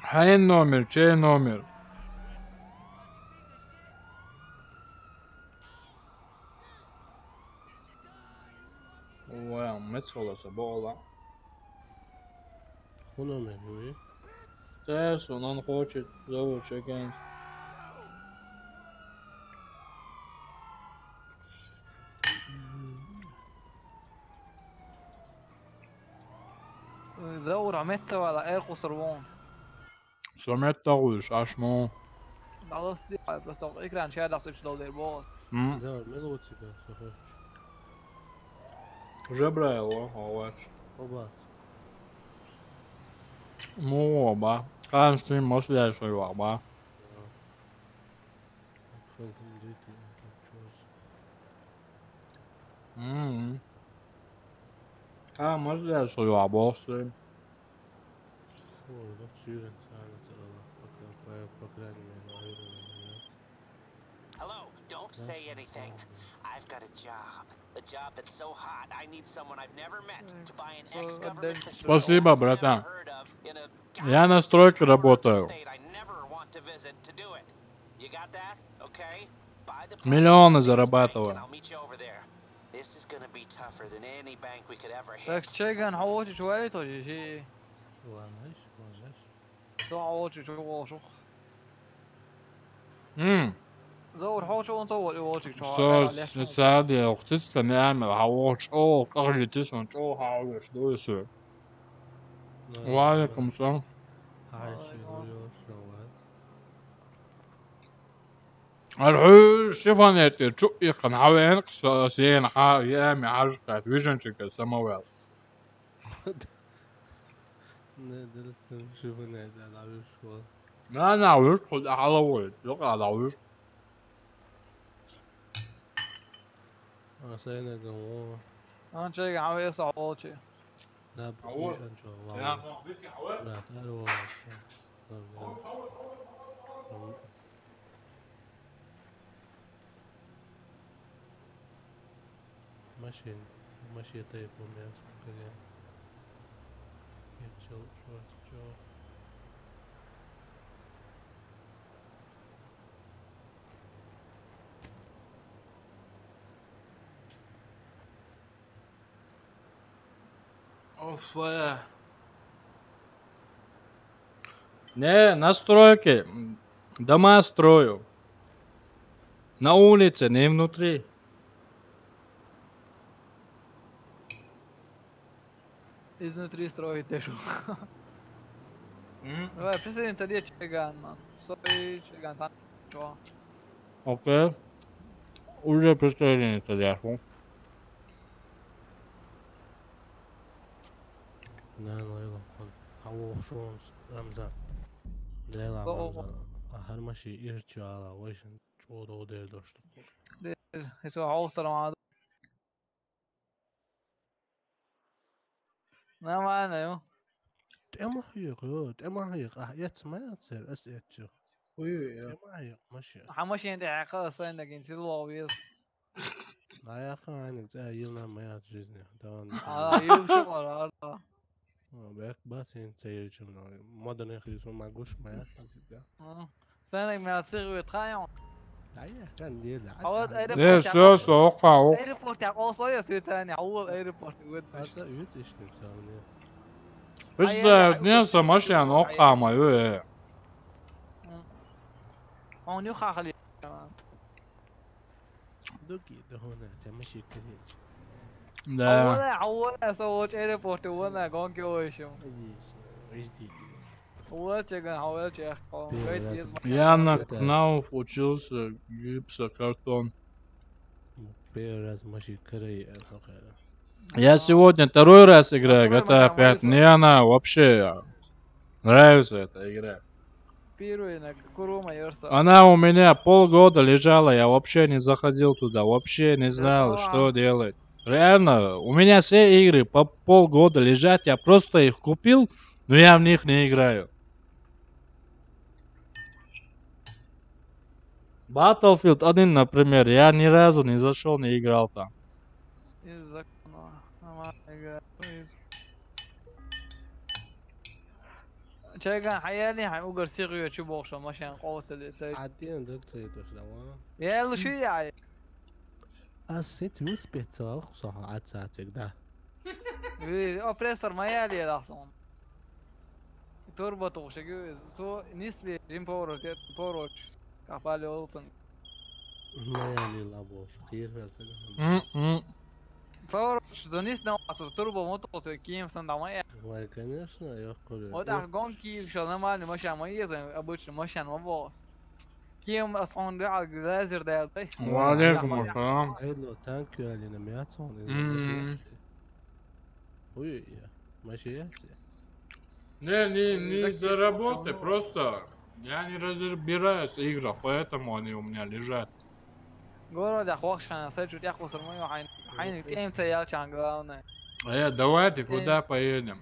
S1: Hej номер, čej номер? Ovo je meckalo se bola.
S3: Ono menuje.
S1: Tesun, on hoće zavući agent.
S5: زور عملت ولا اخو صربون
S1: Som uش اشمو.
S5: خلاص دي بس لو اكران شاد اصير شلو دير بول
S3: Да, мелодика, сахар.
S1: Žebra je ovo već.
S3: Oba.
S1: Mu oba. Kažem s tim osljaju svoju oba. Ha, možljaju svoju oba s tim.
S3: Ой, сюрен, по крайней мере,
S2: Hello, don't say anything. I've got a job. A job that's so hot, I need someone I've never met to buy an ex-government facility
S1: Спасибо,
S2: I've
S1: братан.
S2: never heard of in a
S1: Я на стройке
S2: godforsaken corner of the
S1: работаю.
S2: state I never want to visit to do it. You got that? Okay? Buy the
S1: Миллионы
S2: place,
S1: зарабатываю.
S2: and I'll meet you over there. This is gonna be tougher than any bank we could ever
S5: так
S2: hit.
S5: تشيغان حووتي شوية توجي شي
S3: واش
S5: تو حووتي شو
S1: Hmm.
S5: زور حووتي وانطول حووتي
S1: Så sad je ohtista nääme havuoč. Kahjutis on havuoč doisu. Vaalaikum salam. الحوش شفنت شقيق حوين قصاصين يامي عجقة فيجن شكا سماوات.
S3: ندلت شوفنا على شو
S1: ما نعوش خد على ولد لقى على عوش.
S3: سينا جمهور
S5: انا تشيغان حووتي يصع حووتي
S3: لا بقول انجو لا تعالوا ماشي طيب ومياس كذا يتشل شو
S1: Оф. Не, на стройке. Дома строю. На улице, не внутри.
S5: iznutri strojite šo. Давай, predsjednica gdje je Čegan, man. Sorry, Čegan, tam čo.
S1: Okej. Уже представление тогда.
S3: نانو يلا خل هو شو رمزان ليلا رمزان هر ماشي يرجع على وجه شو دير دوشت
S5: يسوي عوصر مع ما معنا يو
S3: اما هيك يود اما هيك يت ما تصير اسئلته اما هيك ماشي
S5: حماشي عندي عقاص عندك انت الواويس
S3: لا يا اخي عينك زي يلنا ما يعجزني تمام
S5: يوم شو مرة
S3: بيك باتين سير جمنا مدن يخي سو ما قوش ما يعجز
S5: سنة ما يصير ويتخايم
S3: ايه كان دير
S5: عوض
S1: ليش ليش اوقع
S5: ايربورت يا قوصة يا ثاني عوض ايربورت ود
S3: هسه يوت ايش نسوي
S1: بس ناس ماشي عن اوقع ما يو
S5: هون يخا خلي
S3: دوكي ده هنا تمشي كثير
S1: لا
S5: عوض سويت ايربورت وانا قون كويشو
S3: ايش دي
S5: عوض كان عوض يا اخي
S1: Яна Кнауф учился гипсокартон.
S3: раз мاشي كري الحقيقة
S1: Я сегодня второй раз играю GTA 5. Мне она вообще нравится эта игра. Она у меня полгода лежала, я вообще не заходил туда, вообще не знал, что делать. Реально, у меня все игры по полгода лежат, я просто их купил, но я в них не играю. Battlefield 1, например, я ни разу не зашел, не играл там.
S5: شايفان حيالي حنقول سيغيو شو بوخشة ماشي قوس اللي
S3: عادين دكتور يدوش
S5: يلا شو يعني
S3: الست مش بيتصاخ صح عاد ساعتك ده
S5: اوبريسر ما يالي اصلا تربط وشجوز تو نسلي جيم بورو كفالي اوتن
S3: ما يالي لابوش كتير فلسفة
S5: فورش زونيس نوع تربو موتو كيم سندما
S3: وكانش يقول
S5: وده جون كيف شو مالي ماشي مميز ابوش ماشي مبوس كيم اصلا ده على الجزائر ده
S1: وعليكم السلام.
S3: حلو تانك اللي نميات صون ой ماشي يحسي
S1: Не за работы, просто я не разбираюсь в играх, поэтому они у меня лежат.
S5: Город охвачен, сочет я кусал мою хайник, имеется я чангана.
S1: Давайте куда поедем?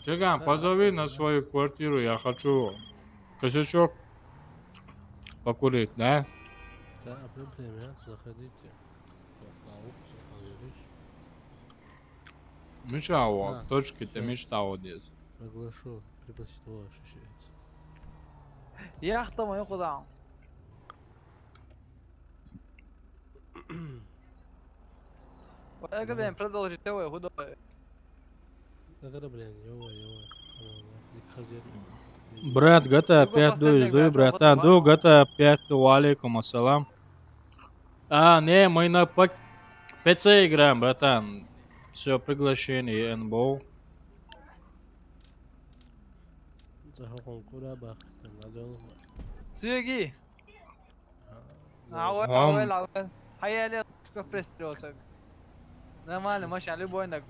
S1: Чеган, позови на свою квартиру, я хочу косячок покурить, да?
S3: Да, проблема, заходите.
S1: Мечтал, точки-то мечтал здесь.
S3: Приглашу, пригласить его ощущается.
S5: Я кто мою куда? وأنا قبل продолжить جتوي هدوء.
S3: أقرب لين يوه.
S1: Брат, GTA 5 дуй, братан, ду, GTA 5, алейкум ассалам. Не, мы на PC играем, братан. Все, приглашение, НБО.
S5: سيجي. عوال. حيالي تكفرت روسك. لا مالي ماشي عليه بوينك.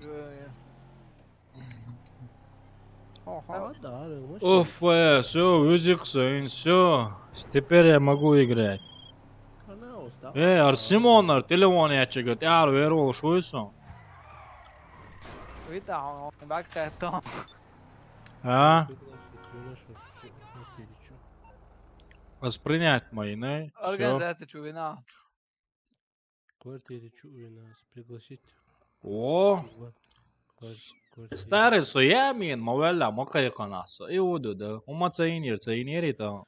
S1: Уф, все, вызикся, все. Теперь я могу играть. Арсимонар, телефон я чекаю, я верил, что это?
S5: ويتا باك كاتون.
S1: Воспринять мои, не?
S5: Организация чувина.
S3: Квартире чувина, пригласить.
S1: О! Старый соямин, мовелла, мокая канаса. И уду, да. Ума цейнер-то.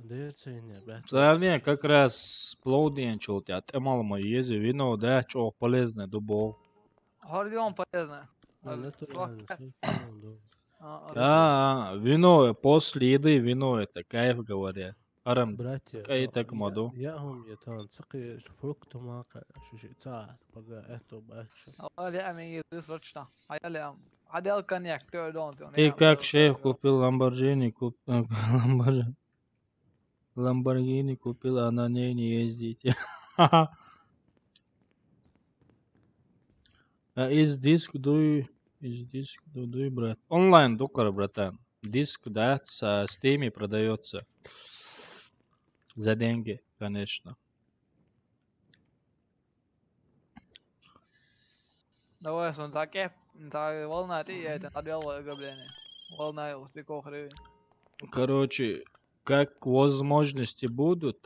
S3: Да, цейнер, да.
S1: Царне как раз плоденчил тебя. Ты мало мой ези вино, да, чё полезное дубов.
S5: Гордион полезное.
S1: Вино после еды, вино это кайф, говорят. Арам,
S3: братья,
S1: кай так моду.
S3: Я هم يتان سقي فروكتو ماقع شو شيء ساعة بقى اتو باتشو.
S5: والله أمي يسرچنا. هيا أم. عدل كونياك تودون.
S1: Ты как шеф купил Lamborghini, Lamborghini купил, а на ней не ездите. Is this do Из диск дуй, брат. Онлайн дукар, братан. Диск, да, с Steam продается. За деньги, конечно.
S5: Давай, сон таке. Так, волна ты, я это отвел ограбление. Волна его, ты кохры.
S1: Короче, как возможности будут,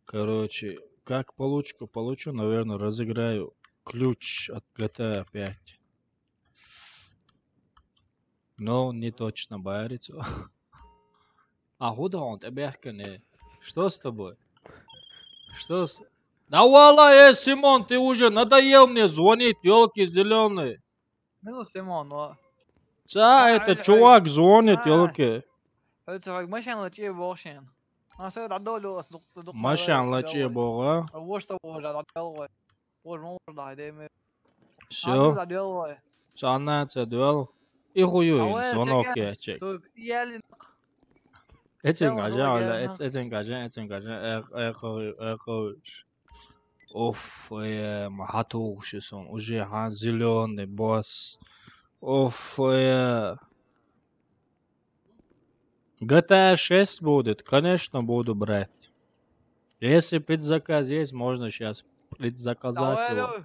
S1: короче, как получу, наверное, разыграю ключ от GTA 5. Но не точно, боярится. Куда он тебя не? Что с тобой? Что с... Да вала, Симон, ты уже надоел мне звонить, елки зеленые.
S5: Ну, Симон, ну.
S1: Это чувак звонит, елки.
S5: Это машина лачи бошен. А все дадолу с дук.
S1: Машина лачи бога.
S5: Вот что уже дадолу. Вот можно дайдем.
S1: Все. Санается дуэл. И хуюин, звонок я чек. Этим гажа, Оф, Махатушисон, уже зеленый босс. Оф, GTA 6 будет, конечно, буду брать. Если предзаказ есть, можно сейчас предзаказать его.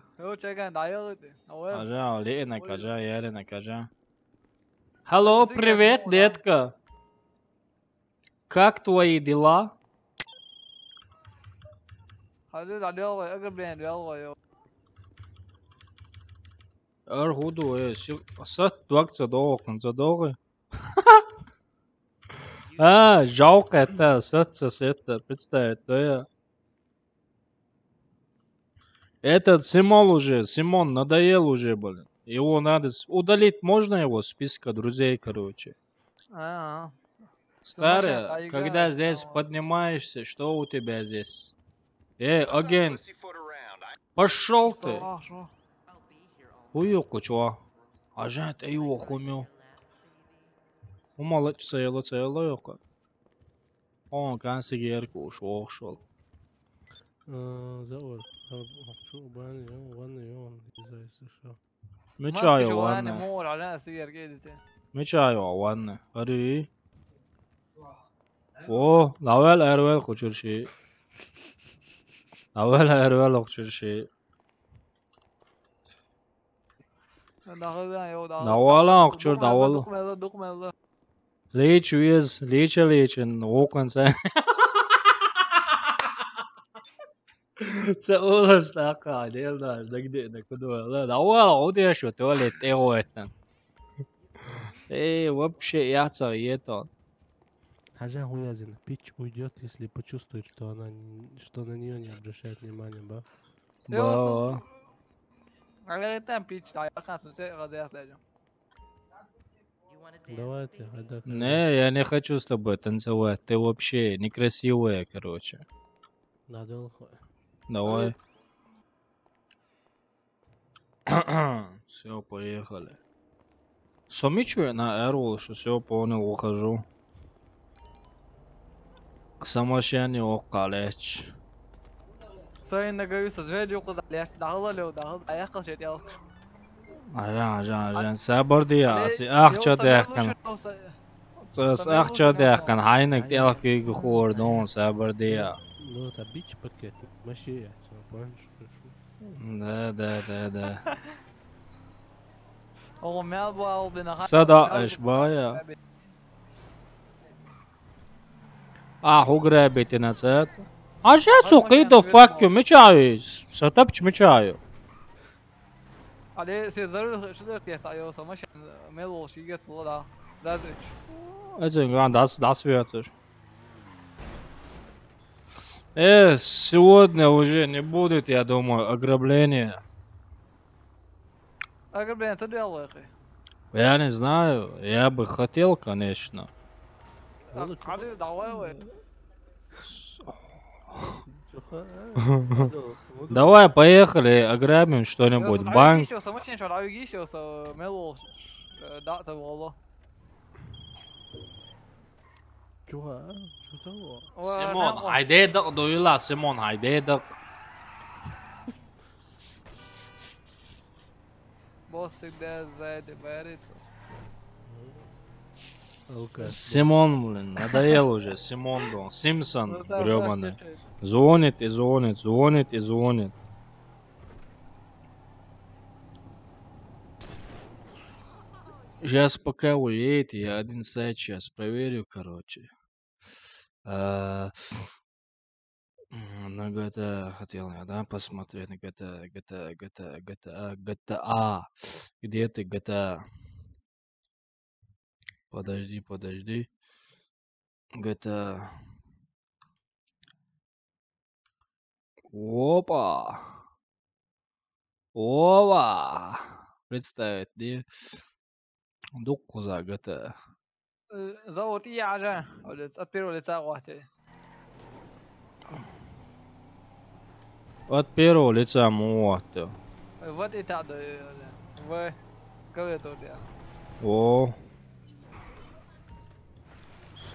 S1: Алло, привет, детка. Как твои дела? Аргуду, сат двадцать долларов, задолго. Жалко это, это, представить, да я. Этот Симон надоел уже, блин. Его надо удалить, можно его с списка друзей, короче. Старый, когда здесь поднимаешься, что у тебя здесь? Агент, пошел ты. Уюку, чувак. Агент, его хумил. Умалыч целый. Он консигер кушал.
S3: Заур. Şu vanıyor izayısı şu.
S1: Мечаю ванны. Ари. О, навел эрвел кучурши. Навел эрвел кучурши. Навала кучур навал. Леч уез, лечен, оконца. Це улас така, дельна, де куда. Навала одешу туалет эвоэтен. Вообще яца ето.
S3: Хажа хуязина. Пич уйдет, если почувствует, что на нее не обращает внимания, ба?
S1: Ба.
S3: Давайте, отдохнем.
S1: Не, я не хочу с тобой танцевать. Ты вообще некрасивая, короче.
S3: Надолго.
S1: Давай. Все, поехали. Сомичу я на Эрвол, что все понял, ухожу. Самошение околеч.
S5: Sayın Nagayusa, radio kız dağılalım, ayak kaçıyor ya.
S1: Ajan, sabır diye. Akça derken. Akça derken, haynek delki gukurdun, sabır diye.
S3: Ну, это бич пакет, машия, понимаешь?
S1: Да.
S5: Oğlum ya bu aldığına.
S1: Sada eşbaya. Уграбить назад. А я цукиду факю, мечаю. Сатапч мечаю.
S5: عليه سيزر شو ده يا يا سماش ميلو شيجت ولا دازش.
S1: Das wird. Сегодня уже не будет, я думаю, ограбления.
S5: Ограбление ты делал, ахи?
S1: Я не знаю, я бы хотел, конечно. Давай, поехали, ограбим что-нибудь. Банк. Симон, haydedik duyula Simon, haydedik.
S5: Боссик да сзади борется.
S1: Симон, блин, надоел уже. Симон, блин. Симпсон, гребаный. Звонит и звонит, звонит и звонит. Сейчас пока уедет, я один сайт сейчас проверю, короче. На GTA хотел я, да, посмотреть на GTA. Где ты, GTA? Подожди. GTA. Опа! Представить, где? Доккуза GTA.
S5: Зовут Яжа. От первого лица вахты.
S1: От первого лица муатто.
S5: Вот и так, в клавиатуре.
S1: О.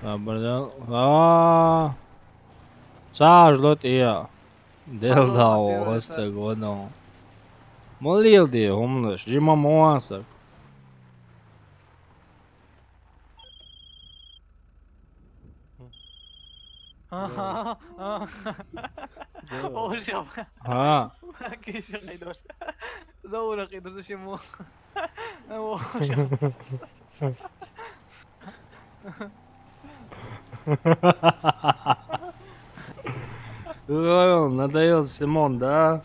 S1: Sabırdan. Сажлот я. Делда о, оста годно. Молил ди, умлыш, жима муасак.
S5: Oğlum.
S1: Ha.
S5: Kişi kaydır. Doğru kaydır şimdi.
S1: Надоел Симон, да?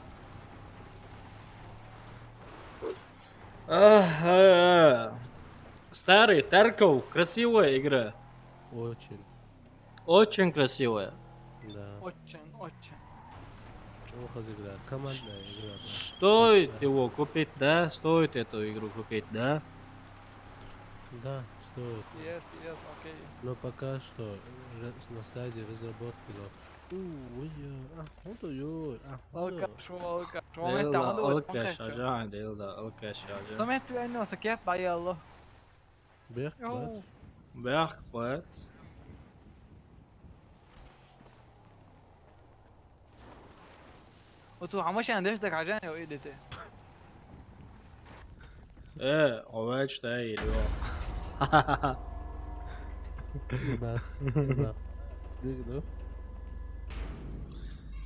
S1: Старый Тарков, красивая игра.
S3: Очень.
S1: Очень красивая.
S3: Да.
S5: Очень.
S3: Ох, игра. Командная игра. Да.
S1: Стоит его купить, да? Стоит эту игру купить, да?
S3: Да, стоит.
S5: Yes, окей.
S3: Но пока что на стадии разработки.
S5: سمعت انه سكيت بعي الله.
S1: Berg, poet.
S5: وتو عمش عندش دك عجاني وايدته.
S1: ايه овеч тей اليوم.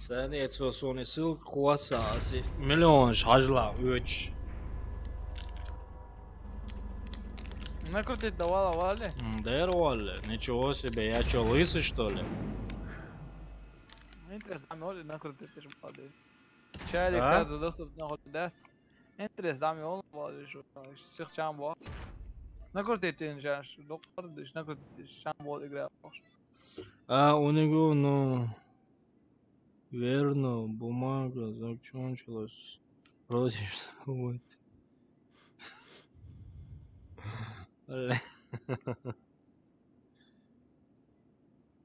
S1: ثانية سوني سلك خواساسي مليون شجلة ويتش.
S5: Накрутить давала, вали?
S1: Да, Валя, ничего себе, я чё, лысый что ли?
S5: Интересно, عم يقول накрутить ايش بقى شارك هذا دوست بناخد ده. Интересно, عم يقول والله شو شيخ شام بقى. Накрутить инжаш, доктор, накрутить шам вот игра.
S1: У него, ну, верно, бумага закончилась. Вроде что какой-то.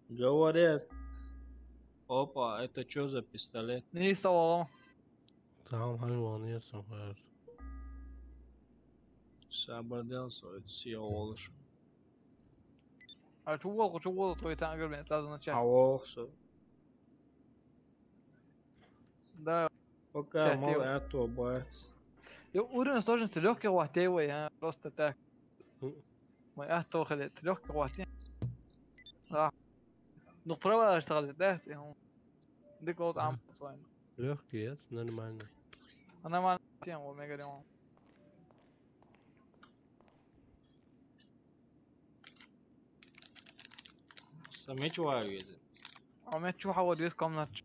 S1: Говорят. Опа, это что за пистолет?
S5: Не совал.
S3: Tamam hayvanıyasın hayır.
S1: Sabırdelся, это съелыш.
S5: А чего твой там говорит, сразу начать.
S1: Авоксу.
S5: Да.
S1: Пока мол это боец.
S5: Уровень сложности легкий вахтевый, просто так. ما أهتو خليت لوك قواتين راح نقرأ اشتغلت ده هم ديك وضع عام صايم
S3: Легкий, нормально.
S5: أنا ما نتيم وميجا اليوم
S1: سميت واجزت
S5: عملت شو حاول يسكم نتش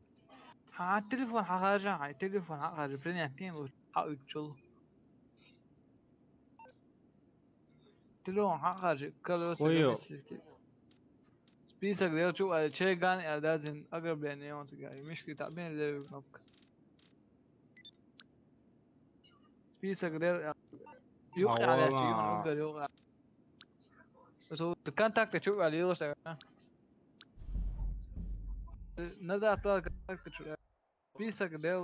S5: ها التليفون حخرجع هاي التليفون حخرج بريني عتين وحاول يتشل تلون حخرج كله سبيسك ده شو الشيء كان لازم أقرب لأن يوم تجاري مشكلة تعبين اللي ينبك سبيسك ده يوقع على شيء يوقع يوقع بس هو الكونتاكت تشوف على يوصل نزل طلع كونتاكت تشوف سبيسك ده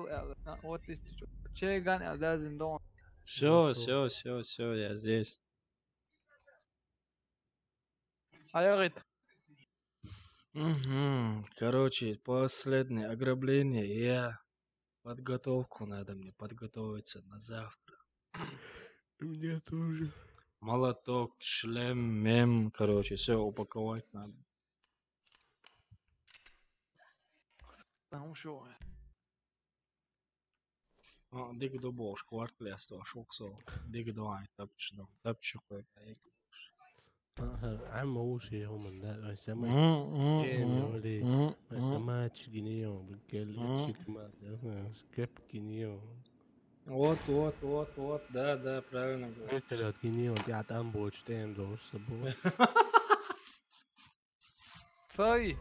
S5: вот الشيء كان لازم دون
S1: Все, я здесь.
S5: Айорит.
S1: Короче, последнее ограбление. Подготовку надо мне подготовиться на завтра.
S3: Мне тоже.
S1: Молоток, шлем, мем, короче, все упаковать надо.
S5: Там шо?
S1: Dik do boš, kvartlēs to šukso. Dik do ai, tapču koy.
S3: عم أول شيء هو من ده سمك كام يولي سمك جنيو بالكل تشيك ما سكيب جنيو
S1: Вот, да, правильно говорю.
S3: Это лет гнил, я там больше тем дождь с собой.
S5: Sorry.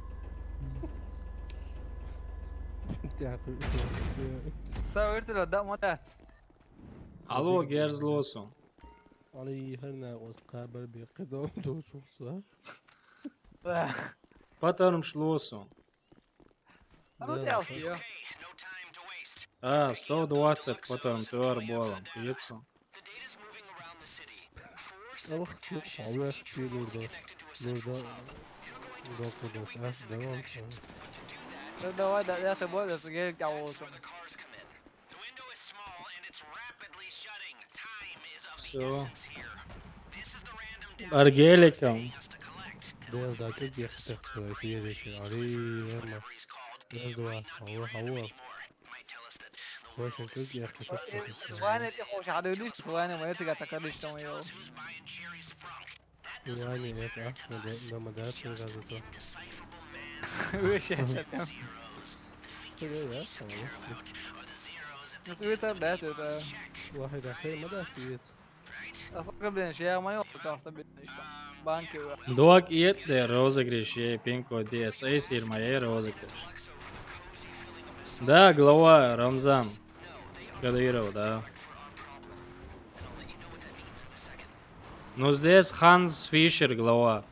S5: Sorry, это да, мотать.
S1: Алло, Герзлосу.
S3: علي هرنا وسقابل بقدام دو شخصة.
S1: Потом шлосу.
S5: أنا تعرف يا.
S1: 120 потом туар болом. Пиццу.
S3: أروح أروح في لوردا كدوس دوام.
S5: ده ده سبوع سجل جاوزهم.
S1: Все. Аргеликом.
S3: ده ده تجي يختار في ذيك علي ما ده هو وش تجي يختار
S5: وانا تخوش على ليش وانا ما يتجا تكلش تمايو.
S3: يعني إيه لما ده في غزته.
S5: وش هذا؟
S3: كده يا
S5: تويتر ده ده
S3: واحد أخير ما ده فيت.
S5: أصلا قبل شيء ما يوقف أصلا بانك.
S1: Dok iet de розыгрыш, Пинко DS, Эйсир моей розыгрыш. Да, глава Рамзан Кадыров, да. Ну здесь Ханс Фишер глава,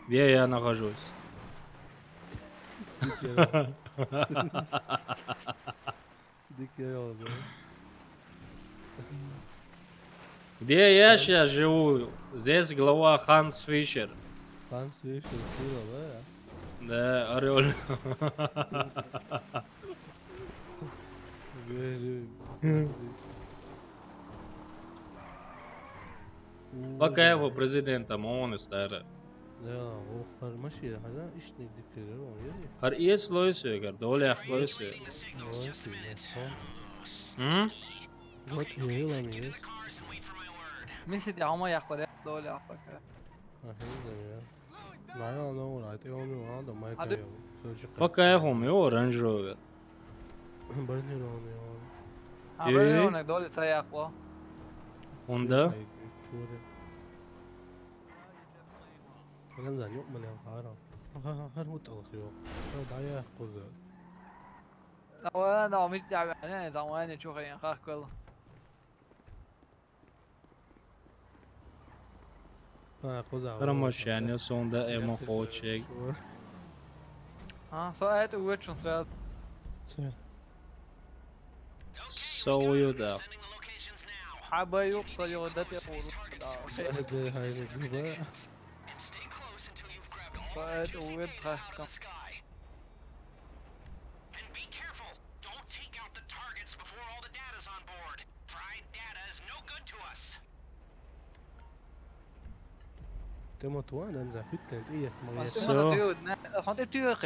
S1: где я нахожусь. Где я сейчас живу? Здесь глава Ханс Фишер.
S3: Ханс Фишер, сила, да?
S1: Да, орел. Пока его президентом, он и старый.
S3: Да, он ماشي هلا ايش نقدر كده يعني
S1: Har es lösöger, dåliga lösöger.
S3: What هيلا ميس
S5: ميسي دي عمر يا أخوي دول يا أخوي.
S3: لا يا نور عاد يومي وهذا ما يكفي.
S1: Пока его meu Range Rover.
S3: برني روني
S5: عمرنا دول يا أخوي.
S1: Honda.
S3: كلام زين يؤمن يا خارا هل هو تغيير ضايع قذر
S5: أنا مش دعوة أنا زمان شو خير خاخ كله
S3: قذر
S1: Промощение sonda emo hočeg.
S5: Så är det oerhört så
S1: Soju da.
S5: حابة يوصل يودتي أقول
S3: هذا هاي الجبال
S5: فأت ويب خاكم
S3: تموت وانا انزع فتنة ايه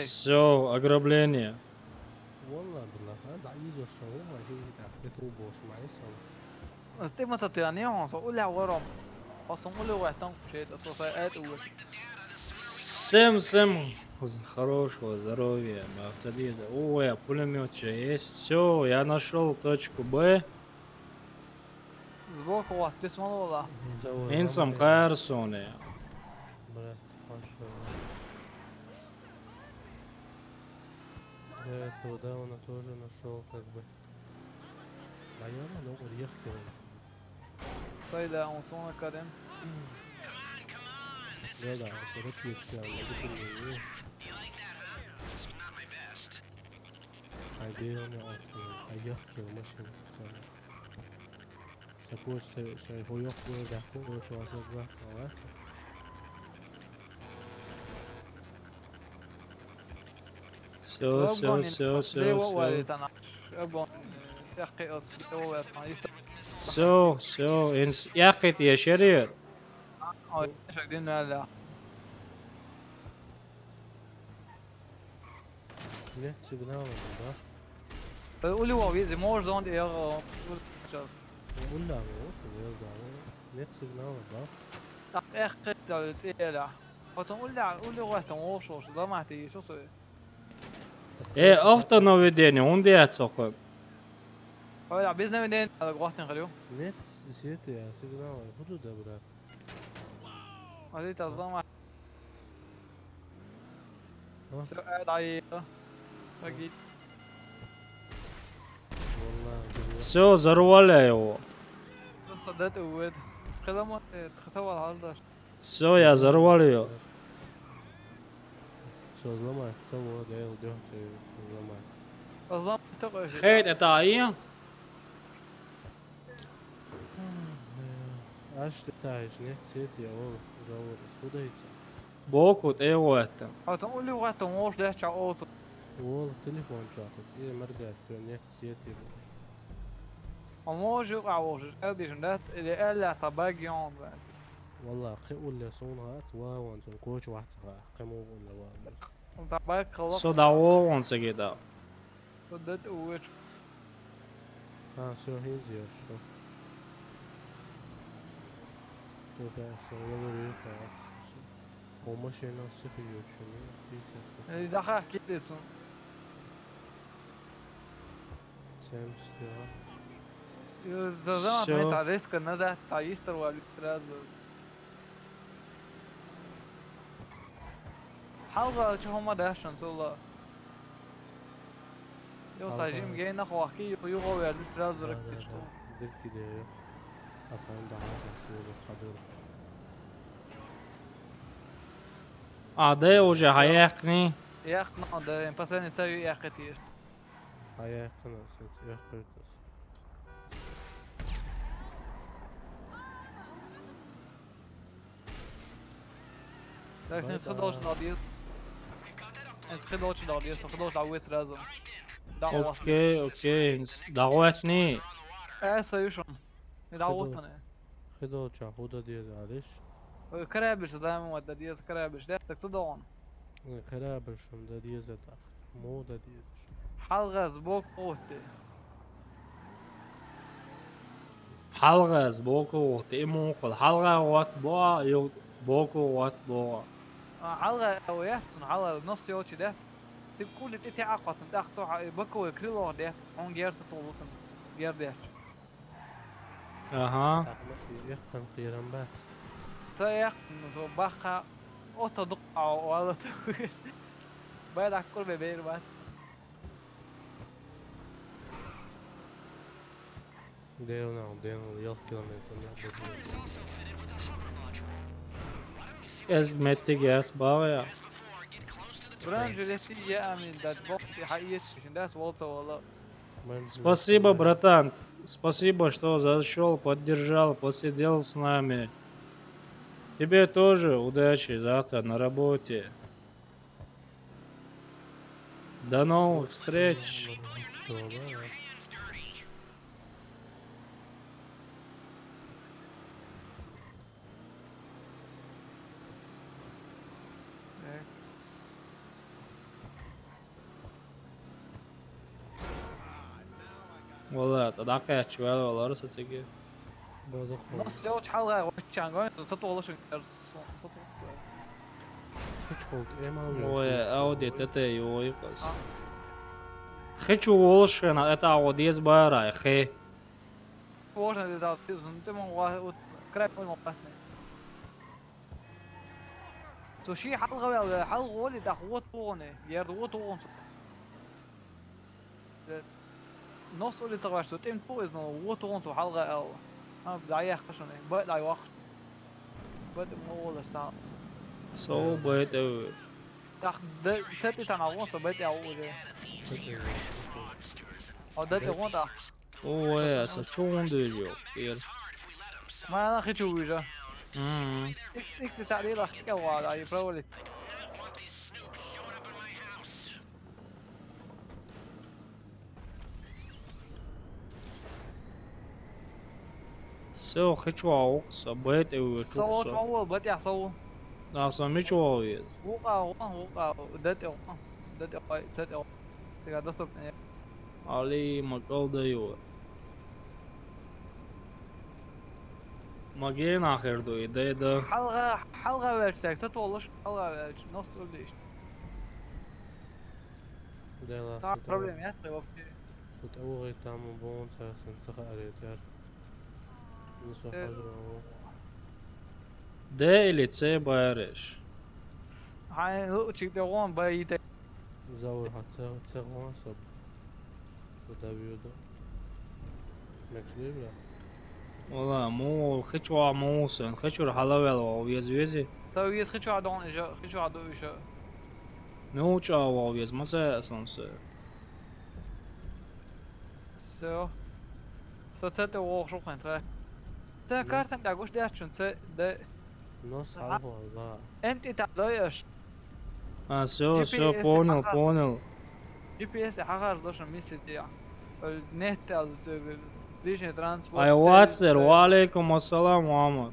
S1: Все, ограбление.
S3: والله بالله هذا عايز الشعور ما هي تاخذ بوش معي
S5: Ты мы сатирания он со уля вором. Посом уля ватан шеет софаэт уж.
S1: Всем хорошего здоровья, Мерседеса. Ой, пулемет есть. Все, я нашел точку Б.
S5: Сбоку вас письмо.
S1: Инсам Карсоне.
S3: Это да, он тоже нашел как бы. Наверное, но уехал.
S5: Сайда он сон карем.
S3: Да, широкий все, я عادي أنا أيحكي وماشي سأقول شيء هو يحكي ويحكي وشو أصدق بقى
S1: Все. سو يا أخي يا شرير
S5: شايفين هلا
S3: Net signaler da.
S5: قولي هو بيزي مور زون دي يا
S3: ولا مش يرجع net signaler da.
S5: اخ قتل تيلا قولي وقت موش ده ما تيجي شو صار
S1: ofta наведение, onde é só
S5: هلا بيزنا منين وقت نخليه
S3: Net siyete ya signaler hudu da bırak.
S5: هذه تظلم
S3: ها
S5: قاعد عيط اكيد
S3: والله
S1: Все, взорвали его.
S5: صدقت قوت خدمة تخسوا العرض
S1: Все, я взорвал ее.
S3: sözleme savur da yok diyor sözleme.
S5: تظلم تقش
S1: خيط قطعية.
S3: Aç detayı net siyete ya oğlum. Zavur suda hiç.
S1: بوكوت ايه وقتها.
S5: تقول لي وقت موش ده شعوط
S3: Oğlum telefon çatı. İyi merdiven net siyete.
S5: وموش يقع وش ادي جندات اللي قال لي طباق يوم
S3: والله قي ولا صونها واو انت كوش واحد قيمو ولا واو.
S5: طباق خلص
S1: Så da var once again.
S5: صدقت قوت
S3: Ha så hinns jag så. Det där så jag vill ut här. Och maskinen ser för ut så nu.
S5: اللي دخل كده
S3: Sämst ja.
S5: زمان ما تعرفش كنا ده تعيستر ولا استراز حاول شو هم ده عشان والله يو تاجيم جاي نخو احكي يو ولا استراز ركشتو
S3: دل كده اصلا ده عايز يصير خضر.
S1: ده уже هيحكني.
S5: يا اخ ده مثلا تسوي يا اخي كتير
S3: Hayır kanalsın. Yok kırkız.
S5: لكن انت خدوش ناديس انت خدوش ناديس خدوش عويس لازم دعوة
S1: اوكي دعوتني.
S5: سيوشن دعوتنا
S3: خدو çahuda diye zaliş.
S5: كرابش دائما ودى ديز كرابش ديتك تدون
S3: Karaber şunda diye zaten. Moda diye.
S5: حلغز بوك قوتي
S1: حلقة بوكو تيموكل حلقة وات بوا يو بوكو وات بوا.
S5: حلغة او يحسن حلغة نص يوتي ده تقول لي تي عقد تاخذ بكو كريلو ده اون جيرت طولتن جير ده
S1: اها.
S3: Yakın kıyıran bak.
S5: سيخ نو بخا اوتو دقع ولا تويش بعد كل بيبير بس
S3: Dev yıl kilometre.
S1: ازمتي جاس باويا.
S5: برانج لسي يا امين دات بوك حقيقي ده والله والله
S1: Спасибо, братан. Спасибо, что зашел, поддержал, посидел с нами. Тебе тоже удачи завтра на работе. До новых встреч. والله تضحك شوية والله رصة تجي.
S5: نص يوتي حلقة وشان قوي تطول شو
S3: Hiç oldu. Ema
S1: Ой, Ауди ТТ его يقص. Хочу волшебно, это Ауди сбара, хе.
S5: وجهنا ده انت ما كراب ما قاسني تو شي حلقة ولا حلقة ولي ده هو طونه يرد هو طون نص اللي تغاش تو تيم تو إذا هو طون تو حلقة أو أنا بداية خشني بدأ وقت بدأ مو ولا ساعة
S1: So beter.
S5: ده ستة تناقص بدأ أول أو ده تقول ده
S1: Ой, essa chunde jo.
S5: ما أنا خشوا وجا إكس تعليل أخيك وعلى أي برولي
S1: سو خچوا اوقس بيت او
S5: صوت
S1: تشوكس
S5: هو بدي صوت
S1: اصلا ميچوا ويز
S5: وقع دت دت تقعد تصب
S1: علي مقال ديور ما جين اخر دو ده
S5: حلقة ويرسك تطولش حلقة ويرس نص وليش
S3: ده
S5: صار بروبلم يا اخي وقتي
S3: تتأوغي تعمل بون ساسن سخا اريتر نسو حجر
S1: ده اللي تسيبارش
S5: هاي هو تشيك دوان بايته
S3: زور هتسغوان صب وده بيودا مكليبرا
S1: والله مو خچوا موسن خچور حلاوه ويز ويزي
S5: تو يد خشوا عدون اجا خشوا عدو اجا
S1: نو چا ويز ما سه اسانس
S5: så sätter jag också en trä. Så kartan där går det schon så det
S3: نص عرفه والله
S5: انت تعليش
S1: سو بونل
S5: GPS حقر دوش ميسي دي النت از ديشن ترانسبورت
S1: اي واتسر وعليكم السلام عمر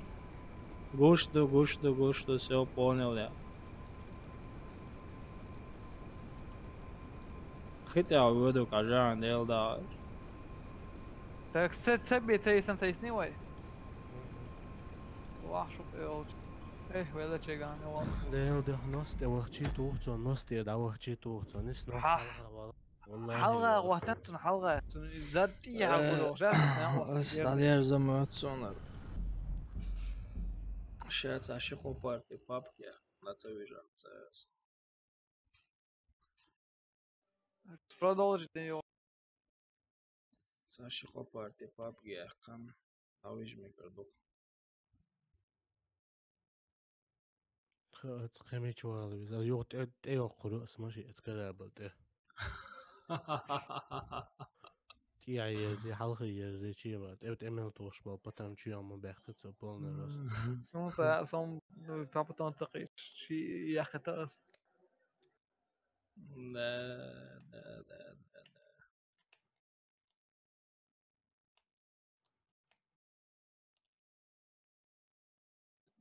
S1: гушту все понял я хотя буду кажан дел да
S5: так تثبت تيسن تيسني وي واح شوف ايه ولا تشيغان والله
S3: ده نص ده وحشي توخصو نص ده وحشي توخصو نس نص والله
S5: حلقة وقتها حلقة ذاتي هقوله
S1: استنى زمان sonra сейчас اشي خبرتي папки на цевижам цес
S5: продолжите его
S1: اشي خبرتي папки кам авиж мекардох
S3: قيمة شوال بس يوت ايو قرؤس ماشي اتكلابل ده تي عيزي حلقة يزي شي بعد اوت امل توش بال بطن شي عم بيحكي تسبولنا روست
S5: سون بابا تنتقي شي يا اخي تقص
S1: لا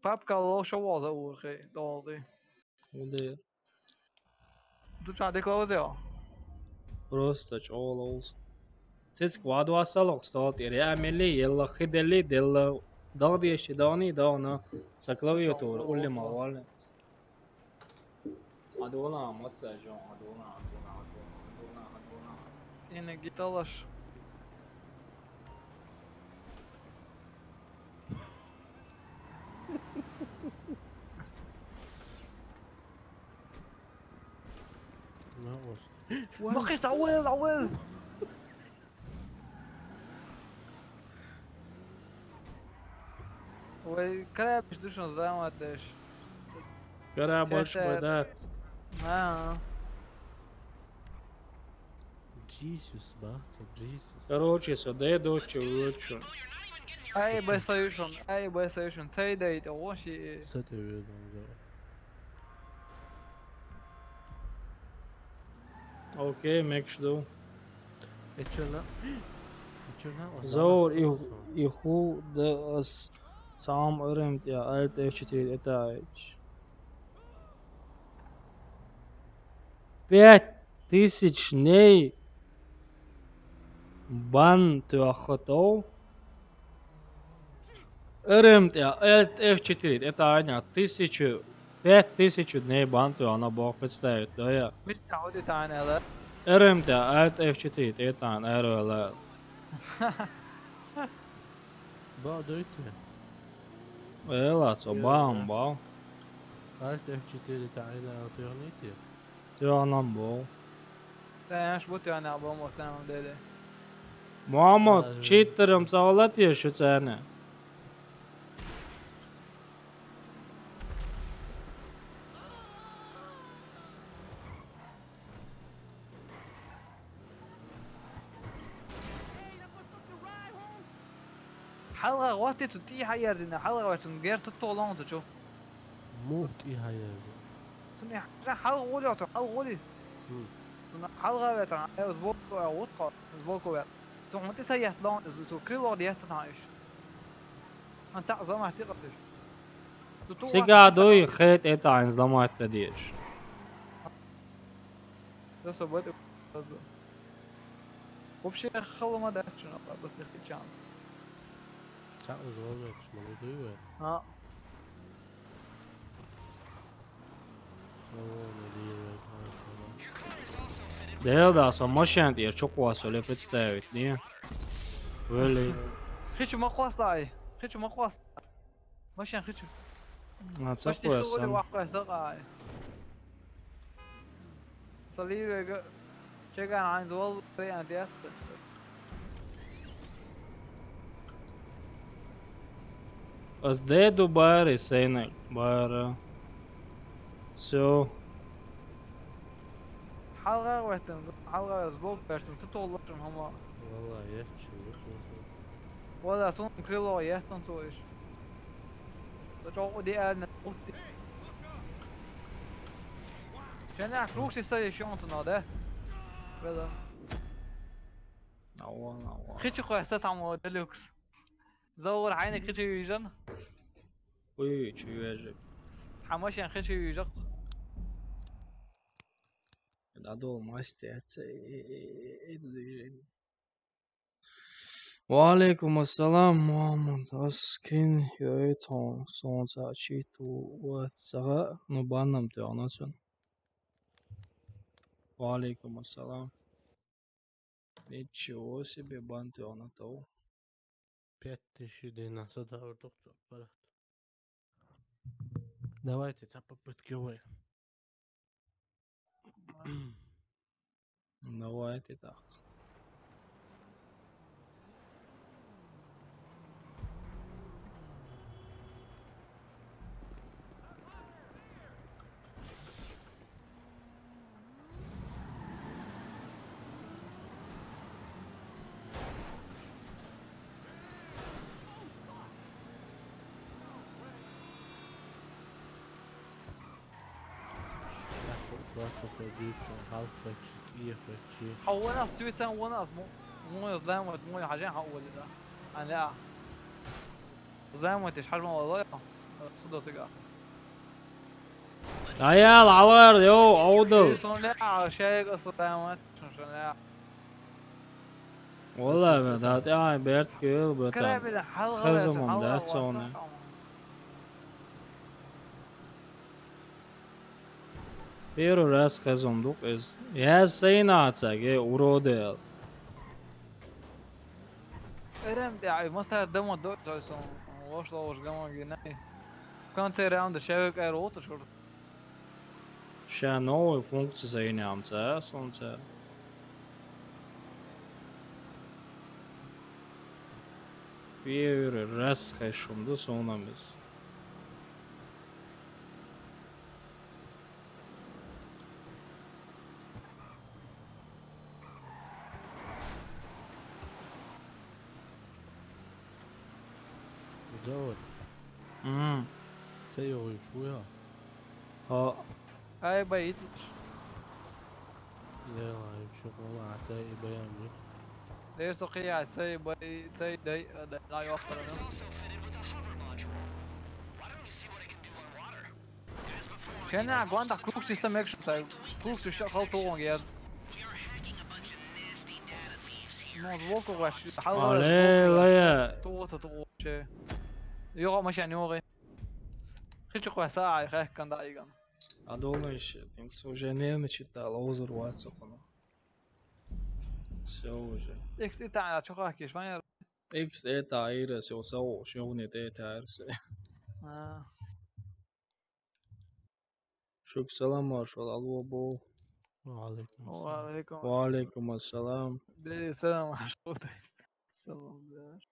S5: بابكا لو شو وضع اول خي دولدي
S1: ودير
S5: Du trying to close it?
S1: просто чолос цис квадо асалок стот يعمل يلا خد اللي دل ضغطي الشداني دانا سكلويتور قول ما ولا ادونا مساجون ادونا
S5: Yine git alır. Mag is عويل والكلام مش دوش نظام قديش
S1: كرابش بدات
S3: جيسوس بات جيسوس
S1: короче сюда дочь лучше
S5: اي باي سوليوشن سيدايت اول شيء
S3: ستة
S1: اوكي ماكش دو
S3: اتشلا
S1: زور يخو داس سام ارمت يا الت اتش تي اتاج 5000 дней бан тюахотов РМТ F4, это Аня, 5000 дней банту, она бог представит, да я.
S5: متعودة عنها لا
S1: РМТ F4, это Аня, РЛ.
S3: بقدر
S1: Ela, så bam, bam.
S3: Alt F4 تعالى أعطيني
S1: Det annan bra.
S5: لا ايش بوتي انا ابو مسام ديدي
S1: Muhammed, cheater'ım sağlat ya şu seni.
S5: حلقة وقتي تتي حير زينا حلقة وقتي غير تطولون تشو
S3: موت إيه هاي
S5: تني حلقة ولي وقتي حلقة ولي حلقة وقتي أسبوع وطقة أسبوع كويت تو متى سيحت لون تو كل وقت يحت نعيش انت زمان احتقتش
S1: Sigādui hēt etāņas domājot, ka dieši.
S5: بس بدأ وبشي خلوا ما داتش نقطة بس يخي شان
S3: Čau, zolnieks, man ir gribēt.
S5: ها
S1: Dēldās un mašēnti ir čukos vēl ir pēc tevit, nie? Vēlī.
S5: خيشو ما قواصاي خيشو ما قواص ماشي خيشو
S1: Nāc
S5: مش تشتغل
S1: apvēsam.
S5: واقع ثقة صليب شكان عند والله يعني دياسة
S1: Es dedu bāri sēnē, bāra. So.
S5: حلقة وقتن حلقة أسبوع برسم تطول لكن هما
S3: Vallahi yetişiyor.
S5: ولا صون كريلو يهتن تويش تجو دي أنا قلت كان أخلوش يصير شونتنا ده بلا
S1: Nā.
S5: خيتشو خواسات عمو دلوكس زور عينك خيتشو يجن
S1: Ui, čujēži.
S5: حماشي خيتشو يجق
S1: Dado maistēce. Waalaikum assalam, Muhammad Askin. Jöiton, sonsa chitu uatsaga. No bannam te anatsen. Waalaikum assalam. Nичего себе бан te anatau.
S3: 5000 дина задавр доктор аппарат. Давайте цапа подкивай.
S1: Давайте так.
S3: Шварцов одючен, халфачи, киефачи.
S5: حولنا ستويتن وناس مو يظلم مو حاجين حول ده أنا لا زلمة إيش حجمه والله صدق تقع
S1: Ajāl, alēr, jau, audel.
S5: شلون لا شيء قصة زلمة شلون لا
S1: والله بدات يعني بيرت كيل بتاع.
S5: كلام إذا حلقة
S1: خزمهم ده تصوني. Первый раз хазомдук из. Я сейнацак, уродел.
S5: إرم يعني مثلا دم الدور جالسون واش جماعة جناي كان تيراوند شبك أيروت شو
S1: Šajā novoj funkciju saņēmām CS un C. Pieeja ir reszhešum, sunamis.
S3: زود. سيو شوية.
S1: ها.
S5: هاي بيت.
S3: لا شوف والله سيء بيان.
S5: ليش سقيا سيء بي سيء داي لا يوفر لنا. كان عندك كروكس يسمى اكشن تايب كروكس شغال طوغون جاد نوض واش حاول
S1: لا
S5: تو شيء يوغا مش يعني يوغي خيش قوة ساعة يخيه كان دايقان
S1: А думаешь, ты уже не начитал, озорваться оно. Все уже.
S5: X تاع شو خاكي ايش ما
S1: X это ايرس او سو شو ني это ايرس. شوك سلام مارشال الله بو. وعليكم السلام.
S5: السلام مشروط. سلام داش.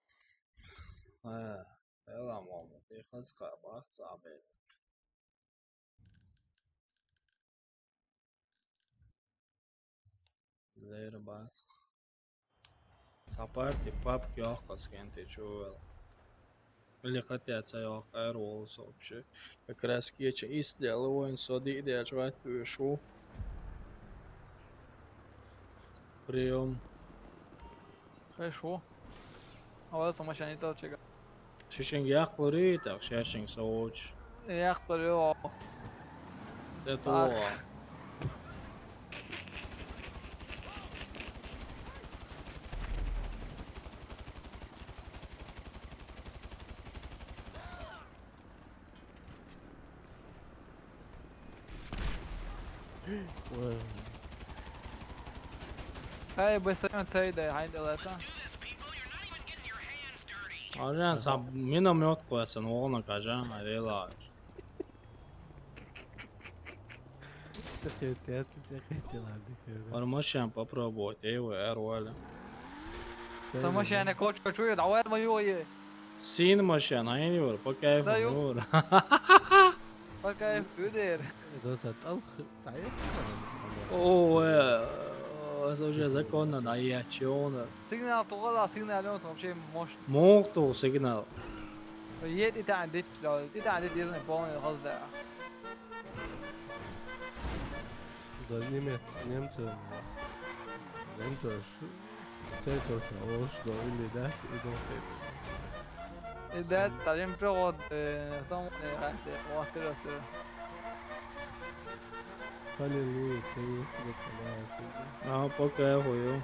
S1: يلا ماما دي خلاص خلاص صعبة. Zero bas. Saparti папки ахаскенты чувал. Или хотят я аэролс вообще. Как раз кеча сделал он соди держать пишу. Прием.
S5: Хорошо. А вот сама сейчас не то чего.
S1: Šešing jāklurītāk, šešing sauč.
S5: Jāktur, jo.
S1: Te to.
S5: Hei, بس أنا تايدة هاي دلتا.
S1: Ažēn, sāp minamjot, ko esam olna, kā žēn, ir ielāž. Var mašiem paprobot, evo, eroļa.
S5: ماشي أنا كوتش شوية عواد ما يوي.
S1: Sīna mašiem, hain jūra, pakaifu jūra.
S5: فكيف يدير.
S1: Es уже законно наячёна.
S5: سيجنال طوالة سيجنال يوم صار شيء مش.
S1: Mūgtu signālu.
S5: يدي تعديت لو يدي تعديت يزن بوني غزة.
S3: Da Nemcem ceļot no Oslo lidēt idotēs.
S5: إذا تعلم بلغة صوم واتر
S3: Halleluja, tev ir
S1: Pakaifu jū.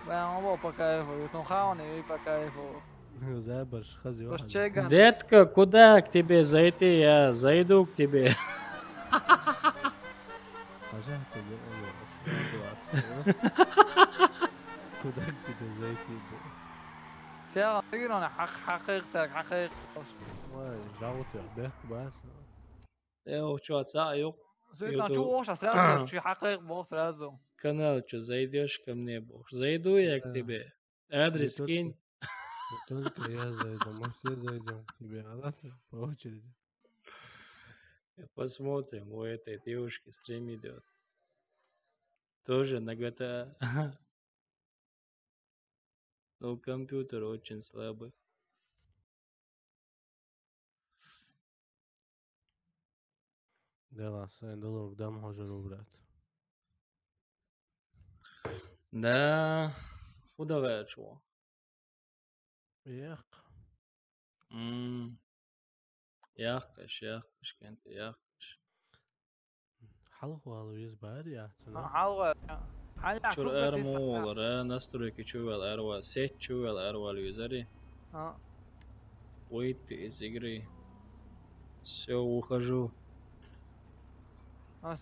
S5: بقى ما بكيف ويسمخوني بكيف.
S3: Zēbars, hazi
S5: بس
S3: واحد.
S5: شيء
S1: Детка, куда к тебе зайти? Я зайду к тебе.
S3: Пожалуйста, Куда к тебе зайти?
S5: شيء أنا حقيقتك حقيقة.
S3: Žauti, bet bāc.
S1: Evo, čo отцаю.
S5: Там чего уж сразу شيء حقيقة بو сразу.
S1: Канал, что зайдешь ко мне, Бог. Зайду я к тебе. Адрес кинь.
S3: Только я зайду, мы все зайдем к тебе, по очереди.
S1: Посмотрим, у этой девушки стрим идет. Тоже на GTA. Но компьютер очень слабый.
S3: Да, Сайн, долг дам хожу, брат.
S1: Да, худовая чего.
S3: Ях.
S1: Яхкаш, кенте, яхкаш.
S3: Halko alvīs bērjā.
S5: حلوة.
S1: Čur ermo, настройки чувал, эрва, сеть чувал, эрва, юзари. Выйти из игры. Все, ухожу.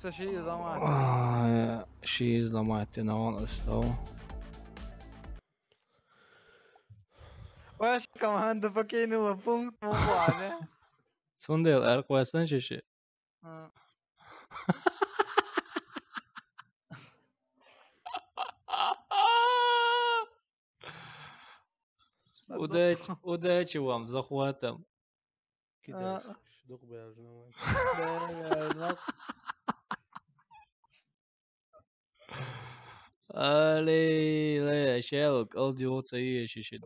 S5: شيء زمان.
S1: شيء زمان он остал.
S5: وش كمان دفكيني وبونت مو
S1: Sundel, erkoesan şişi. Удачи вам, захватом.
S3: Кидаешь, шдук бяжного.
S1: Али, шелк, алдиоца и шиши.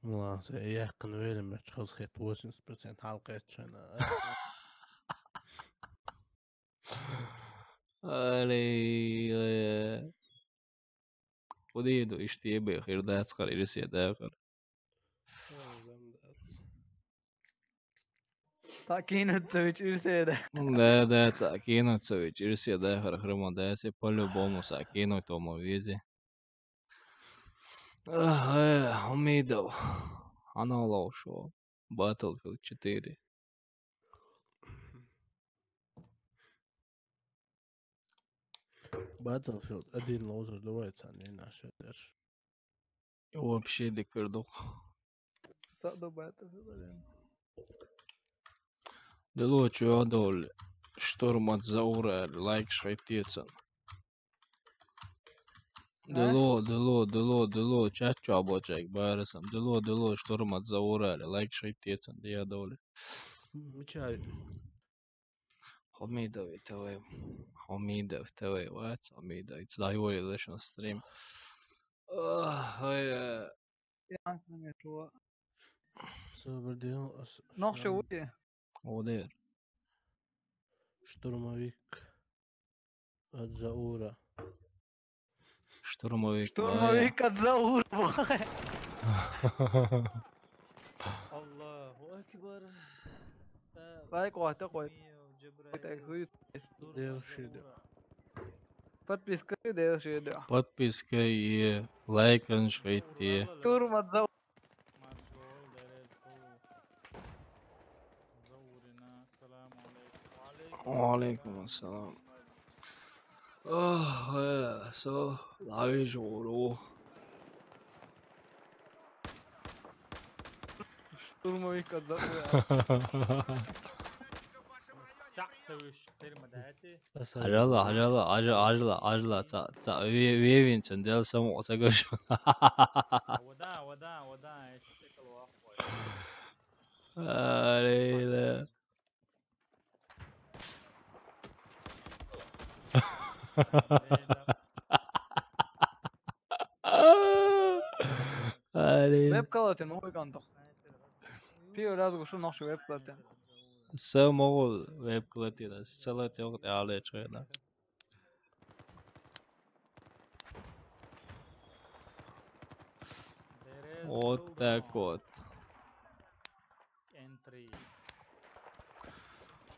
S3: Ulan sen yakın verilme çıkız hep 80% halka etçene.
S1: Али, подъеду, ишь тебе, хирдацкар, или седакар.
S5: Кинуцевич Ирседа.
S1: Да, Кинуцевич Ирседакар, хромодайся, по-любому Кинуть тому визе. Умидов. Оно лошо. Battlefield 4.
S3: Battlefield 1 лозер давай цены наши держ.
S1: Вообще дикардук.
S5: Саду Battlefield.
S1: Делочу адоль. Шторм от Заура, лайк шайтецен. Дело, чачу обочек барасам. Дело, шторм от Заура, лайк шайтецен, я доли.
S3: Мечай.
S1: Homidov TV, what? Homidov, it's the whole relation stream.
S5: Nog шоуи.
S1: Одер.
S3: Штурмовик от Заура.
S1: Штурмовик
S5: от Заура.
S1: الله أكبر.
S5: Vai, corta, corta.
S3: Deus șede.
S5: Подписка, да, все, да.
S1: Подписка и лайк аншвейте.
S5: Турма, да.
S1: وعليكم السلام. Så lager joro.
S5: Турма, да.
S1: عجلة ويفين تندل سمو تقش. ليلى.
S5: Web kalatın mı o kanto? Pio razgo şu nasıl web kalatın?
S1: Самого веб-клетира, целый тёк далее чена. Вот так вот.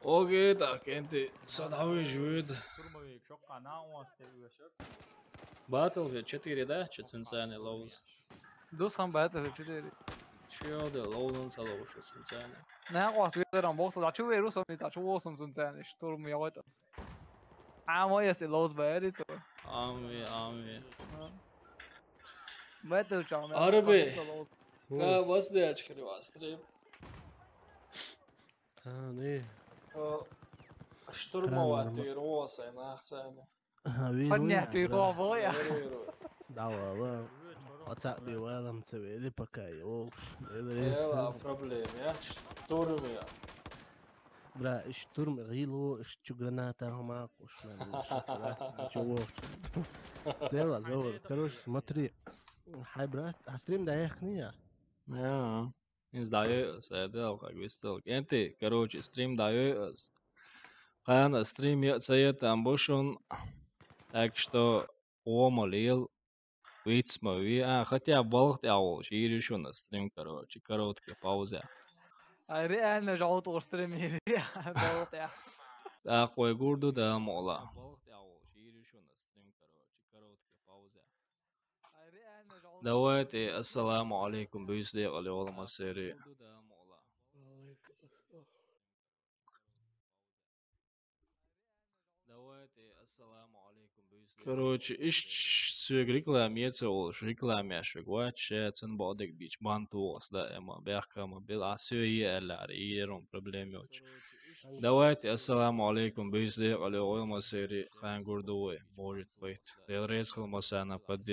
S1: Okey, так, энти садовый жует. Battlefield 4, да? Чеценцаны лоуз.
S5: Dostum Battlefield 4.
S1: Чё да, лоузон салоу чеценцаны.
S5: Ne qost videodan boxsa da chu veru som ta chu osum sun sen Turm yavat. Ama ya se los bayari to.
S1: Ами.
S5: Battle cham.
S1: Arabi. Ka basdı açıkları bastırayım.
S3: Tani.
S1: Штурмовать росы нахсами.
S5: Поднять его боя.
S3: Дава, WhatsApp ولا مسوي لي بكايوش.
S1: لا проблем, я штурм я.
S3: Бля, штурм рило, что граната хамакуш, чего. Дела, зовут. Короче, смотри. Хай, брат, а стрим да яхния.
S1: Не знаю, это как бы стал. Энти, короче, стрим даю. Конечно, стрим я цеет амбушон. Так что умолил. Виц мои, хотя болт я уже и решил на стрим, короче, короткие паузы.
S5: А реально жалко острым ири. Болт я.
S1: Так, ой, гурду да мола. Давайте, ассаламу алейкум, бюзли, алейкум ассари. Короче, рекламируется, рекламируешь, вообще, цен бодек бич, бантуос, да, эма, бяхкама, била, сюе, эллари, ирон, проблемы очень. Давайте, ассаламу алейкум, бюзли, алейкум ассари, хан гурдуэ, может быть. Дел резкал масана, поддерживай.